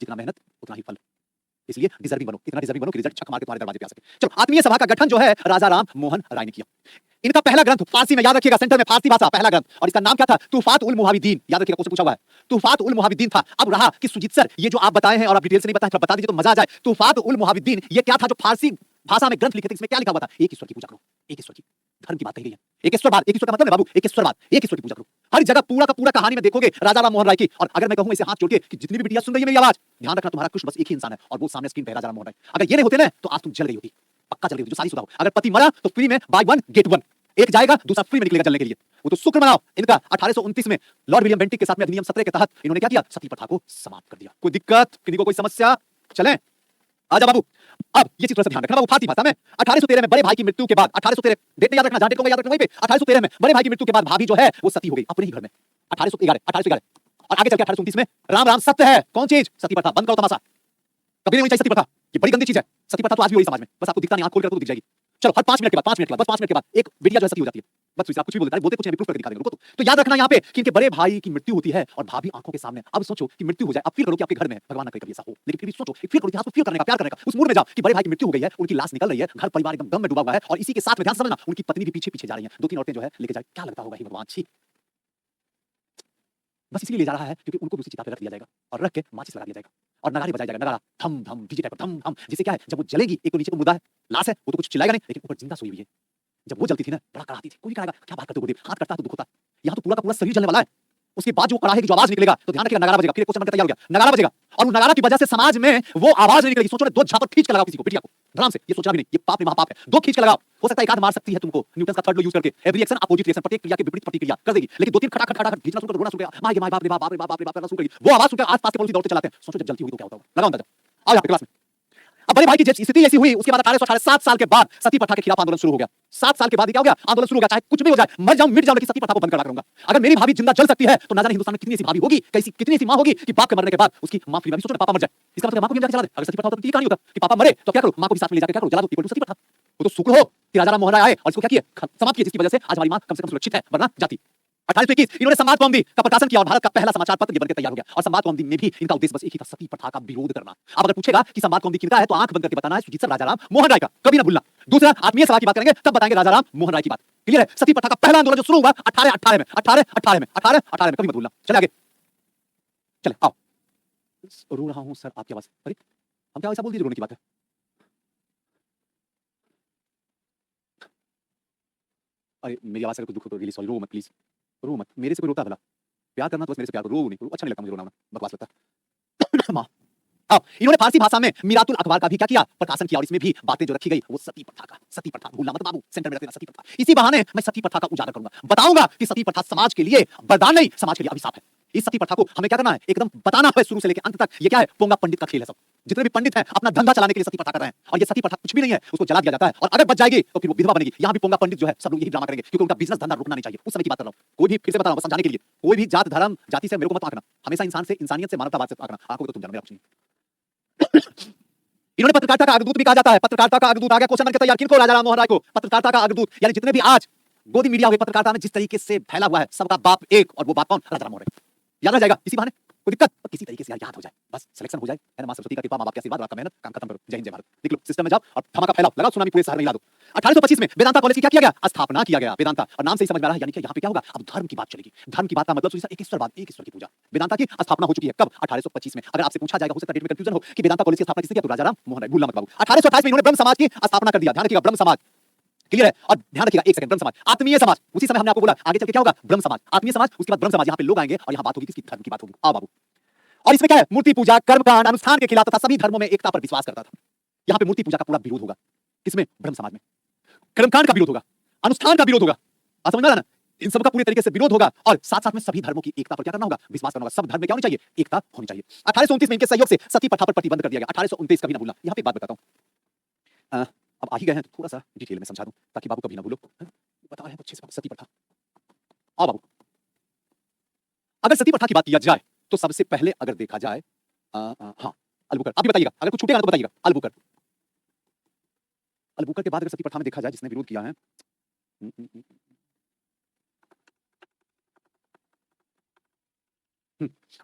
जितना मेहनत उतना ही फल। इसलिए डिजर्विंग बनो, इतना डिजर्विंग बनो कि रिजल्ट छक मार के तुम्हारे दरवाजे पे आ सके। चलो आत्मीय सभा का गठन जो है राजा राम मोहन राय ने किया। इनका पहला ग्रंथ फारसी में, याद रखिएगा सेंटर में फारसी भाषा पहला ग्रंथ, और इसका नाम क्या था, तूफात उल मुहाविदीन। याद रखिएगा क्वेश्चन पूछा हुआ है, तूफात उल मुहाविदीन था। अब रहा कि सुजीत सर ये जो आप बताए हैं और आप डिटेल से नहीं बताए, बता दीजिए तो मजा आ जाए। तूफात उल मुहाविदीन ये क्या था जो फारसी भाषा में ग्रंथ लिखे थे, इसमें क्या लिखा हुआ था, एक ईश्वर की पूजा करो, एक ईश्वर की, धर्म की बात कही गई है। एक ईश्वरवाद, एक ईश्वर का मतलब है बाबू एक ईश्वरवाद, एक ईश्वर की पूजा करो। हर जगह पूरा का पूरा कहानी में देखोगे राजा राम मोहन राय की। और अगर मैं कहूं इसे हाथ जोड़ के कि जितनी भी बिटिया सुन रही है मेरी आवाज, ध्यान रखना तुम्हारा कृष्ण बस एक ही इंसान है और वो सामने स्क्रीन पे राजा राम मोहन राय। अगर ये नहीं होते ना तो आज तुम जल रही होती, पक्का जल रही होती, जो सारी सुधा हो। अगर पति मरा तो फ्री में बाय वन गेट वन, एक जाएगा दूसरा फ्री में निकलेगा जलने के लिए। वो तो शुक्र मनाओ इनका 1829 में लॉर्ड विलियम बेंटिक के साथ में अधिनियम 17 के तहत इन्होंने क्या किया, सती प्रथा को समाप्त कर दिया। कोई दिक्कत, किसी को कोई समस्या? चलें आजा बाबू। अब ये चीज थोड़ा सा ध्यान रखना बाबू, फारसी भाषा में 1813 में बड़े भाई की मृत्यु के बाद, 1813 डेट याद रखना, जहां डेट को याद रखना वहीं पे, 1813 में बड़े भाई की मृत्यु के बाद भाभी जो है वो सती हो गई अपने ही घर में, 1811 और आगे चल के 1829 में राम राम सत्य है, कौन चीज, सती प्रथा। बंद करो तमाशा, कभी नहीं होनी चाहिए सती प्रथा, ये बड़ी गंदी चीज है। सती प्रथा तो आज भी हो रही समाज में, बस आपको दिखता नहीं, आंख खोल कर तो दिख जाएगी। चलो हर 5 मिनट के बाद, 5 मिनट के बाद, बस 5 मिनट के बाद एक बिटिया जो है सती हो जाती है। बस आप कुछ भी बोलते हैं, बोलते कुछ नहीं, प्रूफ करके दिखा देंगे, रुको तो याद रखना यहाँ पे कि इनके बड़े भाई की मृत्यु होती है और भाभी आंखों के सामने। अब सोचो कि मृत्यु हो जाए, अब फील करो कि आपके घर में, भगवान ना करे कभी ऐसा हो, लेकिन फिर भी सोचो, फील करो, इतिहास को फील करने का, प्यार करने का, उस मूड में जाओ कि बड़े भाई की मृत्यु हो गई है, उनकी लाश निकल रही है, घर परिवार एकदम गम में डूबा हुआ है, और इसी के साथ में ध्यान समझना उनकी पत्नी भी पीछे पीछे जा रही है, 2-3 औरतें जो है लेके जाए। क्या लगता होगा ही भगवान, छी, बस इसलिए ले जा रहा है क्योंकि उनको भी उसी चिता पे रख दिया जाएगा और रख के माचिस लगा दिया जाएगा और नगाड़े बजाया जाएगा, नगाड़ा धम धम डीजे टाइप धम धम, जिससे क्या है जब वो जलेगी, एक तो नीचे तो मुर्दा है, लाश है, वो तो कुछ चिल्लाएगा नहीं, लेकिन ऊपर जिंदा सोई हुई है। जब वो जलती थी ना बड़ा कराती थी, कोई भी कहेगा क्या बात करते हो गुरुदेव, हाथ कटता तो दुख होता। यहाँ तो पूरा का पूरा शरीर जलने वाला है, उसके बाद जो कड़ाहे की जो आवाज निकलेगा तो ध्यान रखिएगा, नगाड़ा बजेगा। फिर क्वेश्चन बनकर तैयार हो गया, नगाड़ा बजेगा और उस नगाड़ा की वजह से समाज में वो आवाज नहीं निकलेगी। सोचो 2 झापड़ खींच के लगाओ किसी को, बिटिया को आराम से, ये सोचना भी नहीं, ये पाप नहीं महापाप है, 2 खींच के लगाओ, हो सकता है एक आध मार सकती है तुमको, न्यूटन का थर्ड लॉ यूज करके, एवरी एक्शन अपोजिट रिएक्शन, प्रत्येक क्रिया के विपरीत प्रतिक्रिया कर देगी, लेकिन 2-3 खटाखट खटाखट खींचना शुरू कर, रोना शुरू कर, माय बाप रे बाप, बाप रे बाप, बाप रे बाप करना शुरू करेगी। वो आवाज सुनकर आस-पास के पड़ोसी दौड़ते चलाते हैं। सोचो जब जलती हुई तो क्या होता होगा, लगाओ अंदाजा। आओ यहाँ पे क्लास में। अब बड़े भाई की स्थिति ऐसी हुई, उसके बाद 1818 7 साल के बाद सती प्रथा के खिलाफ आंदोलन शुरू हो गया। 7 साल के बाद क्या हो गया, आंदोलन शुरू हो गया, चाहे कुछ भी हो जाए, मर जाऊं मिट जाऊं, लेकिन सती प्रथा को बंद करा करूंगा। अगर मेरी भाभी जिंदा जल सकती है तो ना जाने हिंदुस्तान में कितनी ऐसी भाभी होगी, कैसी कितनी ऐसी मां होगी कि बाप के मरने के बाद उसकी मां फ्री में, सोचो पापा मर जाए, इसका मतलब मां को भी जाके जला दे। अगर सती प्रथा होता तो ये कहानी होता कि पापा मरे तो क्या करो, मां को भी साथ में ले जाके क्या करो, जला दो, इक्वल टू सती प्रथा। वो तो शुक्र हो कि राजा राम मोहन राय आए और इसको क्या किया, समाप्त किया, जिसकी वजह से आज हमारी मां कम से कम सुरक्षित है, वरना जाती। 1821 इन्होंने संवाद कौमुदी का प्रकाशन किया और भारत का पहला समाचार पत्र ये बनकर तैयार हो गया। और संवाद कौमुदी में भी इनका उद्देश्य बस एक ही था, सती प्रथा का विरोध करना। अब अगर पूछेगा कि संवाद कौमुदी किनका है तो आंख बंद करके बताना है सुजीत सर राजा राम मोहन राय का, कभी ना भूलना। दूसरा आत्मीय सभा की बात करेंगे तब बताएंगे राजा राम मोहन राय की बात, क्लियर है। सती प्रथा का पहला आंदोलन जो शुरू हुआ 1818 में, 1818 में, 1818 में, कभी मत भूलना। चले आगे, चले आओ। रो रहा हूं सर आपकी आवाज, अरे हम क्या ऐसा बोल दीजिए रोने की बात है। अरे मेरी आवाज से कुछ दुख हो तो रियली सॉरी, रो मत प्लीज, रो मत, मेरे से कोई रोता भला, प्यार करना तो बस मेरे से प्यार करो, रो नहीं, अच्छा नहीं लगता मुझे रोना, बकवास लगता है। मां इन्होंने फारसी भाषा में मीरातुल अखबार का भी क्या किया, प्रकाशन किया, और इसमें भी बातें जो रखी गई वो सती प्रथा का, सती प्रथा भूलना मत बाबू, सेंटर में रख देना सती प्रथा। इसी बहाने मैं सती प्रथा का उजागर करूंगा, बताऊंगा कि सती प्रथा समाज के लिए वरदान नहीं, समाज के लिए अभिशाप है। इस सती प्रथा को हमें क्या करना है, एकदम बताना है शुरू से लेकर अंत तक। ये क्या है, पोंगा पंडित का खेल है। सब जितने भी पंडित हैं अपना धंधा चलाने के लिए सती प्रथा कर रहे हैं, और ये सती प्रथा कुछ भी नहीं है, उसको जला दिया जाता है, और अगर बच जाएगी तो फिर वो विधवा बनेगी। यहाँ भी पोंगा पंडित जो है सब लोग यही ड्रामा करेंगे, क्योंकि उनका बिजनेस धंधा रुकना नहीं चाहिए। उस समय की बात कर रहा हूँ, कोई भी, फिर से बता रहा हूँ समझाने के लिए, कोई भी जात धर्म जाति से मेरे को मत आंकना, हमेशा इंसान से, इंसानियत से, मानवतावाद से आंकना। आंखों को तो तुम जानो, मेरा कुछ नहीं। इन्होंने पत्रकारिता का अग्रदूत भी कहा जाता है, पत्रकारिता का अग्रदूत आ गया क्वेश्चन बनकर तैयार, किनको, राजा राम मोहन राय को पत्रकारिता का अग्रदूत। यानी जितने भी आज गोदी मीडिया हुए पत्रकारिता में जिस तरीके से फैला हुआ है, सबका बाप एक, और वो बाप कौन, राजा राम मोहन राय। याद रह जाएगा इसी बहाने। कोई दिक्कत किसी तरीके से यार याद हो जाए, बस सिलेक्शन हो जाए, है ना, मां सरस्वती का कृपा, मां बाप के आशीर्वाद और आपका मेहनत, काम खत्म करो, जय हिंद जय भारत। निकलो सिस्टम में जाओ और धमाका फैलाओ, लगाओ सुनामी पूरे शहर में हिला दो। 1825 में वेदांता कॉलेज की क्या किया गया, स्थापना किया गया। वेदांता और नाम से ही समझ में आ रहा है, यानी कि यहाँ पे क्या होगा, अब धर्म की बात चलेगी। धर्म की बात का मतलब सुनिए सर, एक ईश्वरवाद, एक ईश्वर की पूजा। वेदांता की स्थापना हो चुकी है कब, 1825 में। अगर आपसे पूछा जाएगा, हो सकता है डेट में कंफ्यूजन हो कि वेदांता कॉलेज की स्थापना किसने किया, तो राजा राम मोहन राय, भूलना मत बाबू। 1828 में इन्होंने ब्रह्म समाज की स्थापना कर दिया, ध्यान रखिएगा, ब्रह्म समाज, क्लियर है। और ध्यान रखिएगा एक सेकंड, ब्रह्म समाज, आत्मीय समाज, उसी समय हमने आपको बोला आगे चल के क्या होगा, ब्रह्म समाज, आत्मीय समाज, उसके बाद ब्रह्म समाज। यहाँ पे लोग आएंगे और यहाँ बात होगी किसकी, धर्म की बात होगी। आओ बाबू, और इसमें क्या है, मूर्ति पूजा, कर्मकांड, अनुष्ठान के खिलाफ तथा सभी धर्मों में एकता पर विश्वास करता था। यहाँ पे मूर्ति पूजा का पूरा विरोध होगा, किसमें, ब्रह्म समाज में। कर्मकांड का विरोध होगा, अनुष्ठान का विरोध होगा, समझ में आ रहा ना, इन सब का पूरी तरीके से विरोध होगा। और साथ साथ में सभी धर्मों की एकता पर क्या करना होगा, विश्वास करना होगा। सब धर्म में क्या होनी चाहिए, एकता होनी चाहिए। 1829 में इनके सहयोग से सती प्रथा पर प्रतिबंध कर दिया गया। 1829 कभी ना भूलना। यहाँ पे एक बात बताता हूँ, अब आ ही गए हैं तो थोड़ा सा डिटेल में समझा दूं ताकि बाबू कभी ना भूलो। बता रहे हैं अच्छे से, सती प्रथा। आओ बाबू, अगर सती प्रथा की बात किया जाए तो सबसे पहले अगर देखा जाए, हाँ, अलबुकर, आप भी बताइएगा, अगर कुछ छूटेगा तो बताइएगा। अलबुकर, अलबुकर के बाद अगर सती प्रथा में देखा जाए जिसने विरोध किया है,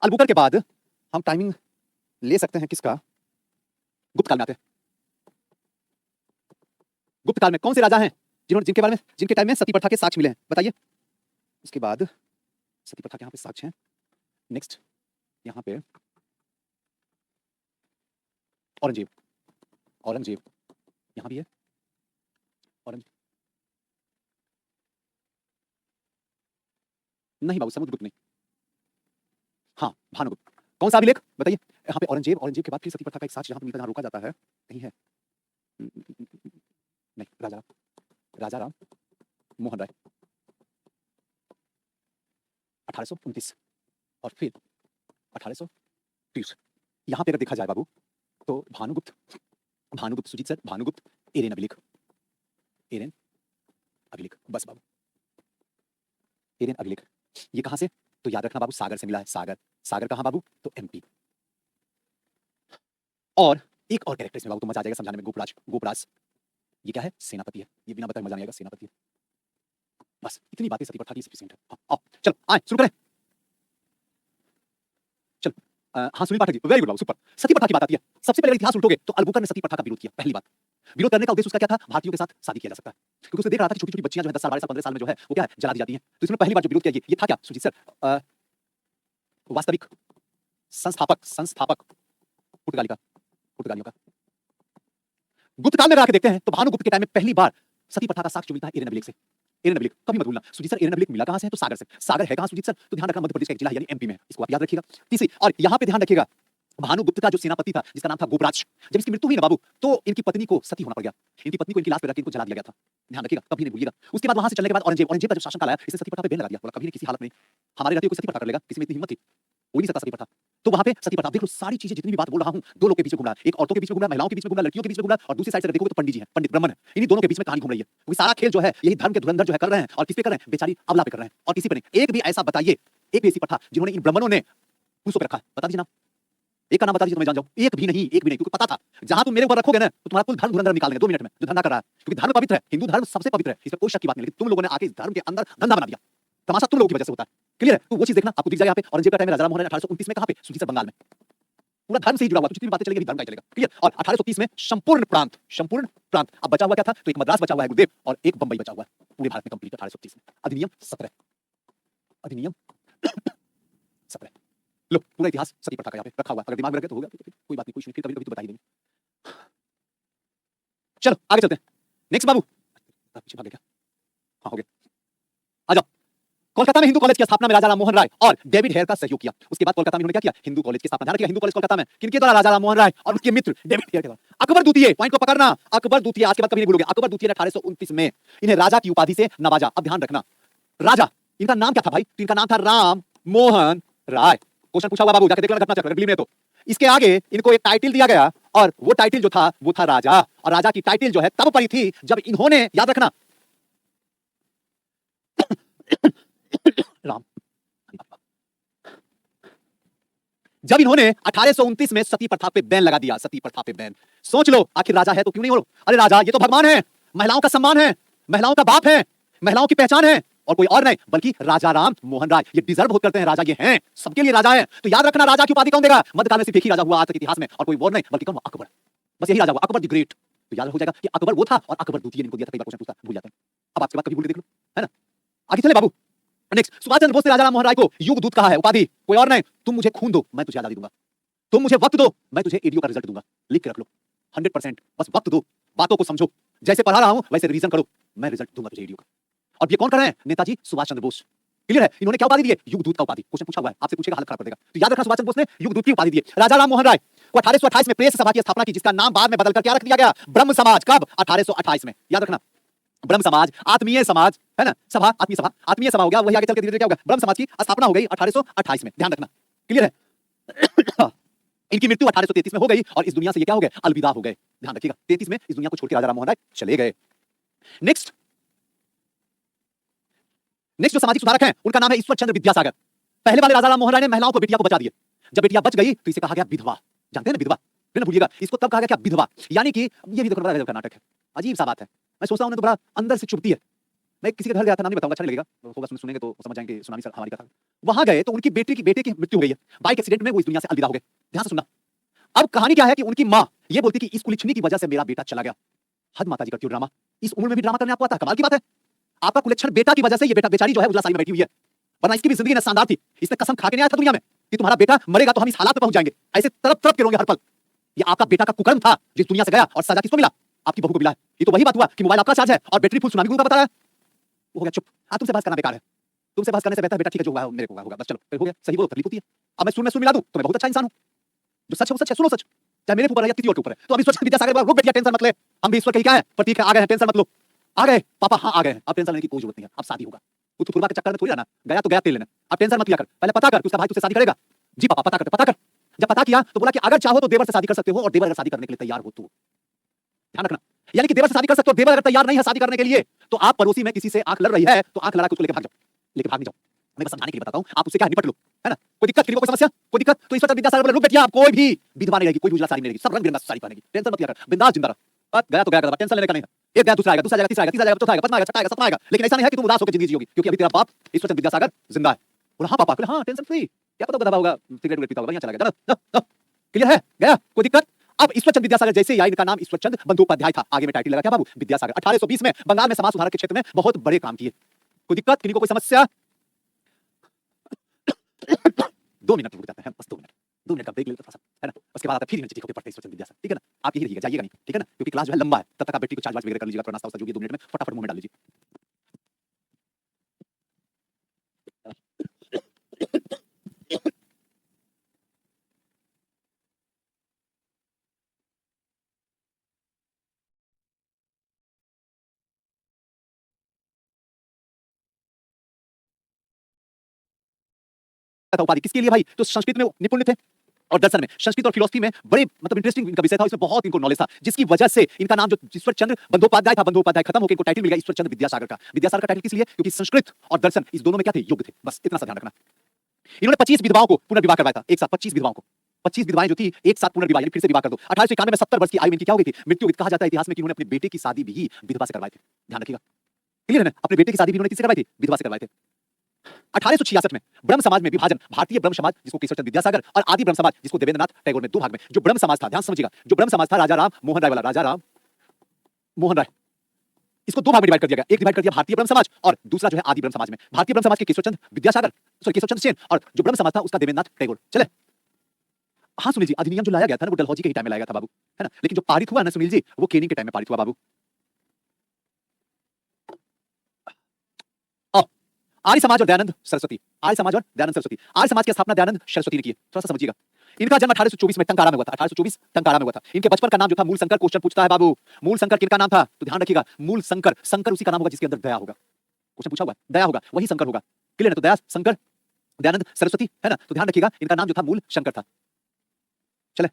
अलबुकर के बाद हम टाइमिंग ले सकते हैं किसका, गुप्त काल में आते हैं। गुप्त काल में कौन से राजा हैं जिन्होंने, जिनके बारे में, जिनके टाइम में सती प्रथा के साक्ष्य मिले हैं, बताइए। उसके बाद सती प्रथा के यहाँ पे साक्ष्य हैं। नेक्स्ट यहाँ पे औरंगजेब, औरंगजेब यहाँ भी है, औरंगजेब नहीं बाबू, समुद्रगुप्त नहीं, हाँ भानुगुप्त। कौन सा अभिलेख बताइए। यहाँ पे औरंगजेब, औरंगजेब के बाद फिर सती प्रथा का एक साक्ष्य यहाँ पे मिलता है, जहाँ रोका जाता है, नहीं है, नहीं, राजा, राजा राम मोहन राय 1829 और फिर 1830। यहां पे अगर देखा जाए बाबू तो भानुगुप्त, भानुगुप्त सुजीत सर, भानुगुप्त, एरेन अभिलेख, एरेन अभिलेख, बस बाबू, एरेन अभिलेख। ये कहां से, तो याद रखना बाबू, सागर से मिला है। सागर, सागर कहां बाबू, तो एमपी। और एक और कैरेक्टर इसमें बाबू तो मजा आ जाएगा समझाने में, गोपराज, गोपराज ये क्या है, सेनापति है। ये बिना बताए मजा नहीं आएगा, सेनापति है। बस इतनी बातें सती प्रथा की सफिशिएंट है। हाँ, आओ चलो आए शुरू करें। चल, हाँ सुनील पाठक जी, वेरी गुड बाबू, सुपर। सती प्रथा की बात आती है, सबसे पहले इतिहास उल्टोगे तो अलबुकर ने सती प्रथा का विरोध किया। पहली बात, विरोध करने का उद्देश्य उसका क्या था, भारतीयों के साथ शादी किया जा सकता है, क्योंकि उसे देख रहा था कि छोटी छोटी बच्चियां जो है 10 साल 12 साल 15 साल में जो है वो क्या है, जला दी जाती हैं। तो इसने पहली बार जो विरोध किया ये था क्या सुजीत सर, वास्तविक संस्थापक, संस्थापक पुर्तगाली का, पुर्तगालियों का। गुप्त काल में अगर आके देखते हैं तो भानुगुप्त के टाइम में पहली बार सती प्रथा का साक्ष्य मिलता है एरेन अभिलेख से। एरेन अभिलेख कभी मत भूलना सुजीत सर, एरेन अभिलेख मिला कहां से है, तो सागर से। सागर है कहां सुजीत सर, तो ध्यान रखना मध्य प्रदेश का एक जिला है, यानी एमपी में है, इसको आप याद रखिएगा। तीसरी, और यहां पे ध्यान रखिएगा, भानुगुप्त का जो सेनापति था जिसका नाम था गोपराज, जब इसकी मृत्यु हुई ना बाबू तो इनकी पत्नी को सती होना पड़ गया। इनकी पत्नी को इनकी लाश पे रख के इनको जला दिया गया था, ध्यान रखिएगा, कभी नहीं भूलिएगा। उसके बाद वहां से चलने के बाद औरंगजेब, औरंगजेब का जो शासनकाल आया, इसने सती प्रथा पे बैन लगा दिया, बोला कभी नहीं, किसी हालत में हमारे रहते हुए सती प्रथा कर लेगा, किसी में इतनी हिम्मत थी, हो नहीं सकता सती प्रथा। तो वहां पे सती प्रथा, देख लो सारी चीजें जितनी भी बात बोल रहा हूं, दो लोग के बीच में घूम रहा है, एक औरतों के बीच में घूम रहा है, महिलाओं के बीच में घूम रहा है, लड़कियों के बीच में घूम रहा है, और दूसरी साइड से देखोगे तो पंडित जी हैं, पंडित ब्राह्मण है, इन्हीं दोनों के बीच में कहानी घूम रही है। क्योंकि सारा खेल जो है यही धर्म के धुरंधर जो है कर रहे हैं, और किस पे कर रहे हैं, बेचारी अबला पे कर रहे हैं, और किसी पे नहीं। एक भी ऐसा बताइए, एक भी ऐसी प्रथा जिन्होंने इन ब्राह्मणों ने पुरुषों पे रखा है, बता दीजिए नाम, एक का नाम बता दीजिए तो मैं जान जाऊं। एक भी नहीं, एक भी नहीं, क्योंकि पता था जहां तुम मेरे ऊपर रखोगे ना तो तुम्हारा कुल धर्म धुरंधर निकाल देंगे 2 मिनट में, जो धंधा कर रहा है। क्योंकि धर्म पवित्र है, हिंदू धर्म सबसे पवित्र है, इसमें कोई शक की बात नहीं, लेकिन तुम लोगों ने आके इस धर्म के अंदर धंधा बना दिया। तमाशा तुम लोगों की वजह से होता है, क्लियर है। तो वो चीज देखना आपको दिख जाएगा। यहाँ पे औरंगजेब का टाइम में राजा राम मोहन राय 1829 में कहां पे, सुजीत सर बंगाल में, पूरा धर्म से ही जुड़ा हुआ, जितनी भी बातें चलेगी धर्म का ही चलेगा, क्लियर। और 1830 में संपूर्ण प्रांत, संपूर्ण प्रांत, अब बचा हुआ क्या था, तो एक मद्रास बचा हुआ है गुरुदेव, और एक बंबई बचा हुआ है, पूरे भारत में कंप्लीट 1830 में। अधिनियम 17, अधिनियम 17, लो पूरा इतिहास सती प्रथा का यहाँ पे रखा हुआ है, अगर दिमाग में रखे तो होगा, कोई बात नहीं, कोई फिर कभी कभी तो बता ही देंगे। चलो आगे चलते हैं, नेक्स्ट बाबू, पीछे भागे क्या, हाँ हो गया, आ जाओ। कोलकाता में हिंदू कॉलेज की स्थापना में राजा राम मोहन राय और डेविड हेयर का सहयोग किया। उसके बाद कोलकाता में उन्होंने क्या किया, हिंदू कॉलेज की स्थापना। ध्यान रखिएगा, हिंदू कॉलेज कोलकाता में किनके द्वारा, राजा राम मोहन राय और उसके मित्र डेविड हेयर के द्वारा। अकबर द्वितीय, पॉइंट को पकड़ना, अकबर द्वितीय, आज के बाद कभी नहीं भूलोगे, अकबर द्वितीय ने 1829 में इन्हें राजा की उपाधि से नवाजा। अब ध्यान रखना, राजा, इनका नाम क्या था भाई, तो इनका नाम था राम मोहन राय। क्वेश्चन पूछा हुआ बाबू, जाके देख लेना घटना चक्र, बिलीव नहीं तो। इसके आगे इनको एक टाइटल दिया गया, और वो टाइटल जो था वो था राजा, और राजा की टाइटल जो है तब पड़ी थी जब इन्होंने, याद रखना, राम, जब इन्होंने 1829 में सती प्रथा पे बैन लगा दिया, सती प्रथा पे बैन। सोच लो, आखिर राजा है तो क्यों नहीं हो, अरे राजा ये तो भगवान है, महिलाओं का सम्मान है, महिलाओं का बाप है, महिलाओं की पहचान है, और कोई और नहीं बल्कि राजा राम मोहन राय। ये डिजर्व बहुत करते हैं, राजा ये हैं, सबके लिए राजा हैं। तो याद रखना राजा की उपाधि कौन देगा? मध्यकाल में सिर्फ एक ही राजा हुआ आज तक इतिहास में, और कोई और नहीं बल्कि कौन? अकबर। बस यही राजा हुआ, अकबर द ग्रेट। तो याद हो जाएगा कि अकबर वो था और अकबर द्वितीय इनको दिया था। कई बार क्वेश्चन पूछता, भूल जाते हैं। अब आपके बाद कभी भूल के देख लो, है ना। आगे चले बाबू। नेक्स्ट, सुभाष चंद्र बोस ने राजा राम मोहन राय को युग दूत कहा है, उपाधि कोई और नहीं। तुम मुझे खून दो, मैं तुझे आजादी दूंगा। तुम मुझे वक्त दो, मैं तुझे एडीओ का रिजल्ट दूंगा। लिख के रख लो 100%। बस वक्त दो, बातों को समझो, जैसे पढ़ा रहा हूं वैसे रीजन करो, मैं रिजल्ट दूंगा तुझे एडीओ का। और ये कौन कर रहे हैं? नेताजी सुभाष चंद्र बोस। क्लियर है? इन्होंने क्या उपाधि दी है? युग दूत का उपाधि। क्वेश्चन पूछा हुआ है, आपसे पूछेगा हालत खराब कर देगा। तो याद रखना सुभाष चंद्र बोस ने युग दूत की उपाधि दी है। राजा राम मोहन राय को 1828 में प्रेस सभा की स्थापना की, जिसका नाम बाद में बदलकर क्या रख दिया गया? ब्रह्म समाज। कब? 1828 में। याद रखना, ब्रह्म समाज, आत्मीय समाज, है ना, सभा, आत्मीय सभा, आत्मीय सभा हो गया, वही आगे चल के धीरे धीरे क्या होगा? ब्रह्म समाज की स्थापना हो गई 1828 में। ध्यान रखना, क्लियर है? इनकी मृत्यु 1833 में हो गई और इस दुनिया से ये क्या हो गए? अलविदा हो गए। ध्यान रखिएगा, 33 में इस दुनिया को छोड़ के राजा राम मोहन राय चले गए। नेक्स्ट जो सामाजिक सुधारक हैं उनका नाम है ईश्वर चंद्र विद्यासागर। पहले वाले राजा राम मोहन राय ने महिलाओं को, बेटियां को बचा दिए। जब बेटियां बच गई तो इसे कहा गया विधवा। जानते हैं ना विधवा, फिर ना भूलिएगा, इसको तब कहा गया क्या? विधवा। यानी कि ये भी देखो बड़ा गजब का नाटक है, अजीब सा बात है। मैं सोचता हूं तो बड़ा अंदर से चुभती है। मैं किसी के घर गया था, नाम नहीं बताऊंगा, अच्छा नहीं लगेगा, होगा सुनेंगे तो समझ जाएंगे सुनामी सर हमारी कथा। वहां गए तो उनकी बेटे की मृत्यु हो गई है बाइक एक्सीडेंट में, वो इस दुनिया से अलविदा हो गए। ध्यान से सुनना। अब कहानी क्या है कि उनकी मां ये बोलती कि इस कुलच्छनी की वजह से मेरा बेटा चला गया। हद माताजी करती हो ड्रामा, इस उम्र में भी ड्रामा करने आपको आता है? कमाल की बात है। आपका कुलच्छन बेटा की वजह से ये बेटा बेचारी जो है उजला साड़ी में बैठी हुई है, वरना इसकी भी जिंदगी न शानदार थी। इसने कसम खा के नहीं आया था दुनिया में कि तुम्हारा बेटा मरेगा तो हम इस हालात में पहुंच जाएंगे, ऐसे तरफ तरफ के रोंगे हर पल। ये आपका बेटा का कुकर्म था जिस दुनिया से गया, और सजा किसको मिला? आपकी बहू को मिला है। ये तो वही बात हुआ कि मोबाइल आपका चार्ज है और बैटरी फुल सुनामी गुरु का बता रहा है। वो हो गया चुप। तुमसे बात करना बेकार है, तुमसे बात करने से बेहतर बेटा ठीक है जो होगा मेरे को होगा, बस चलो फिर हो गया। सही बोलो, तकलीफ होती है। अब मैं सुन मिला दूं तो मैं बहुत अच्छा इंसान हूं। जो सच है वो सच है, सुनो सच, चाहे मेरे ऊपर है या किसी और के ऊपर है। तो अब ईश्वर विद्यासागर रुक बैठिए, टेंशन मत ले। हम भी ईश्वर के क्या है? प्रतीक है, आ गए हैं, टेंशन मत लो। आ गए पापा, हाँ आ गए हैं, अब टेंशन लेने की कोई जरूरत नहीं है। अब शादी होगा, तू तुरबा के चक्कर में थोड़ी रहना, गया तो गया तेल लेना। अब टेंशन मत लिया कर, पहले पता कर कि उसका भाई तुझसे शादी करेगा। जी पापा पता कर। जब पता किया तो बोला कि अगर चाहो तो देवर से शादी कर सकते हो, और देवर अगर शादी करने के लिए तैयार हो तो। ध्यान रखना, यानी कि देवर से शादी कर सकते हो, देवर अगर तैयार नहीं है शादी करने के लिए तो आप पड़ोसी में किसी से आंख लड़ रही है तो आंख लड़ा के उसको लेके भाग जाओ, लेके भाग नहीं जाओ। मैं बस समझाने के लिए बताता हूं, आप उससे क्या निपट लो, है ना। कोई दिक्कत, किसी को कोई समस्या, कोई दिक्कत तो ईश्वर विद्यासागर बोले रुक बैठिए, आप कोई भी विधवा नहीं रहेगी, कोई उजला साड़ी नहीं रहेगी, सब रंग बिरंगा साड़ी पहनेगी। टेंशन मत लिया कर, बिंदास जिंदा रह। गया तो गया, टेंशन लेने का नहीं है। एक गया दूसरा आएगा, दूसरा जाएगा, तीसरा आएगा, तीसरा जाएगा, चौथा आएगा, पांचवा आएगा, छठा आएगा, सातवां आएगा। लेकिन ऐसा नहीं है कि तुम उदास होकर जिंदगी जियोगी, क्योंकि अभी तेरा बाप ईश्वर विद्यासागर जिंदा है। बोला हाँ पापा, हाँ टेंशन फ्री। क्या पता गधा होगा, सिगरेट पीता होगा, यहाँ चला गया। क्लियर है? गया, कोई दिक्कत? अब ईश्वरचंद विद्यासागर जैसे ही इनका नाम ईश्वरचंद बंदोपाध्याय था, आगे में टाइटल लगा क्या बाबू? विद्यासागर। 1820 में बंगाल में समाज सुधार के क्षेत्र में बहुत बड़े काम किए। कोई दिक्कत, किसी को कोई समस्या? 2 मिनट रुक जाते हैं, बस 2 मिनट का ब्रेक ले लेते हैं, है ना। उसके बाद आप फिर यूनिवर्सिटी को पढ़ते ईश्वरचंद विद्यासागर, ठीक है ना। आप यही रहिएगा, जाइएगा नहीं, ठीक है ना, क्योंकि क्लास जो है लंबा है। तब तक आप बैटरी को चार्ज वगैरह कर लीजिएगा, थोड़ा नाश्ता वास्ता जो भी 2 मिनट में फटाफट मुंह में डाल लीजिए। उपाधि किसके लिए भाई? तो संस्कृत में निपुण थे और दर्शन में, संस्कृत और फिलोसफी में बड़े मतलब इंटरेस्टिंग इनका विषय था, इसमें बहुत इनको नॉलेज था, जिसकी वजह से इनका नाम जो ईश्वरचंद्र बंदोपाध्याय था, बंदोपाध्याय खत्म होकर इनको टाइटल मिल गया ईश्वरचंद्र विद्यासागर का। विद्यासागर का टाइटल किस लिए? क्योंकि संस्कृत और दर्शन इस दोनों में क्या थे? युग थे। बस इतना सा ध्यान रखना। इन्होंने 25 विधवाओं को पुनर्विवाह करवाया था, एक साथ 25 विधवाओं को, 25 विधवाएं जो थी एक साथ पुनर्विवाह, फिर से विवाह कर दो। 1891 में 70 वर्ष की आयु में इनकी क्या हो गई थी? मृत्यु। कहा जाता है इतिहास में कि उन्होंने अपने बेटे की शादी भी विधवा से करवाई थी। ध्यान रखिएगा, क्लियर है ना। अपने बेटे की शादी भी उन्होंने किससे करवाई थी? विधवा से करवाए थे। 1866 में ब्रह्म समाज में विभाजन, भारतीय ब्रह्म समाज जिसको ईश्वरचंद विद्यासागर और आदि ब्रह्म समाज जिसको देवेंद्रनाथ टैगोर ने 2 भाग में, जो ब्रह्म समाज था, ध्यान समझिएगा, जो ब्रह्म समाज था राजा राम मोहन राय वाला, राजा राम मोहन राय, इसको 2 भाग में डिवाइड कर दिया गया। एक डिवाइड कर दिया भारतीय ब्रह्म समाज और दूसरा जो है आदि ब्रह्म समाज में। भारतीय ब्रह्म समाज के ईश्वरचंद विद्यासागर, सॉरी ईश्वरचंद सेन, और जो ब्रह्म समाज था उसका देवेंद्रनाथ टैगोर। चले हाँ सुनील जी, अधिनियम जो लाया गया था ना वो डलहौजी के ही टाइम में लाया गया था बाबू, है ना। लेकिन जो पारित हुआ ना सुनील जी, वो केनिंग के टाइम में पारित हुआ बाबू। आर्य समाज और दयानंद सरस्वती, आर्य समाज और दयानंद सरस्वती। आर्य समाज की स्थापना दयानंद सरस्वती ने की है, थोड़ा सा समझिएगा। इनका जन्म 1824 में टंकारा में हुआ था, 1824 टंकारा में हुआ था। इनके बचपन का नाम जो था मूल शंकर, क्वेश्चन पूछता है बाबू, मूल शंकर किनका नाम था? तो ध्यान रखिएगा, मूल शंकर, शंकर उसी का नाम होगा जिसके अंदर दया होगा। क्वेश्चन पूछा हुआ है, दया होगा वही शंकर होगा, क्लियर है। तो दया शंकर, दयानंद सरस्वती, है ना। तो ध्यान रखिएगा इनका नाम जो था मूल शंकर था। चले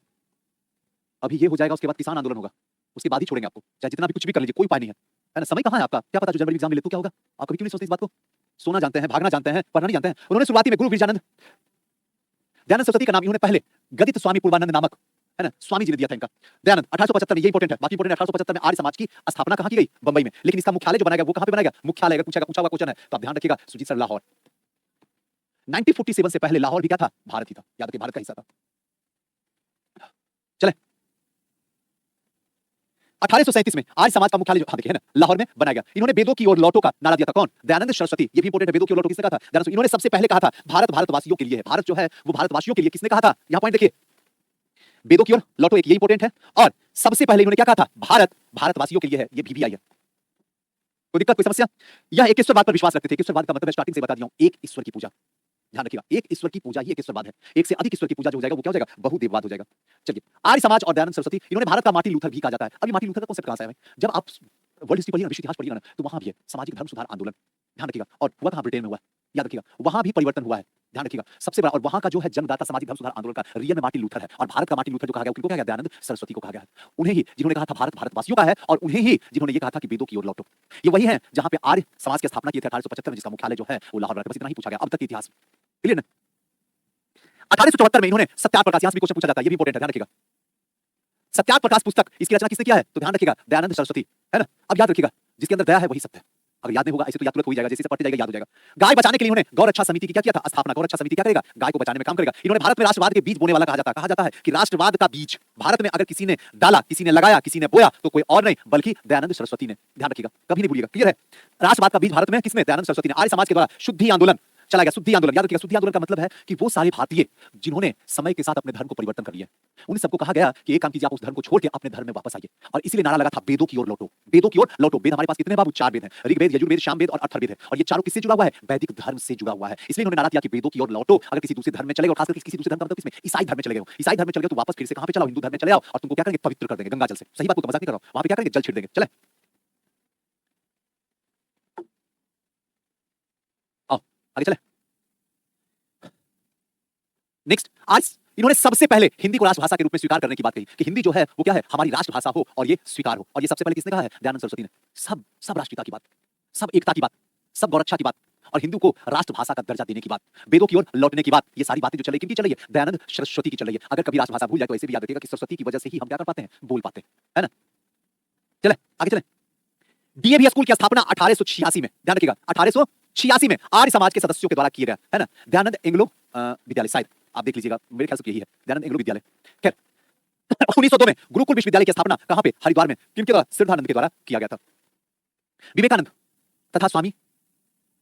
अभी ये हो जाएगा, उसके बाद किसान आंदोलन होगा, उसके बाद ही छोड़ेंगे आपको, चाहे जितना भी कुछ भी कर लीजिए, कोई उपाय नहीं है ना। समय कहाँ है आपका? क्या पता जो जनवरी एग्जाम मिले तो क्या होगा? आप कभी क्यों नहीं सोचते इस बात को? सोना जानते हैं, भागना जानते हैं, पढ़ना नहीं जानते हैं। उन्होंने शुरुआती में गुरु वीरजानंद, दयानंद सरस्वती का नाम इन्होंने पहले गदित स्वामी पूर्वानंद नामक है ना, स्वामी जी ने दिया था इनका। दयानंद 1875 में, ये इंपॉर्टेंट है, बाकी इंपॉर्टेंट 1875 में आर्य समाज की स्थापना कहां की गई? बंबई में। लेकिन इसका मुख्यालय जो बनाया गया वो कहां पे बनाया गया? मुख्यालय अगर पूछा हुआ क्वेश्चन है तो आप ध्यान रखिएगा सुजीत सर, लाहौर। 1947 से पहले लाहौर भी क्या था? भारत ही था, याद रखिए, भारत का हिस्सा था। चले 1837 में आर्य समाज का मुख्यालय जो देखिए ना लाहौर में बनाया गया। इन्होंने वेदों की ओर लौटो का नारा दिया था। कौन? दयानंद सरस्वती। ये भी इंपॉर्टेंट है, वेदों की ओर लौटो किसने कहा था? दयानंद। इन्होंने सबसे पहले कहा था भारत भारतवासियों के लिए है। भारत जो है वो भारतवासियों के लिए। किसने कहा था? यहां पॉइंट देखिए, वेदों की ओर लौटो, एक ये इंपॉर्टेंट है। और सबसे पहले इन्होंने क्या कहा था? भारत भारतवासियों के लिए है। ये भी आई है। कोई दिक्कत, कोई समस्या? यह एक ईश्वरवाद पर विश्वास रखते थे। ईश्वरवाद का मतलब स्टार्टिंग से बता दिया हूं, एक ईश्वर की पूजा। ध्यान रखिएगा, एक ईश्वर की पूजा ही एक ईश्वरवाद है। एक से अधिक ईश्वर की पूजा जो हो जाएगा वो क्या हो जाएगा? बहुदेववाद हो जाएगा। चलिए, आर्य समाज और दयानंद सरस्वती, इन्होंने भारत का मार्टिन लूथर भी कहा जाता है। अभी मार्टिन लूथर का कॉन्सेप्ट कहां से आया है? जब आप वर्ल्ड हिस्ट्री पढ़िए ना, विश्व इतिहास पढ़िए ना, तो वहां भी है सामाजिक धर्म सुधार आंदोलन। ध्यान रखिएगा, और हुआ कहां? ब्रिटेन में हुआ। याद रखिएगा, वहां भी परिवर्तन हुआ है। ध्यान रखिएगा, सबसे बड़ा और वहां का जो है जन्मदाता सामाजिक धर्म सुधार आंदोलन का रियल में मार्टिन लूथर है। और भारत का मार्टिन लूथर जो कहा गया, उनको क्या गया? दयानंद सरस्वती को कहा गया है। उन्हें ही जिन्होंने कहा था भारत भारतवासियों का है, और उन्हें ही जिन्होंने ये कहा था कि वेदों की ओर लौटो। ये वही है जहां पे आर्य समाज की स्थापना की थी 1875 में, जिसका मुख्यालय जो है वो लाहौर में। बस इतना ही पूछा गया अब तक के इतिहास। क्लियर ना? 1874 में इन्होंने सत्याग्रह प्रकाश, यहां से भी क्वेश्चन पूछा जाता है, ये भी इंपॉर्टेंट है, ध्यान रखिएगा। सत्याग्रह प्रकाश पुस्तक, इसकी रचना किसने किया है? तो ध्यान रखिएगा, दयानंद सरस्वती, है ना। अब याद रखिएगा, जिसके अंदर दया है वही सत्य है। अगर याद नहीं होगा ऐसे तो याद तुरंत हो ही जाएगा, जैसे पढ़ते जाएगा याद हो जाएगा। गाय बचाने के लिए इन्होंने गौ रक्षा समिति की क्या किया था? स्थापना। गौ रक्षा समिति क्या करेगा? गाय को बचाने में काम करेगा। इन्होंने भारत में राष्ट्रवाद के बीज बोने वाला कहा जाता है कि राष्ट्रवाद का बीज भारत में अगर किसी ने डाला, किसी ने लगाया, किसी ने बोया, तो कोई और नहीं बल्कि दयानंद सरस्वती ने। ध्यान रखिएगा, कभी नहीं भूलिएगा। क्लियर है? राष्ट्रवाद का बीज भारत में किसने? दयानंद सरस्वती ने। आर्य समाज के द्वारा शुद्धि आंदोलन चला गया। शुद्धि आंदोलन, याद रखिएगा, शुद्धि आंदोलन का मतलब है कि वो सारे भारतीय जिन्होंने समय के साथ अपने धर्म को परिवर्तन कर लिया, उन सबको कहा गया कि एक काम कीजिए, आप उस धर्म को छोड़ के अपने धर्म में वापस आइए। और इसीलिए नारा लगा था वेदों की ओर लौटो, वेदों की ओर लौटो। वेद हमारे पास कितने हैं बाबू? 4 वेद हैं, ऋग्वेद, यजुर्वेद, सामवेद और अथर्ववेद है। और ये चारों किससे जुड़ा हुआ है? वैदिक धर्म से जुड़ा हुआ है। इसलिए उन्होंने नारा दिया कि वेदों की ओर लौटो। अगर किसी दूसरे धर्म में चले गए, और खासकर किसी दूसरे धर्म का मतलब किसमें? ईसाई धर्म में चले गए हो, ईसाई धर्म में चले गए तो वापस फिर से कहां पे चलाओ? हिंदू धर्म में चले आओ, और तुमको क्या करेंगे? पवित्र कर देंगे गंगा जल से। सही बात को मजाक नहीं कर रहा हूं, वहां पे क्या करेंगे? जल छिड़ देंगे। चले आओ आगे चले। नेक्स्ट, आज इन्होंने सबसे पहले हिंदी को राष्ट्रभाषा के रूप में स्वीकार करने की बात कही कि हिंदी जो है वो क्या है? हमारी राष्ट्रभाषा हो और ये स्वीकार हो। और ये सबसे पहले किसने कहा है? दयानंद सरस्वती ने। सब राष्ट्रीयता की बात, सब एकता की बात, सब गौरक्षा की बात, और हिंदू को राष्ट्रभाषा का दर्जा देने की बात, वेदों की ओर लौटने की बात, ये सारी बातें जो चल रही, किनकी चल रही है? दयानंद सरस्वती की चल रही है। अगर कभी राष्ट्रभाषा भूल जाए तो ऐसे भी याद रखिएगा कि सरस्वती की वजह से ही हम क्या कर पाते हैं? बोल पाते हैं, है ना। चले आगे चले। डीएवी स्कूल की स्थापना 1886 में, ध्यान रखिएगा, 1886 में आर्य समाज के सदस्यों के द्वारा किया गया, है ना। दयानंद एंग्लो विद्यालय, शायद आप देख लीजिएगा, मेरे ख्याल से यही है, दयानंद एंग्लो विद्यालय। खैर 1902 में गुरुकुल विश्वविद्यालय की स्थापना कहां पे? हरिद्वार में। किनके द्वारा? सिद्धानंद के द्वारा किया गया था। विवेकानंद तथा स्वामी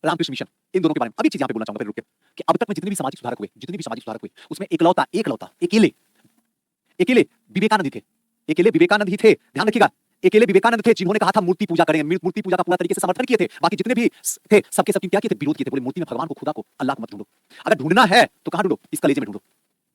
रामकृष्ण मिशन, इन दोनों के बारे में अभी चीज यहां पे बोलना चाहूंगा फिर रुक के, कि अब तक में जितने भी सामाजिक सुधारक हुए, उसमें एकलौता अकेले विवेकानंद ही थे। अकेले विवेकानंद ही थे, ध्यान रखिएगा, अकेले विवेकानंद थे जिन्होंने कहा था मूर्ति पूजा करेंगे। मूर्ति पूजा का पूरा तरीके से समर्थन किए थे। बाकी जितने भी थे सबके सब क्या किए थे? विरोध किए थे। बोले मूर्ति में भगवान को, खुदा को, अल्लाह को मत ढूंढो। अगर ढूंढना है तो कहां ढूंढो? इस कलेजे में ढूंढो।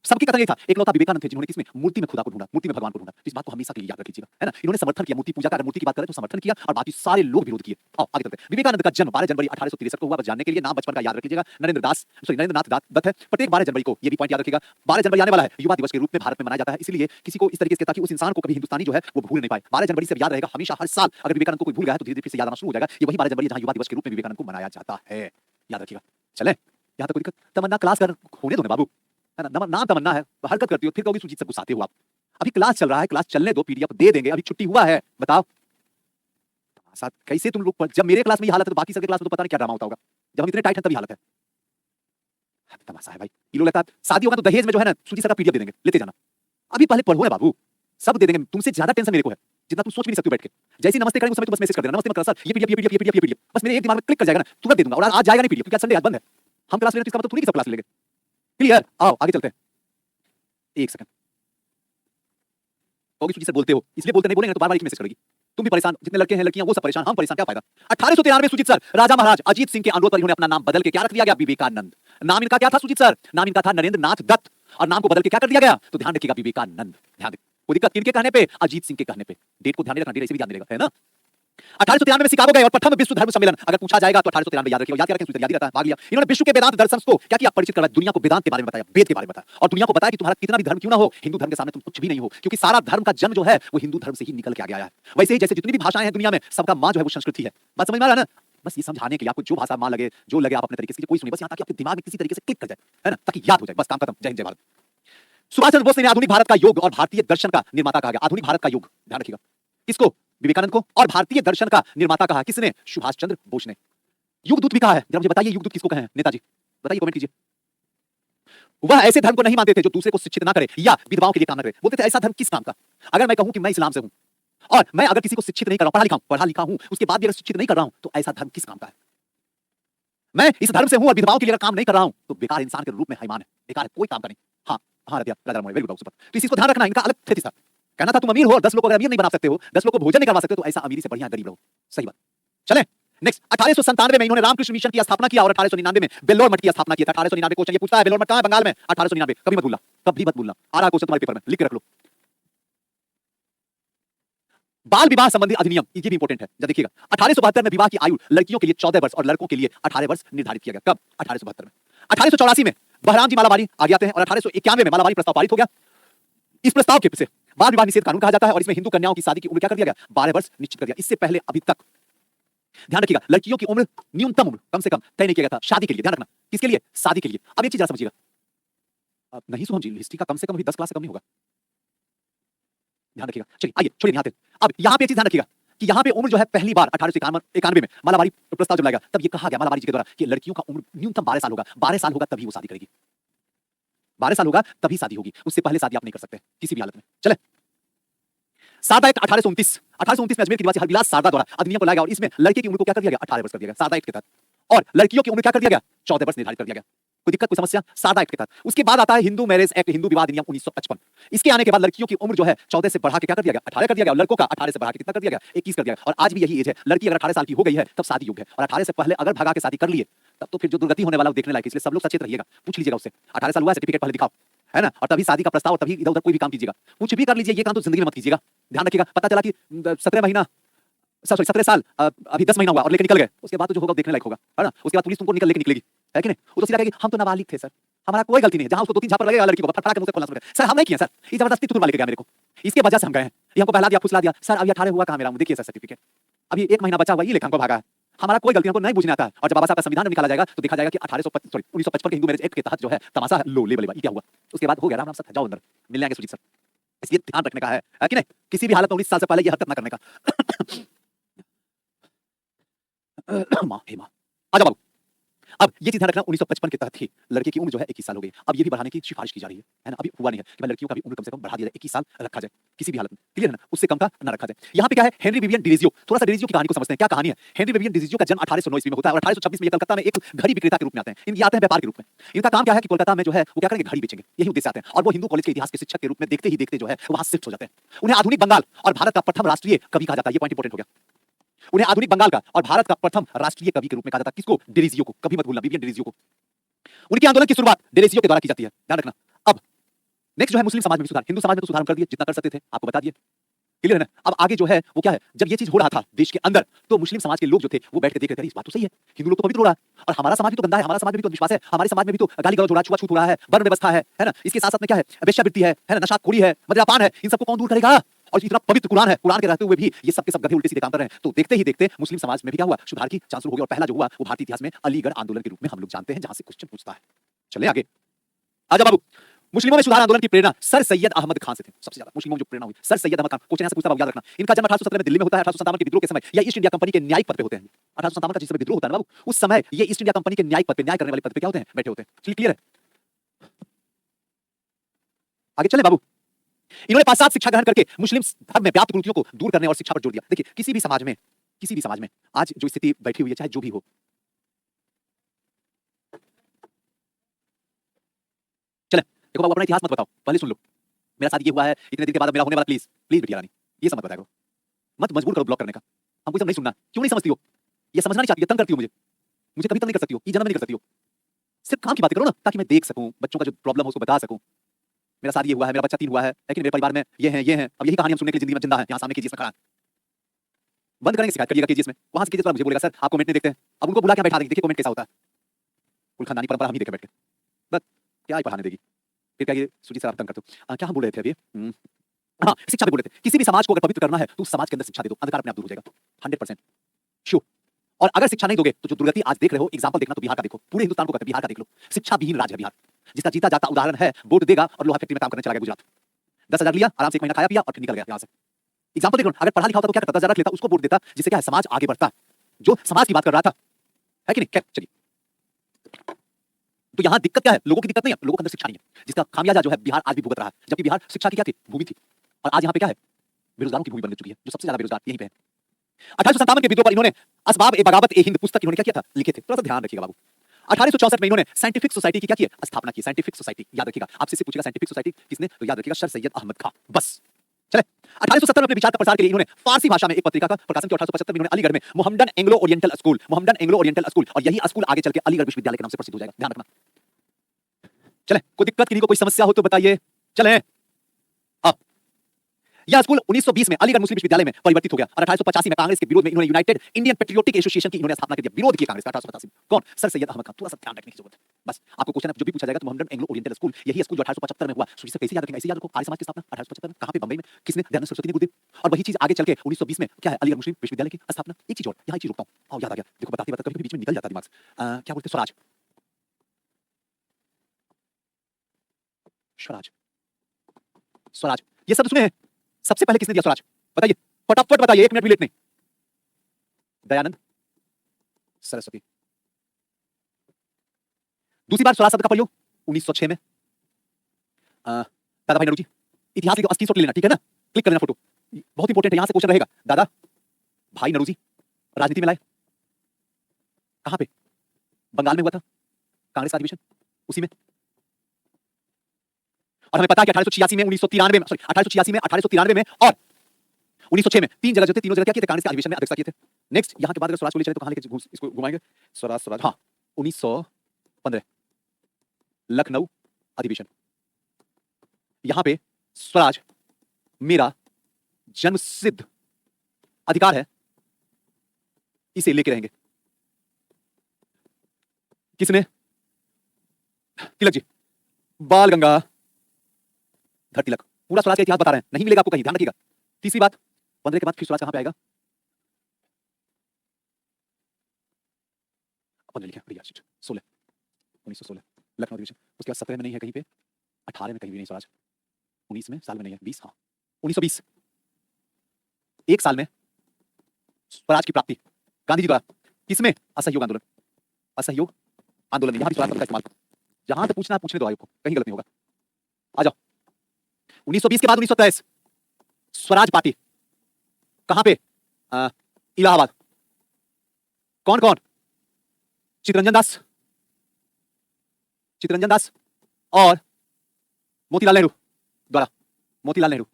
सबकी कथन ये था, एकलौता विवेकानंद थे जिन्होंने किसमें? मूर्ति में खुदा को ढूंढा, मूर्ति में भगवान को ढूंढा। इस बात को हमेशा के लिए याद रखिएगा, है ना। इन्होंने समर्थन किया मूर्ति पूजा का, अगर मूर्ति की बात करें तो समर्थन किया, और बाकी सारे लोग विरोध किए। आओ आगे चलते हैं। विवेकानंद का जन्म 12 जनवरी 1863 को हुआ। बस जानने के लिए नाम बचपन का याद रख लीजिएगा, नरेंद्रनाथ दत्त है। प्रत्येक 12 जनवरी को, ये भी पॉइंट याद रखिएगा, 12 जनवरी आने वाला है, युवा दिवस के रूप में भारत में मनाया जाता है। इसलिए किसी को इस तरीके से, ताकि उस इंसान को कभी हिंदुस्तानी जो है वो भूल नहीं पाए। 12 जनवरी से याद रहेगा हमेशा, हर साल। अगर विवेकानंद को कोई भूल गया है तो धीरे-धीरे फिर से याद आना शुरू हो जाएगा। ये वही 12 जनवरी जहां युवा दिवस के रूप में विवेकानंद को मनाया जाता है, याद रखिएगा। चले, यहां तक कोई दिक्कत? तमन्ना क्लास कर होने दो ना बाबू, है ना। नाम तमन्ना है, हरकत करती हो, फिर कहोगी सुजीत सर गुस्साते हो आप। अभी क्लास चल रहा है, क्लास चलने दो, पीडीएफ दे देंगे, अभी छुट्टी हुआ है। बताओ साथ कैसे तुम लोग, जब मेरे क्लास में ये हालत है तो बाकी सबके क्लास में तो पता नहीं क्या ड्रामा होता होगा। जब हम इतने टाइट हैं तभी हालत है। तमाशा है भाई, ये लोग लगता है शादी होगा तो दहेज में जो है ना सुजीत सर का पीडीएफ दे देंगे, लेते जाना। अभी पहले पढ़ो ना बाबू, सब दे देंगे। तुमसे ज्यादा टेंशन मेरे को है, जितना तुम सोच भी नहीं सकते हो बैठ के। जैसे ही नमस्ते करेंगे उस समय तो बस मैसेज कर देना, नमस्ते मत सर, ये पीडीएफ, बस मेरे एक दिमाग में क्लिक कर जाएगा ना, तुरंत दे दूंगा। और आज जाएगा नहीं पीडीएफ, क्योंकि संडे आज बंद है। हम क्लास ले रहे हैं, इसका मतलब थोड़ी कि सब क्लास लेंगे। क्लियर? आओ आगे चलते हैं। एक सेकंड, कहोगे सुजीत सर बोलते हो, इसलिए बोलते नहीं, बोलेंगे तो बार-बार एक मैसेज करेगी। तुम भी परेशान, जितने लड़के हैं लड़कियां वो सब परेशान, हम परेशान, क्या फायदा। 1893 में सुजीत सर, राजा महाराज अजीत सिंह के अनुरोध पर इन्होंने अपना नाम बदल के क्या रख दिया गया? विवेकानंद। नाम इनका क्या था सुजीत सर? नाम इनका था नरेंद्रनाथ दत्त, और नाम को बदल के क्या कर दिया गया? तो ध्यान रखिएगा, विवेकानंद। ध्यान रखिए, कोई दिक्कत किनके कहने पे? अजीत सिंह के कहने पे। डेट को ध्यान रखना, डेट ऐसे भी ध्यान देगा, है ना। 1893 में शिकागो गए और प्रथम विश्व धर्म सम्मेलन, अगर पूछा जाएगा तो 1893 याद रखिएगा, याद करके याद ही रहता है, भाग लिया। इन्होंने विश्व के वेदांत दर्शन को क्या किया? परिचित करवाया, दुनिया को वेदांत के बारे में बताया, वेद के बारे में बताया, और दुनिया को बताया कि तुम्हारा कितना भी धर्म क्यों ना हो, हिंदू धर्म के सामने तुम कुछ भी नहीं हो, क्योंकि सारा धर्म का जन्म जो है वो हिंदू धर्म से ही निकल के आ गया है। वैसे ही जैसे जितनी भी भाषाएं हैं दुनिया में, सबका मां जो है वो संस्कृति है। बात समझ में आ रहा है ना। बस ये समझाने के लिए, आपको जो भाषा मां लगे, जो लगे आप अपने तरीके से, कोई सुनिए, बस यहाँ ताकि आपके दिमाग में किसी तरीके से क्लिक कर जाए, है ना, ताकि याद हो जाए, बस काम खत्म। जय हिंद, जय भारत। सुभाष चंद्र बोस ने आधुनिक भारत का योग और भारतीय दर्शन का निर्माता कहा गया। आधुनिक भारत का योग, ध्यान रखिएगा, किसको? विवेकानंद को। और भारतीय दर्शन का निर्माता कहा किसने? सुभाष चंद्र बोस ने। युगदूत भी कहा है, जरा मुझे बताइए युगदूत किसको कहे हैं? नेताजी बताइए, कमेंट कीजिए। वह ऐसे धर्म को नहीं मानते थे जो दूसरे को शिक्षित ना करे या विधवाओं के लिए काम ना करे। बोलते थे ऐसा धर्म किस काम का? अगर मैं कहूं कि मैं इस्लाम से हूं और मैं अगर किसी को शिक्षित नहीं कर रहा हूं, पढ़ा लिखा हूं, उसके बाद भी अगर शिक्षित नहीं कर रहा हूं, तो ऐसा धर्म किस काम का है? मैं इस धर्म से हूं और विधवाओं के लिए काम नहीं कर रहा हूं, तो बेकार इंसान के रूप में हैमान है, बेकार है, कोई काम का नहीं। हाँ हाँ रदिया, राजा राम, वेरी गुड, सुपर। तो इस चीज को ध्यान रखना, इनका अलग थेसिस था। कहना था तुम अमीर हो और 10 लोगों को अमीर नहीं बना सकते हो, 10 लोगों को भोजन नहीं करवा सकते हो, तो ऐसा अमीरी से बढ़िया गरीब रहो। सही बात। चलें नेक्स्ट। 1897 में इन्होंने रामकृष्ण मिशन की स्थापना किया और 1899 में बेल्लोर मठ की स्थापना की। 1899 क्वेश्चन ये पूछता है, बेल्लोर मठ कहां है? बंगाल में। 1899, कभी मत भूलना, कभी मत भूलना, आ रहा क्वेश्चन तुम्हारे पेपर में, लिख के रख लो। बाल विवाह संबंधी अधिनियम, ये भी इंपॉर्टेंट है, जरा देखिएगा। 1872 में विवाह की आयु लड़कियों के लिए 14 वर्ष और लड़कों के लिए 18 वर्ष निर्धारित किया गया। कब? 1872 में। 1884 में बहराम जी मालाबारी आगे आते हैं और 1891 में मालाबारी प्रस्ताव पारित हो गया। इस प्रस्ताव के पीछे बाल विवाह निषेध कानून कहा जाता है और इसमें हिंदू कन्याओं की शादी की उम्र क्या कर दिया गया? 12 वर्ष निश्चित कर दिया। इससे पहले अभी तक, ध्यान रखिएगा, लड़कियों की उम्र, न्यूनतम उम्र कम से कम तय नहीं किया गया था शादी के लिए। ध्यान रखना, किसके लिए? शादी के लिए। अब एक चीज जरा समझिएगा, अब नहीं सुनो जी, हिस्ट्री का कम से कम भी 10 क्लास से कम नहीं होगा, ध्यान रखिएगा। चलिए आइए, छोड़िए यहाँ पे। अब यहाँ पे एक चीज ध्यान रखिएगा कि यहाँ पे उम्र जो है पहली बार 1891 में मालाबारी प्रस्ताव जब लाएगा तब ये कहा गया मालाबारी जी के द्वारा कि लड़कियों का उम्र न्यूनतम 12 साल होगा। 12 साल होगा तभी वो शादी करेगी, 12 साल होगा तभी शादी होगी, उससे पहले शादी आप नहीं कर सकते किसी भी हालत में। चले सारदा एक्ट 1829 में अजमेर के निवासी हरबिलास सारदा द्वारा अधिनियम को लाया गया और इसमें लड़के की उम्र को क्या कर दिया गया? 18 वर्ष कर दिया गया सारदा एक्ट के तहत, और लड़कियों की उम्र क्या कर दिया गया? 14 वर्ष निर्धारित कर दिया गया। कोई दिक्कत, कोई समस्या? सारदा एक्ट के तहत। उसके बाद आता है हिंदू मैरिज एक्ट, हिंदू विवाह अधिनियम 1955। इसके आने के बाद लड़कियों की उम्र जो है 14 से बढ़ा के क्या कर दिया गया? 18 कर दिया गया, और लड़कों का 18 से बढ़ा के कितना कर दिया गया? 21 कर दिया गया। और आज भी यही एज है, लड़की अगर 18 साल की हो गई है तब शादी योग्य है, और 18 से पहले अगर भगा के शादी कर लिए तब तो फिर जो दुर्गति होने वाला वो देखने लायक। इसलिए सब लोग सचेत रहिएगा, पूछ लीजिएगा उससे, 18 साल हुआ है, सर्टिफिकेट पहले दिखाओ, है ना, और तभी शादी का प्रस्ताव, और तभी इधर उधर कोई भी काम कीजिएगा। कुछ भी कर लीजिए, ये काम तो जिंदगी में मत कीजिएगा। ध्यान रखिएगा, पता चला कि 17 साल अभी 10 महीना हुआ और लेके निकल गए, उसके बाद तो जो होगा देखने लायक होगा, है ना। उसके बाद पुलिस तुमको लेके निकलेगी, है कि नहीं? वो तो सीधा कहेगी हम तो नाबालिग थे सर, हमारा कोई गलती नहीं है। जहां उसको 2-3 झापड़ लगेगा लड़की को फटफटा के मुंह से खोलना शुरू कर, सर हम नहीं किया सर, ये जबरदस्ती तुतुर लेके गया मेरे को, इसके वजह से हम गए हैं, ये हमको बहला दिया, फुसला दिया सर, अभी 18 हुआ कहां मेरा, देखिए सर सर्टिफिकेट, अभी 1 महीना बचा हुआ, ये लेकर हमको भागा है, हमारा कोई गलती हमको नहीं बुझने आता है। और जब बाबा साहब का संविधान निकाला जाएगा तो देखा जाएगा कि 1955 के हिंदू मैरिज एक्ट के तहत जो है तमाशा है, लो ले बले क्या हुआ। उसके बाद हो गया राम सर, जाओ अंदर, मिलने आएंगे सुजीत सर। इसलिए ध्यान रखने का है कि नहीं, किसी भी हालत में 19 साल से पहले ये हरकत ना करने का। माँ हे माँ, आजा बाबू। अब ये चीज ध्यान रखना, 1955 के तहत ही लड़के की उम्र जो है 21 साल हो गई। अब ये भी बढ़ाने की सिफारिश की जा रही है ना, अभी हुआ नहीं है कि भाई लड़कियों का भी उम्र कम से कम बढ़ा दिया जाए, 21 साल रखा जाए किसी भी हालत में, क्लियर है ना, उससे कम का ना रखा जाए। यहाँ पे क्या है, हेनरी विवियन डिरीजियो, थोड़ा सा डिरीजियो की कहानी को समझते हैं, क्या कहानी है। हेनरी विवियन डिरीजियो का जन्म 1809 ईस्वी में होता है और 1826 में ये कलकत्ता में एक घड़ी विक्रेता के रूप में आते हैं। ये आते हैं व्यापार के रूप में। इनका काम क्या है कि कोलकाता में जो है वो क्या करेंगे, घड़ी बेचेंगे, यही उद्देश्य आते हैं। और वो हिंदू कॉलेज के इतिहास के शिक्षक के रूप में देखते ही देखते जो है वहां शिफ्ट हो जाते हैं। उन्हें आधुनिक बंगाल और भारत का प्रथम राष्ट्रीय कवि कहा जाता है, ये पॉइंट इंपॉर्टेंट हो गया। उन्हें आधुनिक बंगाल का और भारत का प्रथम राष्ट्रीय कवि के रूप में कहा जाता है, किसको? डिरीजियो को, कभी मत भूलना, विवियन डिरीजियो को। उनके आंदोलन की शुरुआत डिरीजियो के द्वारा की जाती है, ध्यान रखना। अब नेक्स्ट जो है मुस्लिम समाज में भी सुधार, हिंदू समाज में तो सुधार कर दिए जितना कर सकते थे, आपको बता दिए, क्लियर है ना। अब आगे जो है वो क्या है, जब ये चीज हो रहा था देश के अंदर तो मुस्लिम समाज के लोग जो थे वो बैठ के देख रहे थे, इस बात तो सही है, हिंदू लोग तो पवित्र हो रहा है और हमारा समाज भी तो गंदा है, हमारा समाज में भी तो विश्वास है, हमारे समाज में भी तो गाली गलौज हो रहा है, छुआछूत हो रहा है, वर्ण व्यवस्था है ना, इसके साथ साथ में क्या है, वेश्यावृत्ति है ना, नशाखोरी है, मद्यपान है, इन सबको कौन दूर करेगा? और इतना पवित्र कुरान है, कुरान के रहते हुए भी ये सब के सब गधे उल्टे सीधे काम कर रहे हैं। तो देखते ही देखते मुस्लिम समाज में भी क्या हुआ, सुधार की चांस शुरू हो गई और पहला जो हुआ वो भारतीय इतिहास में अलीगढ़ आंदोलन के रूप में हम लोग जानते हैं, जहां से क्वेश्चन पूछता है। चले आगे, आजा बाबू। मुस्लिमों में सुधार आंदोलन की प्रेरणा सर सैयद अहमद खान से थे, सबसे ज्यादा मुस्लिमों में जो प्रेरणा हुई सर सैयद अहमद खान। क्वेश्चन ऐसा पूछता है, याद रखना, इनका जन्म 1817 में दिल्ली में होता है। 1857 के विद्रोह के समय या ईस्ट इंडिया कंपनी के न्यायिक पद पे होते हैं। 1857 का जिस समय विद्रोह होता है ना बाबू, उस समय ये ईस्ट इंडिया कंपनी के न्यायिक पद पे, न्याय करने वाले पद पे क्या होते हैं, बैठे होते हैं। क्लियर है, आगे चले बाबू। इन्होंने पाश्चात्य शिक्षा ग्रहण करके मुस्लिम धर्म में व्याप्त कुरीतियों को दूर करने और शिक्षा पर जोर दिया। देखिए किसी भी समाज में आज जो स्थिति बैठी हुई है, चाहे जो भी हो, चले देखो बाबू, अपना इतिहास मत बताओ, पहले सुन लो, मेरा साथ ये हुआ है, इतने दिन के बाद मेरा होने वाला, प्लीज प्लीज बिटिया रानी, ये सब मत बताया करो, मत मजबूर करो ब्लॉक करने का। हमको सब नहीं सुनना, क्यों नहीं समझती हो, ये समझना नहीं चाहती, तंग करती हो मुझे कभी तंग नहीं कर सकती हो, ये जन्म नहीं कर सकती हो। सिर्फ काम की बातें करो ना, ताकि मैं देख सकूं, बच्चों का जो प्रॉब्लम हो उसको बता सकूं। मेरा साथ ये हुआ है, मेरा बच्चा 3 हुआ है, लेकिन मेरे परिवार में ये है। अब यही कहानी हम सुनने के लिए जिंदगी में जिंदा है, यहाँ सामने कीजिए, खड़ा बंद करेंगे, शिकायत करिएगा कीजिए इसमें, वहां से कीजिए, मुझे बोलेगा सर आप कमेंट नहीं देखते हैं। अब उनको बुला के बैठा देंगे, देखिए कमेंट कैसा होता है, कुल खानदानी परंपरा हम ही देखे बैठ के, बस क्या ही पढ़ाने देगी। फिर क्या ये सुजीत सर आप तंग करते हो, क्या हम बोल रहे थे अभी, हाँ शिक्षा पे बोल रहे थे। किसी भी समाज को अगर पवित्र करना है तो उस समाज के अंदर शिक्षा दे दो, अंधकार अपने आप दूर हो जाएगा, 100% श्योर। और अगर शिक्षा नहीं दोगे तो जो दुर्गति आज देख रहे हो, एग्जांपल देखना तो बिहार का देखो, पूरे हिंदुस्तान को कहते हैं बिहार का देख लो, शिक्षा विहीन राज्य है बिहार। जिसका जीता जाता उदाहरण है बोर्ड देगा और लोहा फैक्ट्री में काम करने चला गया गुजरात। 10,000 लिया, आराम से 1 महीना खाया पिया और फिर निकल गया यहां से। एग्जाम्पल देख लो, अगर पढ़ा लिखा होता तो क्या करता, 10,000 रख लेता, उसको बोर्ड देता, जिससे क्या है समाज आगे बढ़ता, जो समाज की बात कर रहा था, है कि नहीं? क्या चलिए, तो यहां दिक्कत क्या है? लोगों की दिक्कत नहीं है, लोगों के अंदर शिक्षा नहीं है, जिसका खामियाजा जो है बिहार आज भी भुगत रहा है। जबकि बिहार शिक्षा की क्या थी? भूमि थी, और आज यहां पे क्या है? बेरोजगारों की भूमि बन चुकी है, जो सबसे ज्यादा बेरोजगार यहीं पे है। 1857 के विद्रोह पर इन्होंने असबाब ए बगावत ए हिंद पुस्तक इन्होंने क्या किया था? लिखे थे, थोड़ा सा ध्यान रखिएगा बाबू। 1864 में इन्होंने साइंटिफिक सोसाइटी की क्या की है? स्थापना की। साइंटिफिक सोसाइटी याद रखिएगा, आपसे से पूछेगा साइंटिफिक सोसाइटी किसने, तो याद रखिएगा सर सैयद अहमद खां। बस चले, 1870 में अपने विचार का प्रसार के लिए इन्होंने फारसी भाषा में एक पत्रिका का प्रकाशन किया। 1875 में इन्होंने अलीगढ़ में Mohammedan Anglo oriental school, Mohammedan Anglo oriental school, और यही स्कूल आगे चल के अलीगढ़ विश्वविद्यालय के नाम से प्रसिद्ध हो जाएगा, ध्यान रखना। चले, कोई दिक्कत किसी को, कोई समस्या हो तो बताइए। चले, अब यह स्कूल 1920 में अलीगढ़ मुस्लिम विश्वविद्यालय में परिवर्तित हो गया और 1885 में कांग्रेस के विरोध में इन्होंने यूनाइटेड इंडियन पेट्रियोटिक एसोसिएशन की इन्होंने स्थापना कर दिया। विरोध किया कांग्रेस का 1885 में। कौन? सर सैयद अहमद खान। थोड़ा सा ध्यान रखने की जरूरत है, बस आपको क्वेश्चन जो भी पूछा जाएगा तो मोहम्मदन एंग्लो ओरिएंटल स्कूल, यही स्कूल जो 1875 में हुआ। सुनिए कैसे याद रखेंगे, ऐसे याद रखो, आर्य समाज की स्थापना 1875 में कहां पे? बंबई में। किसने? दयानंद सरस्वती ने, गुरुदेव। और वही चीज आगे चल के 1920 में क्या है? अलीगढ़ मुस्लिम विश्वविद्यालय की स्थापना। एक चीज और, यहां एक चीज रोकता हूं, आओ याद आ गया, देखो बताते बताते कभी बीच में निकल जाता दिमाग से। क्या बोलते? स्वराज। स्वराज, स्वराज, ये शब्द सुने हैं? सबसे पहले किसने दिया स्वराज? बताइए, फटाफट बताइए, 1 मिनट भी लेट नहीं। दयानंद सरस्वती। दूसरी बार स्वराज शब्द का प्रयोग 1906 में दादा भाई नौरोजी। इतिहास लिखो, स्क्रीनशॉट ले लेना, ठीक है ना? क्लिक कर लेना फोटो, बहुत इंपॉर्टेंट है, यहां से क्वेश्चन रहेगा। दादा भाई नौरोजी राजनीति में लाए, कहां पे? बंगाल में हुआ था कांग्रेस का अधिवेशन, उसी में। और हमें पता है कि 1886 में, 1993 में, सॉरी 1886 में, 1893 में और 1906 में 3 जगह जो थे, तीनों जगह क्या किए थे? कांग्रेस के अधिवेशन में अध्यक्षता किए थे। नेक्स्ट, यहां के बाद अगर स्वराज को ले चले तो कहां लेके इसको घुमाएंगे? स्वराज, स्वराज, हाँ, 1915 लखनऊ अधिवेशन। यहां पे स्वराज मेरा जन्मसिद्ध अधिकार है, इसे लेके रहेंगे। किसने? तिलक जी, बाल गंगाधर तिलक। पूरा स्वराज का इतिहास बता रहे हैं, नहीं मिलेगा आपको कहीं, ध्यान रखिएगा। तीसरी बात, 15 के बाद फिर स्वराज कहां पे आएगा? 15 लिखे, बढ़िया, 16, 1916 लखनऊ अधिवेशन। उसके बाद 17 में नहीं है कहीं पे, 18 में कहीं भी नहीं स्वराज, 19 में साल में नहीं है, 20, हाँ 1920 एक साल में स्वराज की प्राप्ति गांधी जी द्वारा। किसमें? असहयोग आंदोलन, असहयोग आंदोलन। यहां भी स्वराज शब्द का इस्तेमाल, जहां से पूछना पूछने दो आयोग को, कहीं गलत नहीं होगा। आ जाओ, 1920 के बाद 1923 स्वराज पार्टी कहां पे? इलाहाबाद। कौन कौन? चित्तरंजन दास, चित्तरंजन दास और मोतीलाल नेहरू द्वारा, मोतीलाल नेहरू।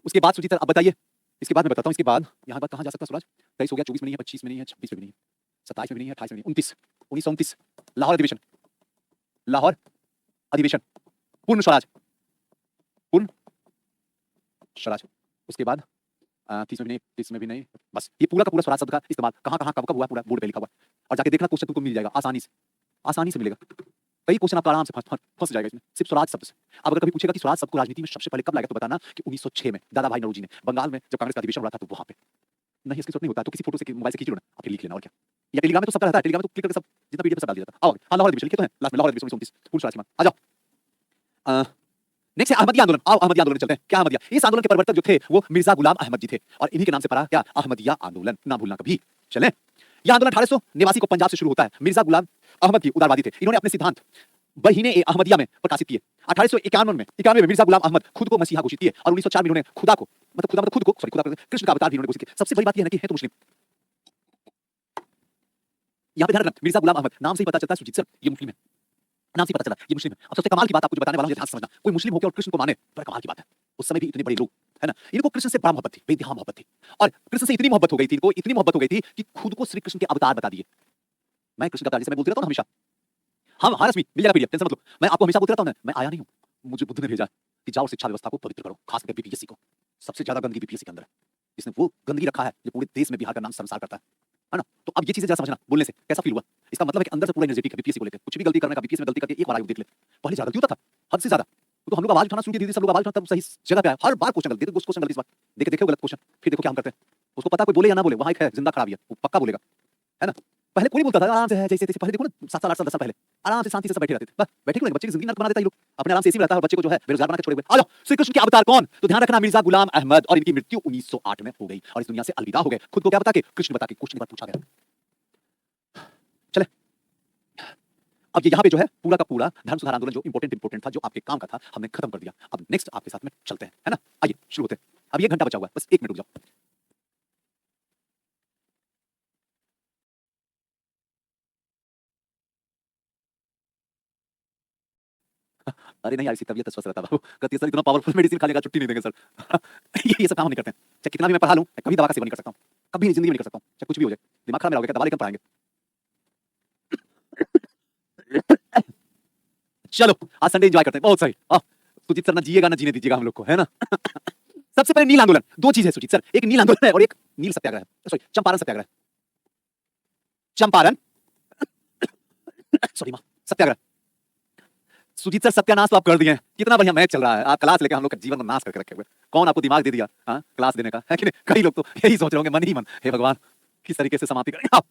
उसके बाद सुजीत सर, अब बताइए, इसके बाद मैं बताता हूं। इसके बाद यहां बात कहां जा सकता स्वराज? 23 हो गया, 24 में नहीं है, 25 में नहीं है, 26 में भी नहीं है, 27 में भी नहीं है, 28 में नहीं है, 29, 1929 लाहौर अधिवेशन, लाहौर अधिवेशन, पूर्ण स्वराज, पूर्ण स्वराज। उसके बाद 30 में भी नहीं, 30 में भी नहीं, बस ये पूरा का पूरा स्वराज शब्द का इस्तेमाल कहां कहां कब कब हुआ, पूरा बोर्ड पे लिखा हुआ। और जाके देखना, क्वेश्चन तुमको मिल जाएगा आसानी से मिलेगा। कई क्वेश्चन आपका आराम से फंस जाएगा इसमें, सिर्फ स्वराज शब्द से। अब अगर कभी पूछेगा कि स्वराज शब्द को राजनीति में सबसे पहले कब लाया, तो बताना कि 1906 में दादा भाई नौरोजी ने बंगाल में जब कांग्रेस का अधिवेशन हो रहा था, तो वहां पे। नहीं, इसकी जरूरत नहीं होता, तो किसी फोटो से मोबाइल से खींच लो ना, आप लिख लेना, और क्या। या टेलीग्राम में तो सबका रहता है, टेलीग्राम में तो क्लिक करके सब जितना पीडीएफ सब डाल दिया जाता है। आओ, हाँ, लाहौर अधिवेशन लिखे तो हैं, लास्ट में लाहौर अधिवेशन 1929 पूर्ण स्वराज के बाद। आ जाओ, नेक्स्ट है अहमदिया आंदोलन। आओ अहमदिया आंदोलन चलते हैं। क्या अहमदिया? इस आंदोलन के प्रवर्तक जो थे वो मिर्जा गुलाम अहमद जी थे, और इन्हीं के नाम से पड़ा क्या? अहमदिया आंदोलन, ना भूलना कभी। चलें, यह आंदोलन 1889 को पंजाब से शुरू होता है। मिर्जा गुलाम अहमद की उदारवादी थे, इन्होंने अपने सिद्धांत बहीने ए अहमदिया में प्रकाशित किए। 1891 में मिर्जा गुलाम अहमद खुद को मसीहा घोषित किए, और 1904 में इन्होंने खुदा को कृष्ण का अवतार भी इन्होंने घोषित किया। सबसे बड़ी बात यह है कि है तो मुस्लिम। यहाँ पे ध्यान रखना, मिर्जा गुलाम अहमद नाम से ही पता चलता है सुजीत सर ये मुस्लिम है, नाम से ही पता चला ये मुस्लिम है। अब सबसे कमाल की बात आपको जो बताने वाला हूं, ध्यान से समझना। कोई मुस्लिम होकर और कृष्ण को माने, बड़ा कमाल की बात है। उस समय भी इतने बड़े लोग, है ना, इनको कृष्ण से बड़ा मोहब्बत थी, बेइंतहा मोहब्बत थी। और कृष्ण से इतनी मोहब्बत हो गई थी, इनको इतनी मोहब्बत हो गई थी कि खुद को श्री कृष्ण के अवतार बता दिए। मैं कृष्ण का अवतार, जैसे मैं बोलते रहता हूं हमेशा, हम हाँ रश्मि मिल जाएगा पीडीएफ, टेंशन मत लो। मैं आपको हमेशा बोलते रहता हूं, मैं आया नहीं हूं, मुझे बुद्ध ने भेजा कि जाओ शिक्षा व्यवस्था को पवित्र करो, खास करके बीपीएससी को। सबसे ज्यादा गंदगी बीपीएससी के अंदर है, जिसने वो गंदगी रखा है जो पूरे देश में बिहार का नाम शर्मसार करता है ना। तो अब ये चीजें जरा समझना, बोलने से कैसा फील हुआ। इसका मतलब है कि अंदर से पूरा एनर्जेटिक है बीपीएससी को लेकर। कुछ भी गलती करने का, बीपीएससी में गलती करके एक बार आयोग देख ले। पहले ज्यादा गलती होता था, हद से ज्यादा। तो हम लोग आवाज उठाना शुरू किए, धीरे सब लोग आवाज उठाना, तब सही जगह पे आए। हर बार क्वेश्चन गलती, क्वेश्चन गलती, इस बार देखे देखो गलत क्वेश्चन, फिर देखो क्या हम करते हैं। उसको पता कोई बोले या ना बोले, वहां एक है जिंदा खराबी है, वो पक्का बोलेगा, है ना। पहले कोई बोलता था आराम से है, जैसे तैसे। पहले देखो ना 7 साल 8 साल 10 साल पहले आराम से शांति से सब बैठे रहते थे, बस बैठे क्यों नहीं, बच्चे की जिंदगी नर्क बना देता है ये लोग, अपने आराम से एसी में रहता है और बच्चे को जो है बेरोजगार बना के छोड़े हुए। आ जाओ, श्री कृष्ण के अवतार कौन? तो ध्यान रखना मिर्जा गुलाम अहमद, और इनकी मृत्यु 1908 में हो गई और इस दुनिया से अलविदा हो गए। खुद को क्या बता के? कृष्ण बता के। क्वेश्चन पर पूछा गया। चले, अब ये यहाँ पे जो है पूरा का पूरा धर्म सुधार आंदोलन जो इंपोर्टेंट था, जो आपके काम का था, हमने खत्म कर दिया। अब नेक्स्ट आपके साथ में चलते हैं, है ना? आइए शुरू होते हैं। अब ये घंटा बचा हुआ है, बस 1 मिनट रुक जाओ। अरे नहीं यार, इसकी तबीयत स्वस्थ रहता बाबू, कहती है सर इतना पावरफुल मेडिसिन खा लेगा छुट्टी नहीं देंगे सर। ये सब काम हम नहीं करते हैं, चाहे कितना भी मैं पढ़ा लूं, मैं कभी दवा का सेवन नहीं कर सकता हूं, कभी जिंदगी में नहीं कर सकता हूं, चाहे कुछ भी हो जाए। दिमाग खराब मेरा हो गया, दवा लेकर पढ़ाएंगे। चलो आज संडे एंजॉय करते हैं, बहुत सही। सुजीत सर ना जिएगा ना जीने दीजिएगा हम लोग को, है ना? सबसे पहले नील आंदोलन, दो चीज है सुजीत सर, एक नील आंदोलन है और एक नील सत्याग्रह है, सॉरी चंपारण सत्याग्रह। चंपारण सॉरी मां, सत्याग्रह। सुजीत सर सत्यानाश तो आप कर दिए हैं, कितना बढ़िया मैच चल रहा है, आप क्लास लेके हम लोग का जीवन को नाश करके रखे हुए। कौन आपको दिमाग दे दिया हाँ क्लास देने का, है कि नहीं? कई लोग तो यही सोच रहे होंगे मन ही मन, हे भगवान किस तरीके से समाप्ति करें आप।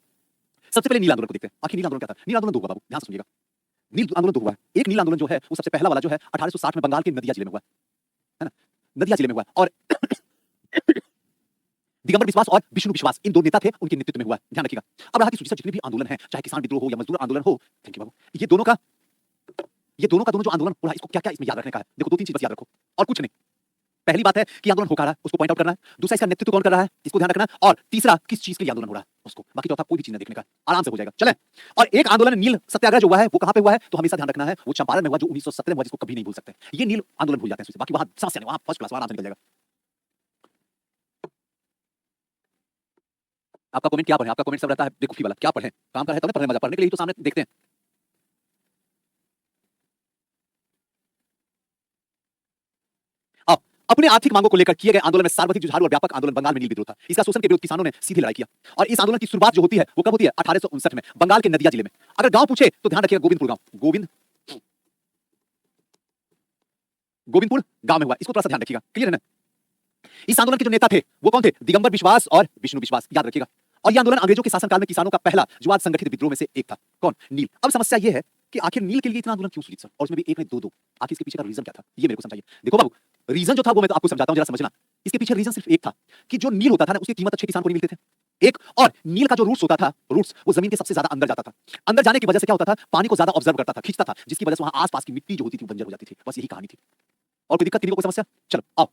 सबसे पहले नील आंदोलन को देखते हैं। आखिर नील आंदोलन क्या था? नील आंदोलन दो हुआ बाबू, ध्यान से सुनिएगा। नील आंदोलन दो हुआ है। एक नील आंदोलन जो है वो सबसे पहला वाला जो है 1860 में बंगाल के नदिया जिले में हुआ है ना, नदिया जिले में हुआ और दिगंबर विश्वास और विष्णु विश्वास इन दो नेता थे, उनके नेतृत्व में हुआ है, ध्यान रखिएगा। अब रहा कि सुजीत सर जितने भी आंदोलन है, चाहे किसान विद्रोह हो या मजदूर आंदोलन हो, थैंक यू बाबू, ये दोनों का दोनों जो आंदोलन हो रहा है, इसको क्या क्या इसमें याद रखने का है? देखो 2-3 चीज बस याद रखो और कुछ नहीं। पहली बात है कि आंदोलन हो कहाँ रहा है, उसको पॉइंट आउट करना है। दूसरा, इसका नेतृत्व कौन कर रहा है, इसको ध्यान रखना है। और तीसरा, किस चीज के लिए आंदोलन हो रहा है उसको, बाकी चौथा कोई भी चीज नहीं देखने का, आराम से हो जाएगा। चलें। और एक आंदोलन नील सत्याग्रह जो हुआ है वो कहाँ पे हुआ है, तो हमेशा ध्यान रखना है वो चंपारण में हुआ, जो 1917 में हुआ, जिसको कभी नहीं भूल सकते। ये नील आंदोलन भूल जाते हैं, बाकी वहां समस्या नहीं, वहां फर्स्ट क्लास, आराम से निकल जाएगा। आपका कमेंट क्या पढ़े, आपका कमेंट सब रहता है बेवकूफी वाला, क्या पढ़े, काम का है तब ना पढ़ने मजा, पढ़ने के लिए तो सामने देखते हैं। अपने आर्थिक मांगों को लेकर किए गए आंदोलन में सार्वत्रिक जुझारू और व्यापक आंदोलन बंगाल में नील विद्रोह था। इसका शोषण के विरुद्ध किसानों ने सीधी लड़ाई किया और इस आंदोलन की शुरुआत जो होती है वो कब होती है, 1859 में बंगाल के नदिया जिले में। अगर गांव पूछे तो ध्यान रखिएगा गोविंदपुर गांव, गोविंदपुर गांव में हुआ, इसको थोड़ा सा ध्यान रखिएगा, क्लियर है ना? इस आंदोलन के जो नेता थे वो कौन थे, दिगंबर विश्वास और विष्णु विश्वास, याद रखिएगा। और यह आंदोलन अंग्रेजों के शासनकाल में किसानों का पहला जो आज संगठित विद्रोह में से एक था। कौन, नील। अब समस्या यह है कि आखिर नील के लिए इतना आंदोलन क्यों सुजीत सर, और उसमें भी एक नहीं दो, आखिर इसके पीछे का रीजन क्या था, ये मेरे को समझाइए। देखो बाबू, रीजन जो था वो मैं तो आपको समझाता हूं, जरा समझना। इसके पीछे रीजन सिर्फ एक था कि जो नील होता था ना उसकी कीमत अच्छे किसान को नहीं मिलते थे, एक। और नील का जो रूट्स होता था, रूट्स वो जमीन के सबसे ज्यादा अंदर जाता था। अंदर जाने की वजह से क्या होता था, पानी को ज्यादा ऑब्जर्व करता था, खींचता था, जिसकी वजह से वहां आसपास की मिट्टी जो होती थी बंजर हो जाती थी। बस यही कहानी थी, और कोई दिक्कत किसी को, कोई समस्या? चलो आओ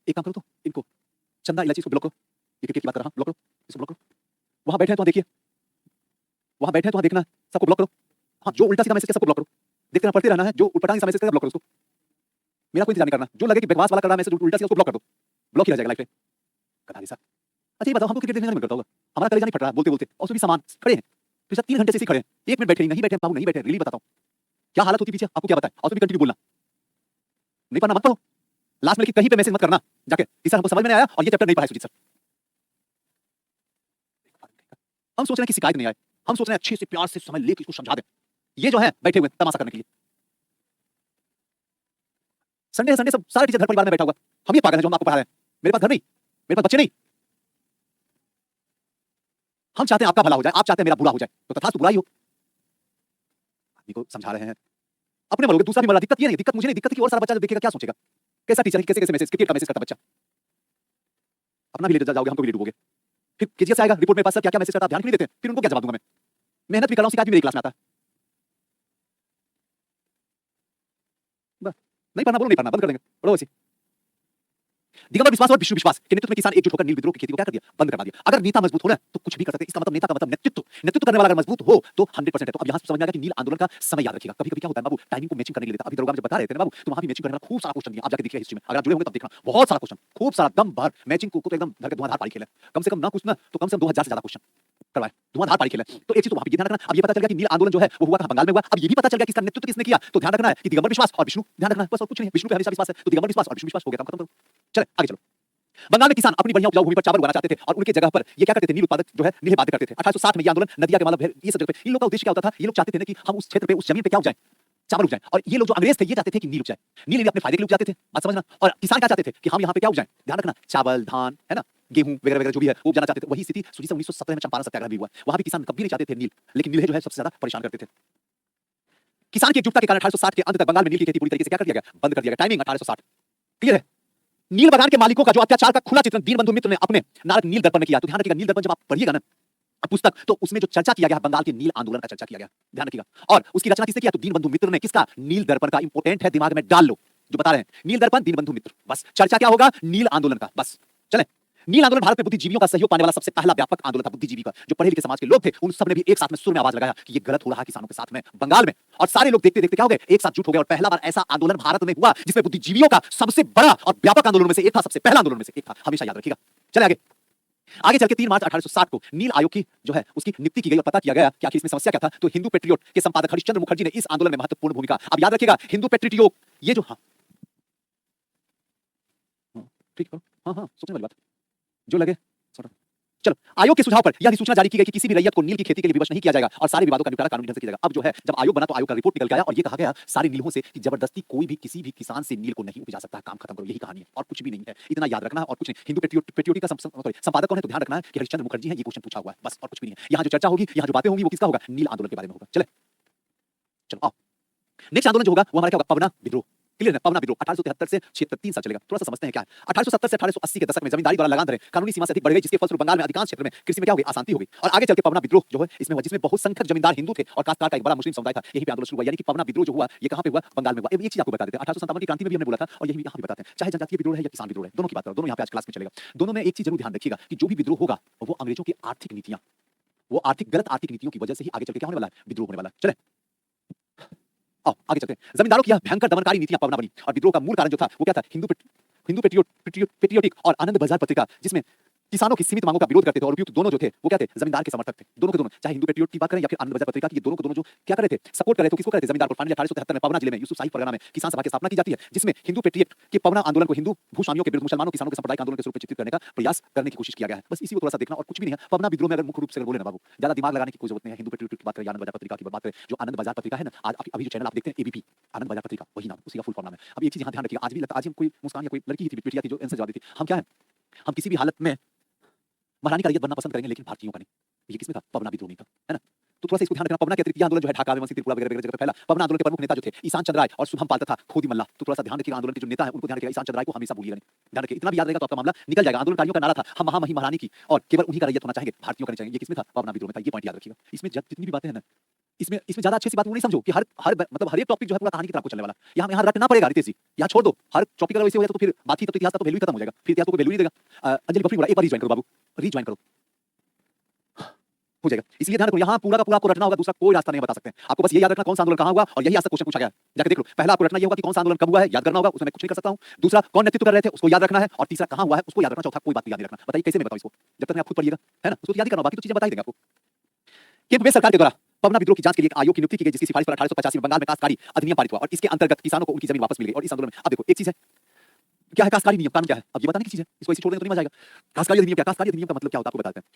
एक काम करो, तो इनको चंदा इलायची को ब्लॉक करो, ये क्रिकेट की बात कर रहा हूं, ब्लॉक करो, इसको ब्लॉक करो। वहां बैठे हैं तो देखिए, वहां बैठे हैं तो देखना, सबको ब्लॉक करो। हाँ, जो उल्टा सीधा मैसेज सबको ब्लॉक करो, देखते रहना, पढ़ते रहना है। जो उल्टा सीधा मैसेज करेगा ब्लॉक करो उसको, मेरा कोई इंतजार नहीं करना। जो लगे कि बकवास वाला कर रहा है मैसेज उल्टा सीधा, उसको ब्लॉक कर दो, ब्लॉक ही रह जाएगा लाइफ में। कथा नहीं सर। अच्छा ये बताओ, हमको क्रिकेट देखने का मन करता होगा, हमारा कलेजा नहीं फट रहा बोलते बोलते, और उसमें भी सामान खड़े हैं, पिछले 3 घंटे से खड़े हैं, 1 मिनट बैठे नहीं बैठे बाबू, नहीं बैठे, रियली बताता हूं क्या हालत होती पीछे, आपको क्या बताएं। और फिर भी कंटिन्यू बोलना, नहीं पढ़ना मत पढ़ो, लास्ट में कहीं पे मैसेज मत करना जाके, इस सर हमको समझ में नहीं आया और ये चैप्टर नहीं पढ़ा सुजीत सर। हम सोच रहे हैं कि शिकायत नहीं आए, हम सोच रहे हैं अच्छे से प्यार से समझ लेके इसको समझा दें। ये जो है बैठे हुए तमाशा करने के लिए, संडे संडे सब सारा टीचर घर परिवार में बैठा हुआ, हम ये पागल हैं जो हम आपको पढ़ा रहे हैं। मेरे पास घर नहीं, मेरे पास बच्चे नहीं, हम चाहते हैं आपका भला हो जाए, आप चाहते हैं मेरा बुरा हो जाए, तो तथास्तु बुराई हो। आदमी को समझा रहे हैं, अपने मरोगे, दूसरा भी मरा। दिक्कत ये नहीं, दिक्कत मुझे नहीं, दिक्कत की और सारा बच्चा जो देखेगा क्या सोचेगा, कैसा टीचर है, कैसे कैसे मैसेज, क्रिकेट का मैसेज करता बच्चा, अपना भी ले जाओगे, हमको भी ले डूबोगे। फिर केजीएस आएगा रिपोर्ट में पास, सर क्या क्या मैसेज करता, ध्यान क्यों नहीं देते, फिर उनको क्या जवाब दूंगा मैं? मेहनत भी कर रहा हूं, शिकायत भी मेरी क्लास में आता है। नहीं पढ़ना बोलो, नहीं पढ़ना, बंद कर देंगे, पढ़ो ऐसे। दिगंबर विश्वास और विष्णु विश्वास के नेतृत्व में किसान एकजुट होकर नील विद्रोह की खेती को क्या कर दिया, बंद करवा दिया। अगर नेता मजबूत हो ना तो कुछ भी कर सकते हैं, इसका मतलब नेता का मतलब नेतृत्व करने वाला अगर मजबूत हो तो 100% है। तो अब यहां से समझ में आ गया कि नील आंदोलन का समय याद रखिएगा। कभी कभी क्या होता है बाबू, टाइमिंग को मैचिंग करने के लिए, अभी दरोगा मुझे बता रहे थे ना बाबू, तो वहां भी मैचिंग करने वाला खूब सारा क्वेश्चन दिया, आप जाके देखिए हिस्ट्री में, अगर आप जुड़े होंगे तब देखना, बहुत सारा क्वेश्चन, खूब सारा दम भर मैचिंग को तो एकदम धर के धुआंधार पारी खेला, कम से कम ना कुछ ना तो कम से कम 2000 से ज्यादा क्वेश्चन करवाए, धुआंधार पारी खेला। तो एक चीज तो वहां पे ध्यान रखना। अब ये पता चल गया कि नील आंदोलन जो है वो हुआ कहां, बंगाल में हुआ। अब ये भी पता चल गया कि इसका नेतृत्व किसने किया, तो ध्यान रखना है कि दिगंबर विश्वास और विष्णु, ध्यान रखना है, बस और कुछ नहीं है। विष्णु पे हमेशा विश्वास है, तो दिगंबर विश्वास और विष्णु विश्वास हो गया, काम खत्म करो। चले आगे चलो। बंगाल में किसान अपनी बढ़िया उपजाऊ भूमि पर चावल उगाना चाहते थे और उनके जगह पर ये क्या करते थे, नील उत्पादक जो है नील बाध्य करते थे। 1860 में ये आंदोलन नदिया के मतलब ये सब जगह पे, इन लोगों का उद्देश्य क्या होता था, ये लोग चाहते थे ना कि हम उस क्षेत्र पे, उस जमीन पे क्या उगाएं, चावल उगाएं। और ये लोग जो अंग्रेज थे ये चाहते थे कि नील उगाएं, नील अपने फायदे के लिए उगाते थे, बात समझना। और किसान क्या चाहते थे कि हम यहाँ पे क्या उगाएं, ध्यान रखना, चावल, धान, है ना, गेहूं वगैरह वगैरह जो भी है वो उगाना चाहते थे। वही स्थिति 1917 में चंपारण सत्याग्रह भी हुआ, वहां भी किसान कभी नहीं चाहते थे नील, लेकिन नील जो है सबसे ज्यादा परेशान करते थे। किसान की एकजुटता के कारण 1860 के अंत तक बंगाल में नील की खेती पूरी तरीके से क्या कर दिया गया, बंद कर दिया गया। टाइमिंग 1860। क्लियर है? नील बगान के मालिकों का जो अत्याचार का खुला चित्रण दीनबंधु मित्र ने अपने नारद नील दर्पण में किया। तो ध्यान रखिएगा, नील दर्पण जब आप पढ़िएगा ना पुस्तक, तो उसमें जो चर्चा किया गया बंगाल के नील आंदोलन का चर्चा किया गया, ध्यान रखिएगा। और उसकी रचना किसने किया? तो दीनबंधु मित्र ने। किसका? नील दर्पण का। इंपोर्टेंट है, दिमाग में डाल लो जो बता रहे हैं। नील दर्पण, दीनबंधु मित्र, बस चर्चा क्या होगा? नील आंदोलन का। बस चले। नील आंदोलन भारत में बुद्धिजीवियों का सहयोग पाने वाला सबसे पहला व्यापक आंदोलन था। बुद्धिजीवी का, जो पढ़े लिखे समाज के लोग थे, उन सब ने भी एक साथ में सुर में आवाज लगाया कि ये गलत हो रहा है किसानों के साथ में बंगाल में। और सारे लोग देखते देखते क्या हो गए, एक साथ जुट हो गए। और पहला बार ऐसा आंदोलन भारत में हुआ जिसमें बुद्धिजीवियों का सबसे बड़ा और व्यापक आंदोलन में से एक था, सबसे पहला आंदोलन में से एक था। हमेशा याद रखिएगा। चले आगे। आगे चल के 3 मार्च 1860 को नील आयोग की जो है उसकी नियुक्ति की गई और पता किया गया कि आखिर इसमें समस्या क्या था। तो हिंदू पेट्रियोट के संपादक हरिश्चंद्र मुखर्जी ने इस आंदोलन में महत्वपूर्ण भूमिका। अब याद रखिएगा, हिंदू पेट्रियोट, ये जो ठीक है, हाँ सोचने वाली बात जो लगे। चलो, आयोग के सुझाव पर यह अधिसूचना जारी की गई कि किसी भी रैयत को नील की खेती के लिए विवश नहीं किया जाएगा और सारे विवादों का निपटारा कानूनी ढंग से किया जाएगा। अब जो है जब आयोग बना तो आयोग का रिपोर्ट निकल के आया और ये कहा गया सारे नीलों से कि जबरदस्ती कोई भी किसी भी किसान से नील को नहीं उपजा सकता, काम खत्म करो। यही कहानी है और कुछ भी नहीं है। इतना याद रखना है और कुछ नहीं। हिंदू पेट्रियोटिक का संपादक कौन है? तो ध्यान रखना है कि हरिश्चंद्र मुखर्जी है। ये क्वेश्चन पूछा हुआ है, बस और कुछ भी नहीं है। यहाँ जो चर्चा होगी, यहाँ जो बातें होंगी, वो किसका होगा? नील आंदोलन के बारे में होगा। चले चलो आओ। नेक्स्ट आंदोलन जो होगा वो हमारा क्या होगा? पवना विद्रोह। क्लियर है? पवना विद्रोह 1873 से 76, 3 साल चलेगा। थोड़ा सा समझते हैं क्या है। 1870 से 1880 के दशक में जमींदारी द्वारा लगान दरें कानूनी सीमा से अधिक बढ़ गई, जिसके फलस्वरूप बंगाल में अधिकांश क्षेत्र में कृषि में क्या हो गई? अशांति हो गई। और आगे चल के पवना विद्रोह जो है इसमें हुआ, जिसमें बहुत संख्यक जमींदार हिंदू थे और काश्तकार का एक बड़ा मुस्लिम समुदाय था। यही पे आंदोलन शुरू हुआ। यानी कि पवना विद्रोह जो हुआ ये कहां पे हुआ? बंगाल में हुआ। एक चीज आपको बता देते हैं, 1857 की क्रांति में भी हमने बोला था और यही यहाँ भी बताते हैं। चाहे जनजातीय विद्रोह है या किसान विद्रोह है, दोनों की बात करो, दोनों यहाँ पे आज क्लास में चलेगा। दोनों में एक चीज जरूर ध्यान रखिएगा कि जो भी विद्रोह होगा वो अंग्रेजों की आर्थिक नीतियां, वो गलत आर्थिक नीतियों की वजह से ही आगे चल के क्या होने वाला है? विद्रोह होने वाला है। चले आओ आगे चलते हैं। जमींदारों की यह भयंकर दमनकारी नीतियां पवना बनी और विद्रोह का मूल कारण जो था वो क्या था? हिंदू पेट्रियोटिक और आनंद बाजार पत्रिका, जिसमें किसानों की सीमित मांगों का विरोध करते थे। और उपयुक्त दोनों जो थे वो क्या थे? जमींदार के समर्थक थे। दोनों के दोनों, चाहे हिंदू पेट्रियोट की बात करें या फिर आनंद बाजार पत्रिका की, ये दोनों के दोनों जो क्या कर रहे थे? सपोर्ट कर रहे थे। किसको कर रहे थे? जमींदार को। फाइनली 1873 में पवना जिले में यूसुफ साहिब परगना में किसान सभा की स्थापना की जाती है, जिसमें हिंदू पेट्रियट के पवना आंदोलन को हिंदू भूस्वामियों के विरुद्ध मुसलमानों किसानों के सांप्रदायिक आंदोलन के स्वरूप में चित्रित करने का प्रयास करने की कोशिश किया गया है। बस इसी को थोड़ा सा देखना और कुछ भी नहीं है। पवना विद्रोह में अगर मुख्य रूप से बोले ना बाबू, ज्यादा दिमाग लगाने की कोई जरूरत नहीं है। हिंदू पेट्रियोट की बात करें, आनंद बाजार पत्रिका की बात करें, जो आनंद बाजार पत्रिका है ना, आज अभी जो चैनल आप देखते हैं एबीपी आनंद बाजार पत्रिका, वही नाम, उसी का फुल फॉर्म नाम है। अब एक चीज यहाँ ध्यान रखिएगा, आज भी लगता, आज हम कोई मुस्कान या कोई लड़की थी, बेटिया थी जो आंसर जवाब दी थी, हम क्या है, हम किसी भी हालत में महारानी का रैयत बनना पसंद करेंगे, लेकिन भारतीयों का नहीं। ये किसमें था? पवना विद्रोह में था, है ना। तो थोड़ा सा इसको ध्यान रखना। पवना के अतिरिक्त आंदोलन जो है ढाका में, त्रिपुरा वगैरह जगह फैला। पवना आंदोलन के प्रमुख नेता जो थे ईशान चंद्र राय और शुभम पाल तथा खोदी मल्ला। तो थोड़ा सा ध्यान रखिएगा, आंदोलन के जो नेता है उनको ध्यान रखिएगा। ईशान चंद्र राय को हमेशा भूलिएगा नहीं, ध्यान रखिए। इतना भी याद रहेगा तो आपका मामला निकल जाएगा। आंदोलनकारियों का नारा था हम महामहिम महारानी की और केवल उन्हीं का रैयत होना चाहिए, भारतीयों का नहीं चाहिए। ये किसमें था? पवना विद्रोह में था। ये पॉइंट याद रखिएगा। इसमें जितनी भी बातें हैं ना, इसमें ज्यादा अच्छे से बात वो नहीं समझो कि हर हर मतलब हर एक टॉपिक जो है पूरा कहानी की तरह आपको चलने वाला। यहाँ रटना पड़ेगा रितेश जी, यहाँ छोड़ दो। हर टॉपिक अगर वैसे हो जाए तो फिर बात ही तो इतिहास का तो वैल्यू खत्म हो जाएगा, फिर इतिहास को वैल्यू नहीं देगा। अंजलि बफरी बोला एक बार रीज्वाइन करो बाबू, रीज्वाइन करो हो जाएगा। इसलिए ध्यान रखो, यहाँ पूरा का पूरा आपको रटना होगा, दूसरा कोई रास्ता नहीं बता सकते। आपको बस ये याद रखना कौन सा आंदोलन कहाँ हुआ, और यही आज तक क्वेश्चन पूछा गया है। जाके देख लो। पहला आपको रटना ये होगा कि कौन सा आंदोलन कब हुआ है, याद करना होगा, उसमें मैं कुछ नहीं कर सकता हूँ। दूसरा कौन नेतृत्व कर रहे थे, उसको याद रखना है। और तीसरा कहाँ हुआ है, उसको याद रखना। चौथा कोई बात याद नहीं रखना। बताइए कैसे मैं बताऊँ इसको, जब तक मैं आप खुद पढ़िएगा, है ना, उसको याद ही करना, बाकी तो चीजें बता ही देंगे आपको। केंद्र सरकार के द्वारा पवना विद्रोह की जांच के लिए एक आयोग की नियुक्ति की गई, जिसकी सिफारिश पर 1885 में बंगाल में काश्तकारी अधिनियम पारित हुआ और इसके अंतर्गत किसानों को उनकी जमीन वापस मिल गई। और इस आंदोलन में अब देखो एक चीज है, क्या है काश्तकारी नियम, कानून क्या है, अब ये बताने की चीज है, इसको ऐसे छोड़ देंगे तो नहीं मजा आएगा। काश्तकारी अधिनियम क्या, काश्तकारी अधिनियम का मतलब क्या होता है आपको बताते हैं।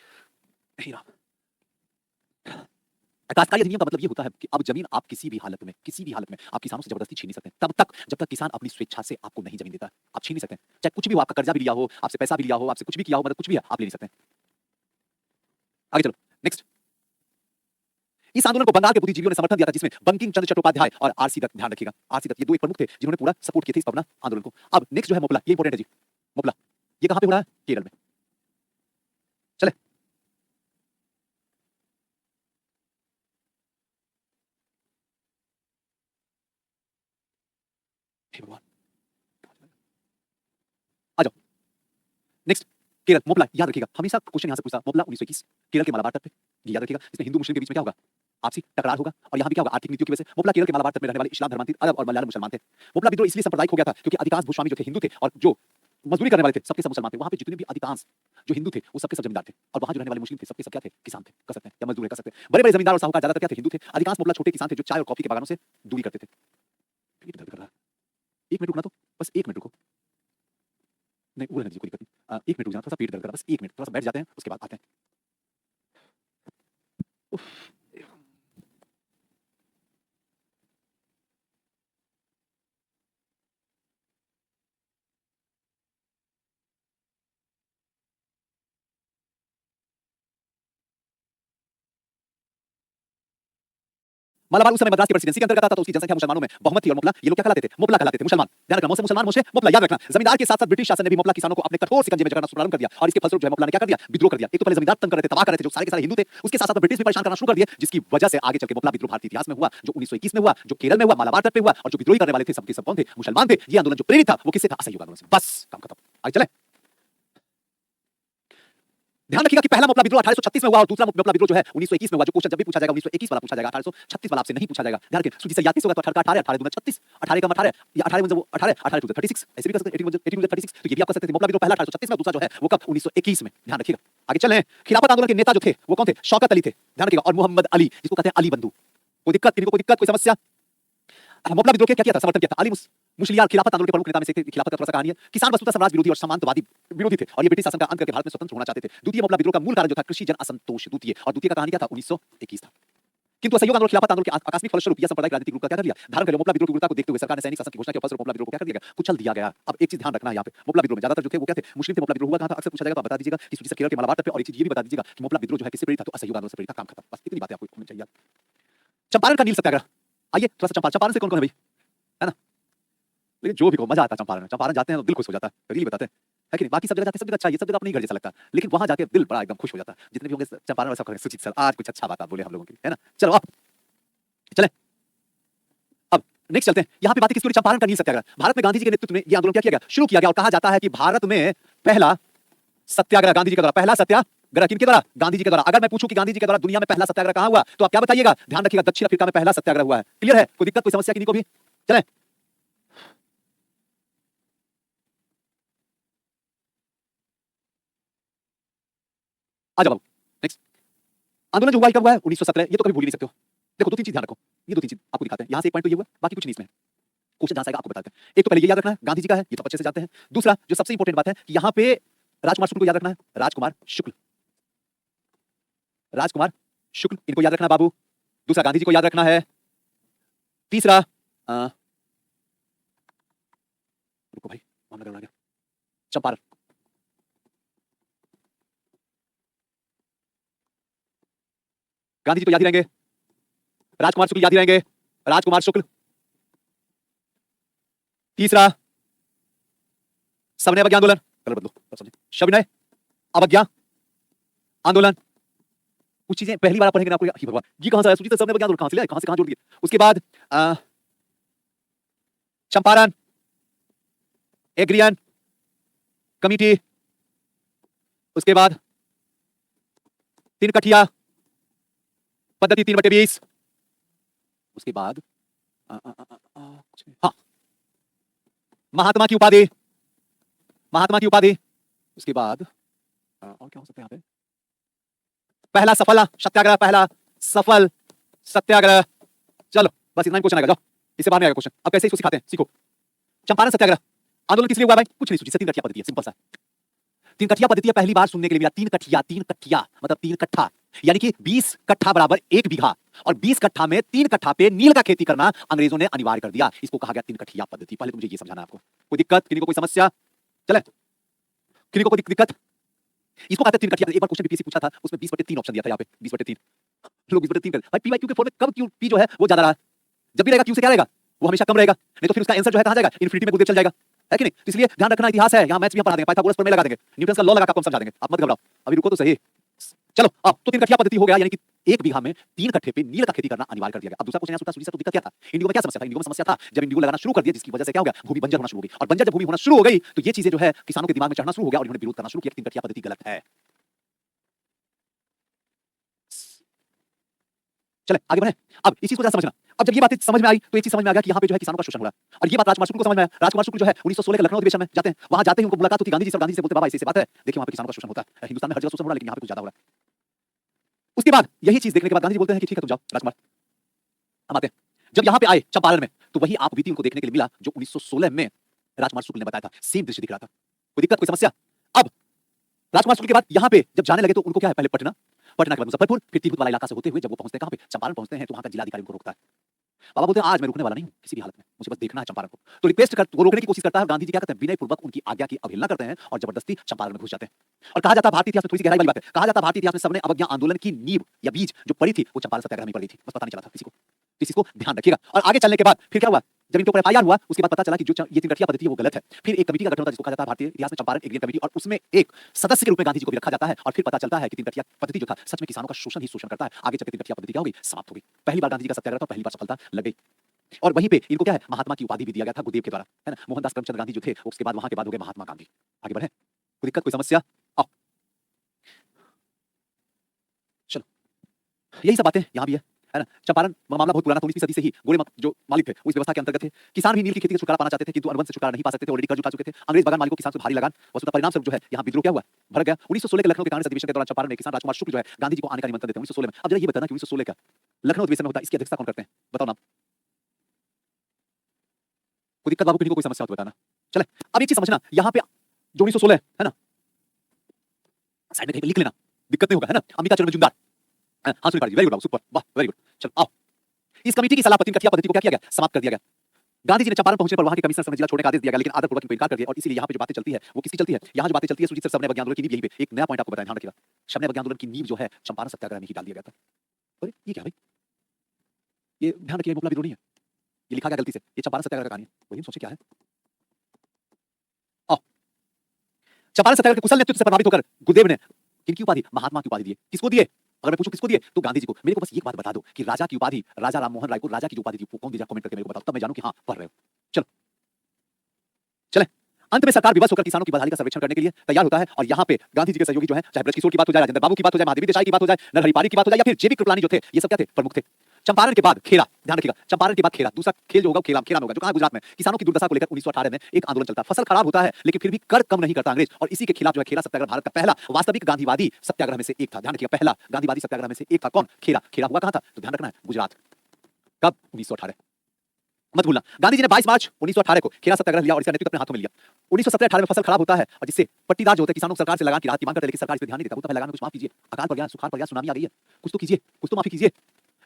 काश्तकारी अधिनियम का मतलब ये होता है कि अब जमीन आप किसी भी हालत में आप किसानों से जबरदस्ती छीन नहीं सकते, तब तक जब तक किसान अपनी स्वेच्छा से आपको नहीं जमीन देता है, आप छीन नहीं सकते। चाहे कुछ भी हो, आपका कर्जा भी लिया हो, आपसे पैसा भी लिया हो, आपसे कुछ भी किया हो, मतलब कुछ भी है, आप ले नहीं सकते। आगे चलो नेक्स्ट। इस आंदोलन को बंगाल के बुद्धिजीवियों ने समर्थन दिया था, जिसमें बंकिम चंद्र चट्टोपाध्याय और आरसी दत्त, ध्यान रखिएगा आरसी दत्त, ये दो एक प्रमुख थे जिन्होंने पूरा सपोर्ट किया था इस पवना आंदोलन को। अब नेक्स्ट जो है मोपला, ये इंपॉर्टेंट है जी। मोपला ये कहां पे हो रहा है? केरल में। चले हे भगवान, आ जाओ नेक्स्ट। केरल मोपला, याद रखिएगा हमेशा क्वेश्चन यहां से पूछता, मोपला 1921 केरल के मालाबार तट पे, ये याद रखिएगा। इसमें हिंदू मुस्लिम के बीच में क्या होगा? आपसी टकरार होगा। और यहाँ भी क्या होगा? आर्थिक नीतियों की वजह से। मोपला केरल के मालाबार तट में रहने वाले इस्लाम धर्मांतरित अरब और मलयालम मुसलमान थे। मोपला विद्रोह इसलिए सांप्रदायिक हो गया था क्योंकि अधिकांश भूस्वामी जो थे हिंदू थे और जो मजदूरी करने वाले थे सबके सब मुसलमान थे। वहां पे जितने भी अधिकांश जो हिंदू थे वो सबके सब जमींदार थे, और वहां जो रहने वाले मुस्लिम थे सबके सब क्या थे? किसान थे, कह सकते हैं, या मजदूर है, कह सकते हैं। बड़े बड़े जमींदार और साहूकार ज्यादातर क्या थे? हिंदू थे। अधिकांश मोपला छोटे किसान थे जो चाय और कॉफी के बागानों से दूरी करते थे। पेट दर्द कर रहा है, एक मिनट रुकना, तो बस एक मिनट रुको। नहीं वो रहने दीजिए, कोई दिक्कत नहीं। एक मिनट रुक जाना, थोड़ा सा पेट दर्द कर रहा है, बस एक मिनट, थोड़ा सा बैठ जाते हैं, उसके बाद आते हैं। उफ। मालाबार उस समय मद्रास की प्रेसिडेंसी के अंतर्गत आता, तो उसकी जनसंख्या मुसलमानों में बहुमत थी और मोपला ये लोग क्या कहलाते थे? मोपला कहलाते थे, मुसलमान। ध्यान रखना, मुसलमान मोसे मोपला, याद रखना। जमींदार के साथ-साथ ब्रिटिश शासन ने भी मोपला किसानों को अपने कठोर शिकंजे में जकड़ना प्रारंभ कर दिया और इसके फलस्वरूप जो है मोपला ने क्या कर दिया? विद्रोह कर दिया। एक तो पहले जमींदार तंग कर रहे थे, तबाह कर रहे थे, जो सारे के सारे हिंदू थे। उसके साथ-साथ ब्रिटिश भी परेशान करना शुरू कर दिए, जिसकी वजह से आगे चल के मोपला विद्रोह भारतीय इतिहास में हुआ, जो 1921 में हुआ, जो केरल में हुआ, मालाबार तट पे हुआ, और जो विद्रोही करने वाले थे सब के सब कौन थे? मुसलमान थे। ये आंदोलन जो प्रेरित था वो किससे था? असहयोग आंदोलन से। बस काम खत्म। आगे चलें। ध्यान रखिएगा कि पहला मोपला विद्रोह 1836 में हुआ और दूसरा मोपला विद्रोह जो है 1921 में हुआ। जो क्वेश्चन जब भी पूछा जाएगा 1921 वाला पूछा जाएगा, 1836 वाला आपसे नहीं पूछा जाएगा। ध्यान रखिए, सूची से याद कैसे होगा? तो 18 का 18 18 दूना 36, 18 का 18 या 18 में जब 18 18 टू 36 ऐसे भी कर सकते हैं। 18 टू 36 तो ये भी आप कर सकते थे। मोपला विद्रोह पहला 1836 में, दूसरा जो है वो कब? 1921 में। ध्यान रखिएगा। आगे चलें। खिलाफत आंदोलन के नेता जो थे वो कौन थे? शौकत अली थे। ध्यान रखिएगा। और मोहम्मद अली, जिसको कहते हैं अली बंधु। कोई दिक्कत? किसी को कोई दिक्कत, कोई समस्या? मोपला विद्रोह के क्या किया था? समर्थन किया था। अली मुश्लियार खिलाफत आंदोलन के प्रमुख नेता में से थे। खिलाफत का थोड़ा सा कहानी है। किसान वस्तुतः साम्राज्य विरोधी और सामंतवादी विरोधी थे और ये ब्रिटिश शासन का अंत करके भारत में स्वतंत्र होना चाहते थे। द्वितीय मोपला विद्रोह का मूल कारण जो था कृषि जन असंतोष। द्वितीय और द्वितीय का कहानी क्या था? 1921 था। किंतु असहयोग आंदोलन, खिलाफत आंदोलन के आकस्मिक फलस्वरूप यह सांप्रदायिक राजनीतिक रूप का क्या कर दिया? धारण कर लिया। मोपला विद्रोह की उग्रता को देखते हुए सरकार ने सैनिक शासन की घोषणा के फलस्वरूप मोपला विद्रोह को क्या कर दिया गया? कुचल दिया गया। अब एक चीज ध्यान रखना है यहाँ पे, मोपला विद्रोह में ज्यादातर जो थे वो क्या थे? मुस्लिम थे। मोपला विद्रोह हुआ कहां था? अक्सर पूछा जाएगा, तो आप बता दीजिएगा कि सूची से केरल के मालाबार तट पे। और एक चीज ये भी बता दीजिएगा कि मोपला विद्रोह जो है किससे प्रेरित था? तो असहयोग आंदोलन से प्रेरित था। काम खत्म। बस इतनी बातें आपको होनी चाहिए। चंपारण का नील सत्याग्रह। आइए थोड़ा सा चंपारण से कौन कौन है भाई? है ना? लेकिन जो भी को मजा आता है चंपारण में। चंपारण जाते हैं तो दिल खुश हो जाता है, रियली बताते हैं, है कि नहीं? बाकी सब जगह जाते हैं, सब जगह अच्छा है, ये सब जगह अपने ही घर जैसा लगता है, लेकिन वहां जाके दिल बड़ा एकदम खुश हो जाता है। जितने भी होंगे चंपारण वाले सब कहेंगे सुजीत सर आज कुछ अच्छा बात आप बोले हम लोगों के लिए, है ना? चलो अब चलें। अब नेक्स्ट चलते हैं। यहाँ पे बात किसकी? चंपारण का नील सत्याग्रह। भारत में गांधी जी के नेतृत्व में यह आंदोलन क्या किया गया? शुरू किया गया। और कहा जाता है कि भारत में पहला सत्याग्रह गांधी जी के द्वारा। पहला सत्याग्रह किनके द्वारा? गांधी जी के द्वारा। अगर मैं पूछूं कि गांधी जी के द्वारा दुनिया में पहला सत्याग्रह कहां हुआ, तो आप क्या बताइएगा? ध्यान रखिएगा, दक्षिण अफ्रीका में पहला सत्याग्रह हुआ है। क्लियर है? कोई दिक्कत, कोई समस्या किसी को भी? चलें। आ जाओ नेक्स्ट। आंदोलन जो हुआ कब हुआ है? 1917। ये तो कभी भूल ही नहीं सकते हो। देखो दो तीन चीज ध्यान रखो, ये दो तीन चीज आपको दिखाते हैं। यहां से एक पॉइंट तो ये हुआ, बाकी कुछ नहीं इसमें। क्वेश्चन जहां से आएगा आपको बताते हैं। एक तो पहले ये याद रखना है गांधी जी का है, ये तो अच्छे से जानते हैं। दूसरा जो सबसे इंपॉर्टेंट बात है कि यहां पे राजकुमार शुक्ल को याद रखना है। राजकुमार शुक्ल, राजकुमार शुक्ल, इनको याद रखना है बाबू। दूसरा गांधी जी को याद रखना है। तीसरा रुको भाई, मामला गड़बड़ा गया। चंपारण, गांधी जी तो याद ही रहेंगे, राजकुमार शुक्ल याद ही रहेंगे। राजकुमार शुक्ल। तीसरा सविनय अवज्ञा आंदोलन, कलर बदलो तब समझे। सविनय अवज्ञा आंदोलन। कुछ चीजें पहली बार पढ़ेंगे ना आपको, हे भगवान ये कहां से आया? सूची से सविनय अवज्ञा आंदोलन कहां से लाए? कहां से कहां जोड़ दिए? उसके बाद चंपारण, एग्रियन कमिटी, उसके बाद तीन कठिया पद्धति 3/20, उसके बाद हाँ महात्मा की उपाधि, महात्मा की उपाधि। उसके बाद और क्या हो सकता है यहाँ पे? पहला सफल सत्याग्रह, पहला सफल सत्याग्रह। चलो बस इतना ही क्वेश्चन आएगा, जाओ इससे बाहर नहीं आएगा क्वेश्चन। अब कैसे इसको सिखाते हैं, सीखो। चंपारण सत्याग्रह आंदोलन किस लिए हुआ भाई? कुछ नहीं, सूची से तीन कठिया पद्धति है, सिंपल सा। तीन कठिया पद्धति पहली बार सुनने के लिए मिला। तीन कठिया मतलब तीन कट्ठा, यानी कि 20 कट्ठा बराबर 1 बीघा, और 20 कट्ठा में 3 कट्ठा पे नील का खेती करना अंग्रेजों ने अनिवार्य कर दिया। इसको कहा गया तीन कठिया पद्धति। पहले तो मुझे ये समझाना है आपको। कोई दिक्कत, किसी को कोई समस्या? चले, किसी को कोई दिक्कत? इसको कहते हैं तीन कठिया। एक बार क्वेश्चन बीपीएससी पूछा था, उसमें 20/3 ऑप्शन दिया था। यहाँ पे 20/3 लोग 20/3 कर भाई। पी वाई क्यू के फॉर्म में कब क्यू पी जो है वो ज्यादा रहा? जब भी रहेगा क्यू से क्या रहेगा? वो हमेशा कम रहेगा। नहीं तो फिर उसका आंसर जो है कहां जाएगा? इनफिनिटी में गुरुदेव चल जाएगा, है कि नहीं? तो इसलिए ध्यान रखना, इतिहास है, यहाँ मैथ्स भी हम पढ़ा देंगे, पाइथागोरस पर में लगा देंगे, न्यूटन का लॉ लगा के आपको समझा देंगे, आप मत घबराओ। अभी रुको तो सही। चलो अब तो तीन कठिया पद्धति हो गया, यानी कि 1 बीघा में 3 कट्ठे पे नील का खेती करना अनिवार्य कर दिया गया। अब दूसरा क्वेश्चन यहाँ सूची से तो दिक्कत क्या था? इंडिगो में क्या समस्या था? इंडिगो में समस्या था जब इंडिगो लगाना शुरू कर दिया, जिसकी वजह से क्या हो गया? भूमि बंजर होना शुरू हो गई। और बंजर जब भूमि होना शुरू हो गई तो ये चीजें जो है किसानों के दिमाग में चढ़ना शुरू हो गया और इन्होंने विरोध करना शुरू किया, तीन कठिया पद्धति गलत है। चले आगे बढ़े। अब इस चीज को समझना। अब जब ये बात समझ में आई तो एक चीज समझ में आ गया कि यहाँ पे जो है किसानों का शोषण हो रहा है। और ये बात राजकुमार शुक्ल को समझ में आया। राजकुमार शुक्ल जो है 1916 के लखनऊ अधिवेशन में जाते हैं, वहां जाते ही उनको मुलाकात होती है गांधी जी से। गांधी जी से बोलते बाबा ऐसी बात है, देखिए वहां पे किसानों का शोषण होता है। हिंदुस्तान में हर जगह शोषण हो रहा है, लेकिन यहाँ पे कुछ ज्यादा हो रहा है। उसके बाद यही चीज देखने के बाद गांधी जी बोलते हैं कि ठीक है तुम जाओ राजकुमार। हम आते हैं, जब यहाँ पे आए चंपारण में तो वही आपबीती उनको देखने के लिए मिला जो 1916 में राजकुमार शुक्ल ने बताया था। सेम दृश्य दिख रहा था। कोई दिक्कत, कोई समस्या? अब राजकुमार शुक्ल के बाद यहाँ पे जब जाने लगे तो उनको क्या है? पहले पटना, पटना के बाद मुजफ्फरपुर, फिर तिरहुत वाला इलाका से होते हुए जब वो पहुंचते हैं कहां पे? चंपारण पहुंचते हैं, तो वहां का जिलाधिकारी उनको रोकता है। बाबा बोलते हैं आज मैं रुकने वाला नहीं हूं किसी भी हालत में, मुझे बस देखना है चंपारण को। तो रिक्वेस्ट कर, वो रोकने की कोशिश करता है। गांधी जी क्या करते हैं? विनय पूर्वक उनकी आज्ञा की अवहेलना करते हैं और जबरदस्ती चंपारण में घुस जाते हैं। और कहा जाता है भारतीय इतिहास में, थोड़ी सी गहराई वाली बात है, कहा जाता है भारतीय इतिहास में सबने अवज्ञा आंदोलन की नींव या बीज जो पड़ी थी वो चंपारण सत्याग्रह में पड़ी थी, बस पता नहीं चला था किसी को। तो इस चीज को ध्यान रखिएगा। और आगे चलने के बाद फिर क्या हुआ, जब इनके ऊपर एफआईआर हुआ उसके बाद पता चला कि जो ये तीन गठिया पद्धति है वो गलत है। फिर एक कमेटी का गठन होता है जिसको कहा जाता है भारतीय इतिहास में चंपारण एग्रीमेंट कमेटी, और उसमें एक सदस्य के रूप में गांधी जी को भी रखा जाता है। और फिर पता चलता है कि तीन गठिया पद्धति जो था सच में किसानों का शोषण ही शोषण करता है। आगे चलकर तीन गठिया पद्धति क्या होगी, समाप्त होगी। पहली बार गांधी जी का सत्याग्रह था, पहली बार सफलता लग गई। और वहीं पे इनको क्या है, महात्मा की उपाधि भी दिया गया था गुरुदेव के द्वारा, है ना। मोहनदास करमचंद गांधी जो थे उसके बाद वहां के बाद हो गए महात्मा गांधी। आगे बढ़े, कोई दिक्कत कोई समस्या? आओ चलो, यही सब बातें यहाँ भी है ना। चंपारण मामला बहुत पुराना था, 19वीं सदी से ही गोरे जो मालिक थे वो इस व्यवस्था के अंतर्गत थे। किसान भी नील की खेती से छुटकारा पाना चाहते थे किंतु अनुबंध से छुटकारा नहीं पा सकते थे, ऑलरेडी कर्ज उठा चुके थे। अंग्रेज बागान मालिकों किसान से भारी लगान, वस्तुतः परिणाम स्वरूप जो है यहाँ विद्रोह क्या हुआ, भड़क गया। 1916 के लखनऊ के कांग्रेस अधिवेशन के दौरान चंपारण में किसान राजकुमार शुक्ल जो है गांधी जी को आने का निमंत्रण देते हैं 1916 में। अब जरा ये बताना कि 1916 का लखनऊ अधिवेशन में होता है, इसकी अध्यक्षता कौन करते हैं, बताओ नाम। कोई दिक्कत बाबू, किसी को कोई समस्या हो तो बताना। चले, अब एक चीज समझना, यहाँ पे जो 1916 है ना, साइड में कहीं पे लिख लेना, दिक्कत नहीं होगा, है ना। अंबिका चरण मजूमदार, हाँ सुनिए, वेरी गुड बाबू, सुपर, वाह वेरी गुड। चलो आओ, इस कमेटी की सलाह पर तीन गठिया पद्धति को क्या किया गया, समाप्त कर दिया गया। गांधी जी ने चंपारण पहुंचने पर वहां के कमिश्नर से जिला छोड़ने का आदेश दिया गया, लेकिन आदरपूर्वक इनको इनकार कर दिया। और इसीलिए यहाँ पे जो बातें चलती है वो किसकी चलती है, यहाँ जो बातें चलती है सुजीत सर सबने आंदोलन की नींव यहीं पे एक नया पॉइंट आपको बताया, ध्यान रखिएगा। सबने आंदोलन की नींव जो है चंपारण सत्याग्रह में ही डाल दिया गया था। अरे ये क्या भाई, ये ध्यान रखिए, मुकला विद्रोह नहीं है, ये लिखा गया गलती से, ये चंपारण सत्याग्रह का कहानी है। वही सोचे क्या है। आओ, चंपारण सत्याग्रह के कुशल नेतृत्व से प्रभावित होकर गुरुदेव ने किनकी उपाधि, महात्मा की उपाधि दिए। किसको दिए, अगर मैं पूछूं किसको दिए तो गांधी जी को। मेरे को बस एक बात बता दो कि राजा की उपाधि, राजा राममोहन राय को राजा की जो उपाधि दी वो कौन दिया, कमेंट करके मेरे को बताओ, तब मैं जानूं कि हाँ पढ़ रहे हो। चलो चले, अंत में सरकार विवश होकर किसानों की बदहाली का सर्वेक्षण करने के लिए तैयार होता है। और यहाँ पे गांधी जी के सहयोगी जो है, चाहे ब्रजकिशोर की बात हो जाए, राजेंद्र बाबू की बात हो जाए, महादेवी देसाई की बात हो जाए, नरहरि पारिक की बात हो जाए, या फिर जेबी कृपलानी जो थे, ये सब क्या थे, प्रमुख थे। चंपारण के बाद खेड़ा, ध्यान रखिएगा, चंपारण के बाद खेड़ा, दूसरा खेल जो होगा खेला में होगा, जो कहां गुजरात में। किसानों की दुर्दशा को लेकर 1918 में एक आंदोलन चलता है। फसल खराब होता है लेकिन फिर भी कर कम नहीं करता अंग्रेज, और इसी के खिलाफ जो है खेड़ा सत्याग्रह भारत का पहला वास्तविक गांधीवादी सत्याग्रह में से एक था। ध्यान रखिएगा, पहला गांधीवादी सत्याग्रह में से एक था कौन, खेड़ा। खेड़ा हुआ कहां था, तो ध्यान रखना है गुजरात। कब, 1918, मत भूलना। गांधी जी ने 22 मार्च 1918 को खेड़ा सत्याग्रह लिया और इसका नेतृत्व अपने हाथों में लिया। 1917-18 में फसल खराब होता है और जिससे पट्टीदार जो होते हैं किसानों को सरकार से लगान की राहत की मांग करते हैं, लेकिन सरकार इस पे ध्यान नहीं देता। बोलता है लगान में कुछ माफ कीजिए, अकाल पड़ गया, सुखाड़ पड़ गया, सुनामी आ गई है, कुछ तो कीजिए, कुछ तो माफी कीजिए।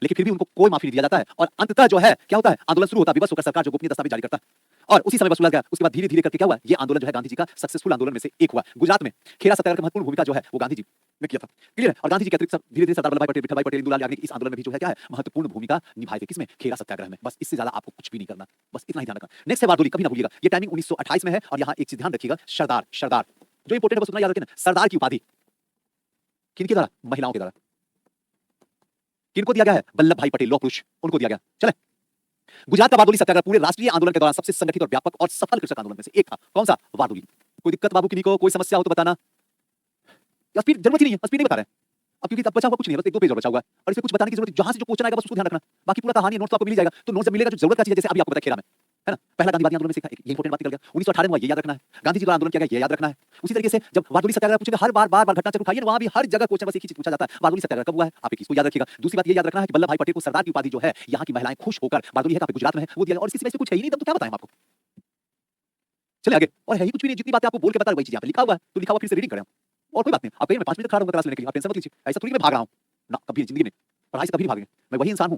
लेकिन फिर भी उनको कोई माफी नहीं दिया जाता है। और अंततः जो है क्या होता है, आंदोलन शुरू होता है, विवश होकर सरकार जो गोपनीय दस्तावेज जारी करता है और उसी समय वसूला गया। उसके बाद धीरे धीरे करके क्या हुआ, ये आंदोलन जो है गांधी जी का सक्सेसफुल आंदोलन में से एक हुआ। गुजरात में खेड़ा सत्याग्रह की महत्वपूर्ण भूमिका जो है वो गांधी जी ने किया था, क्लियर है। और गांधी जी के अतिरिक्त धीरे धीरे सरदार वल्लभ भाई पटेल, विठल भाई पटेल, इंदुलाल याग्निक इस आंदोलन में भी जो है क्या है, महत्वपूर्ण भूमिका निभाई थी। किसमें, खेड़ा सत्याग्रह में। बस इससे ज्यादा आपको कुछ भी नहीं करना, बस इतना ही ध्यान रखना। नेक्स्ट है बारडोली, कभी ना भूलिएगा, ये टाइमिंग 1928 में है। और यहाँ एक चीज ध्यान रखिएगा, सरदार, सरदार जो इंपोर्टेंट है बस उतना याद रखना, सरदार की उपाधि किनके द्वारा, महिलाओं के द्वारा। किनको दिया गया है, वल्लभ भाई पटेल, लौह पुरुष, उनको दिया गया। चले, गुजरात का बारडोली सत्याग्रह पूरे राष्ट्रीय आंदोलन के दौरान सबसे संगठित और व्यापक और सफल कृषक आंदोलन में से एक था। कौन सा, बारडोली। कोई दिक्कत बाबू किन्हीं को, कोई समस्या हो तो बताना। या स्पीड जरूरत ही नहीं है, स्पीड नहीं बता रहे हैं अब, क्योंकि तब बचा हुआ कुछ नहीं है, बस एक दो पेज और बचा हुआ है और इसमें कुछ बताने की जरूरत, जहां से जो क्वेश्चन आएगा बस उसको ध्यान रखना। बाकी पूरा कहानी नोट्स तो आपको मिल जाएगा। तो नोट्स जब मिलेगा जो जरूरत का चीज है, जैसे अभी आपको बताया खेड़ा में, है ना, पहला गांधीवादी आंदोलन में से एक इंपोर्टेंट बात निकल गया। 1918 में हुआ, ये याद रखना है। गांधी जी द्वारा आंदोलन किया गया, ये याद रखना है। उसी तरीके से जब बारडोली सत्याग्रह पूछेगा, हर बार बार घटना चक्र उठाइए, वहां भी हर जगह क्वेश्चन बस एक ही चीज पूछा जाता है, बारडोली सत्याग्रह कब हुआ है, आप इसको याद रखिएगा। दूसरी बात ये याद रखना है कि वल्लभ भाई पटेल को सरदार की उपाधि जो है, यहाँ की महिलाएं खुश होकर, बारडोली है कहां पे, गुजरात में है, वो दिया। और इसकी वजह से कुछ है ही नहीं, तब तो क्या बताएं आपको। चलिए आगे, और है ही कुछ भी नहीं, जितनी बातें आपको बोल के बता रहा हूं वही चीज यहाँ पे लिखा हुआ है, तो लिखा हुआ फिर से रीडिंग करें। और कोई बात नहीं, आप कहिए मैं 5 मिनट खड़ा रहूंगा क्लास लेने के लिए, आप टेंशन मत लीजिए। ऐसा थोड़ी मैं भाग रहा हूं ना, कभी जिंदगी में पढ़ाई से कभी नहीं भागेंगे। मैं वही इंसान हूं,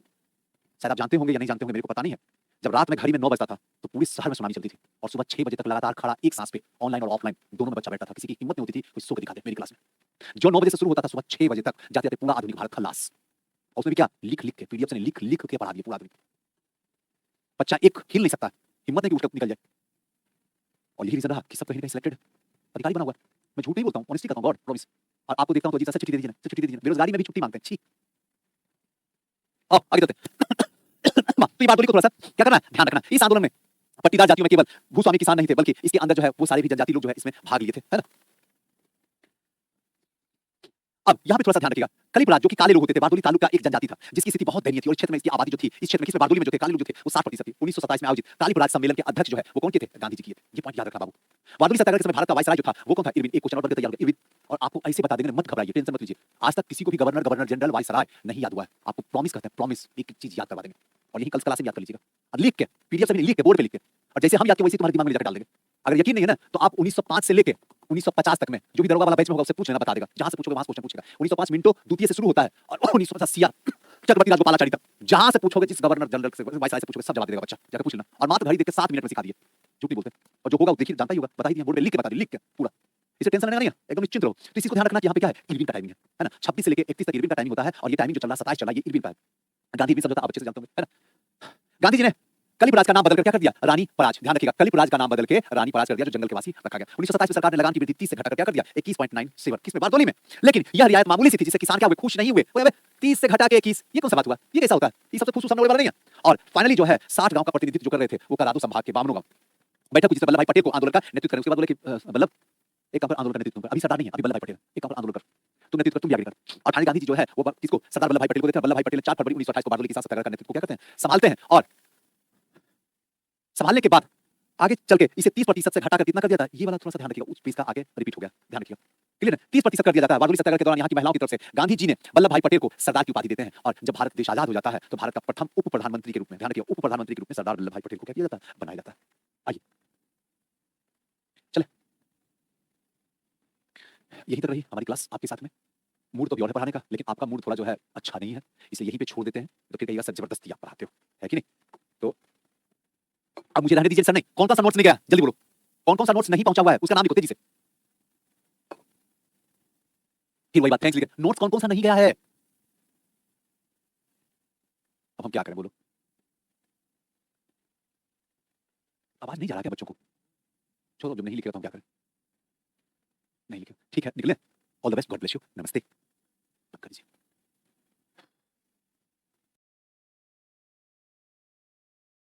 शायद आप जानते होंगे या नहीं जानते होंगे, मेरे को पता नहीं है। जब रात में घड़ी में 9 बजता था तो पूरे शहर में सुनामी चलती थी, और सुबह 6 बजे तक लगातार खड़ा एक सांस पे, ऑनलाइन और ऑफलाइन दोनों में बच्चा बैठा था। किसी की हिम्मत नहीं होती थी कोई सो के दिखा दे। मेरी क्लास में जो 9 बजे से शुरू होता था, सुबह 6 बजे तक जाते जाते पूरा आधुनिक भारत खलास। और उसमें भी क्या, लिख लिख के, पीडीएफ से लिख लिख के पढ़ा दिया पूरा आधुनिक। बच्चा एक हिल नहीं सकता, हिम्मत नहीं कि उठ निकल जाए। और यही रीजन रहा कि सब कहीं ना कहीं सिलेक्टेड अधिकारी बना हुआ। मैं झूठ नहीं बोलता हूँ, ऑनेस्टली कहता हूँ, गॉड प्रॉमिस। और आपको देखता हूँ तो अजीब सा चिट्ठी दे दीजिए, चिट्ठी दे दीजिए। बेरोजगारी में भी छुट्टी मांगते हैं, छी। आओ आगे चलते हैं। तो ये बारडोली को थोड़ा सा क्या करना है, ध्यान रखना। इस आंदोलन में पट्टीदार जातियों में केवल भूस्वामी किसान नहीं थे, बल्कि इसके अंदर जो है वो सारे भी जनजाति लोग जो है इसमें भाग लिए थे, है ना। अब यहाँ पे थोड़ा सा ध्यान रखिएगा, कलीपुरा जो कि काले लोग होते थे, बारडोली तालुक का एक जनजाति था जिसकी स्थिति बहुत दयनीय थी। और क्षेत्र में इसकी आबादी जो थी, इस क्षेत्र में किसमें, बारडोली में जो थे काले लोग जो थे वो 60% थी। 1927 में आयोजित कालीपुरा सम्मेलन के अध्यक्ष जो है वो कौन के थे, गांधी जी के थे। ये पॉइंट याद रखना बाबू। बारडोली सत्याग्रह के समय भारत का वायसराय जो था वो कौन था, इरविन। एक क्वेश्चन और तैयार इरविन। और आपको ऐसे बता देंगे, मत घबराइए, टेंशन मत लीजिए। आज तक किसी को भी गवर्नर, गवर्नर जनरल, वायसराय नहीं याद हुआ है। आपको प्रॉमिस करते हैं, प्रॉमिस, एक चीज याद करवा देंगे। और यही कल क्लास में याद कर लीजिएगा, और लिख के पीडीएफ से लिख के बोर्ड पे लिख के, और जैसे हम याद के वैसे तुम्हारे दिमाग में जाकर डाल देंगे। अगर यकीन नहीं है ना तो आप 1905 से लेके 1950 तक में जो भी दरोगा वाला बैच में होगा उससे पूछ लेना, बता देगा। जहां से पूछोगे वहां से क्वेश्चन पूछेगा। 1905 मिनटो द्वितीय से शुरू होता है और 1950 सिया चक्रवर्ती राजगोपालाचारी तक, जहां से पूछोगे, जिस गवर्नर जनरल से, वायसराय से पूछोगे, सब जवाब देगा बच्चा, जाकर पूछ लेना। और मात्र घड़ी देख के 7 मिनट में सिखा दिए, झूठ नहीं बोलते। और जो होगा वो देखिए, जानता ही होगा, बता ही दिया, बोर्ड पे लिख के बता दिया, लिख के पूरा। इसे टेंशन लेना नहीं है, एकदम निश्चिंत रहो। तो इसी को ध्यान रखना कि यहाँ पे क्या है, इरविन का टाइमिंग है ना। 26 से लेके 31 तक इरविन का टाइमिंग होता है। और ये टाइमिंग जो चल रहा है 27 चल रहा है, ये इरविन का है। गांधी भी समझौता आप अच्छे से जानते होंगे, है ना? गांधी जी ने कलिपराज का नाम बदलकर क्या कर दिया? रानी पराज। ध्यान रखिएगा, कलिपराज का नाम बदल के रानी पराज कर दिया, जो जंगल के वासी रखा गया। 1927 में सरकार ने लगान की वृद्धि 30 से घटाकर क्या कर दिया? 21.97 किस में? बारदोली में। लेकिन यह रियायत मामूली सी थी, जिससे किसान क्या हुए? खुश नहीं हुए। बोले, 30 से घटा के 21, ये कौन सा बात हुआ? ये कैसा होता है? ये सबसे खुश सामने वाले वाला नहीं है। और फाइनली जो है 60 गांव का प्रतिनिधित्व जो कर रहे थे, वो करादू संभाग के बामनो गांव बैठक हुई, जिसमें वल्लभ भाई पटेल को आंदोलन का नेतृत्व करने। उसके बाद बोले कि वल्लभ, एक काम कर, आंदोलन का नेतृत्व कर। अभी सरदार नहीं है, अभी वल्लभ भाई पटेल, एक काम कर, आंदोलन कर, तुम नेतृत्व कर, तुम भी आगे कर। और फाइनली गांधी जी जो है वो किसको? सरदार वल्लभ भाई पटेल को देते हैं। वल्लभ भाई पटेल 4 फरवरी 1928 को बारडोली किसान सत्याग्रह का नेतृत्व क्या करते हैं? संभालते हैं। और संभालने के बाद आगे चल के इसे 30% से घटाकर कितना कर दिया था? ये वाला थोड़ा सा ध्यान रखिएगा, उस पेज का आगे रिपीट हो गया, ध्यान रखिएगा। क्लियर है? 30% कर दिया जाता है। बारडोली सत्याग्रह के दौरान यहाँ की महिलाओं की तरफ से गांधी जी ने वल्लभ भाई पटेल को सरदार की उपाधि देते हैं। और जब भारत देश आजाद हो जाता है, तो भारत का प्रथम उप प्रधानमंत्री के रूप में, ध्यान रखिएगा, उप प्रधानमंत्री के रूप में सरदार वल्लभ भाई पटेल को क्या किया जाता है? बनाया जाता है। आइए चले, यही तक रही हमारी क्लास आपके साथ में। मूड तो भी और है पढ़ाने का, लेकिन आपका मूड थोड़ा जो है अच्छा नहीं है, इसे यहीं पे छोड़ देते हैं। तो फिर कहिएगा सर जबरदस्ती आप पढ़ाते हो, है कि नहीं? तो अब मुझे रहने दीजिए। सर नहीं, कौन कौन सा नोट्स नहीं गया? जल्दी बोलो, कौन कौन सा नोट्स नहीं पहुंचा हुआ है? उसका नाम लिखो तेजी से। फिर वही बात, थैंक्स लिखे। नोट्स कौन कौन सा नहीं गया है? अब हम क्या करें बोलो? आवाज नहीं जा रहा क्या बच्चों को? छोड़ो, जब नहीं लिखेगा तो हम क्या करें? नहीं लिखे, ठीक है, निकले। All the best, God bless you, नमस्ते। कर दीजिए।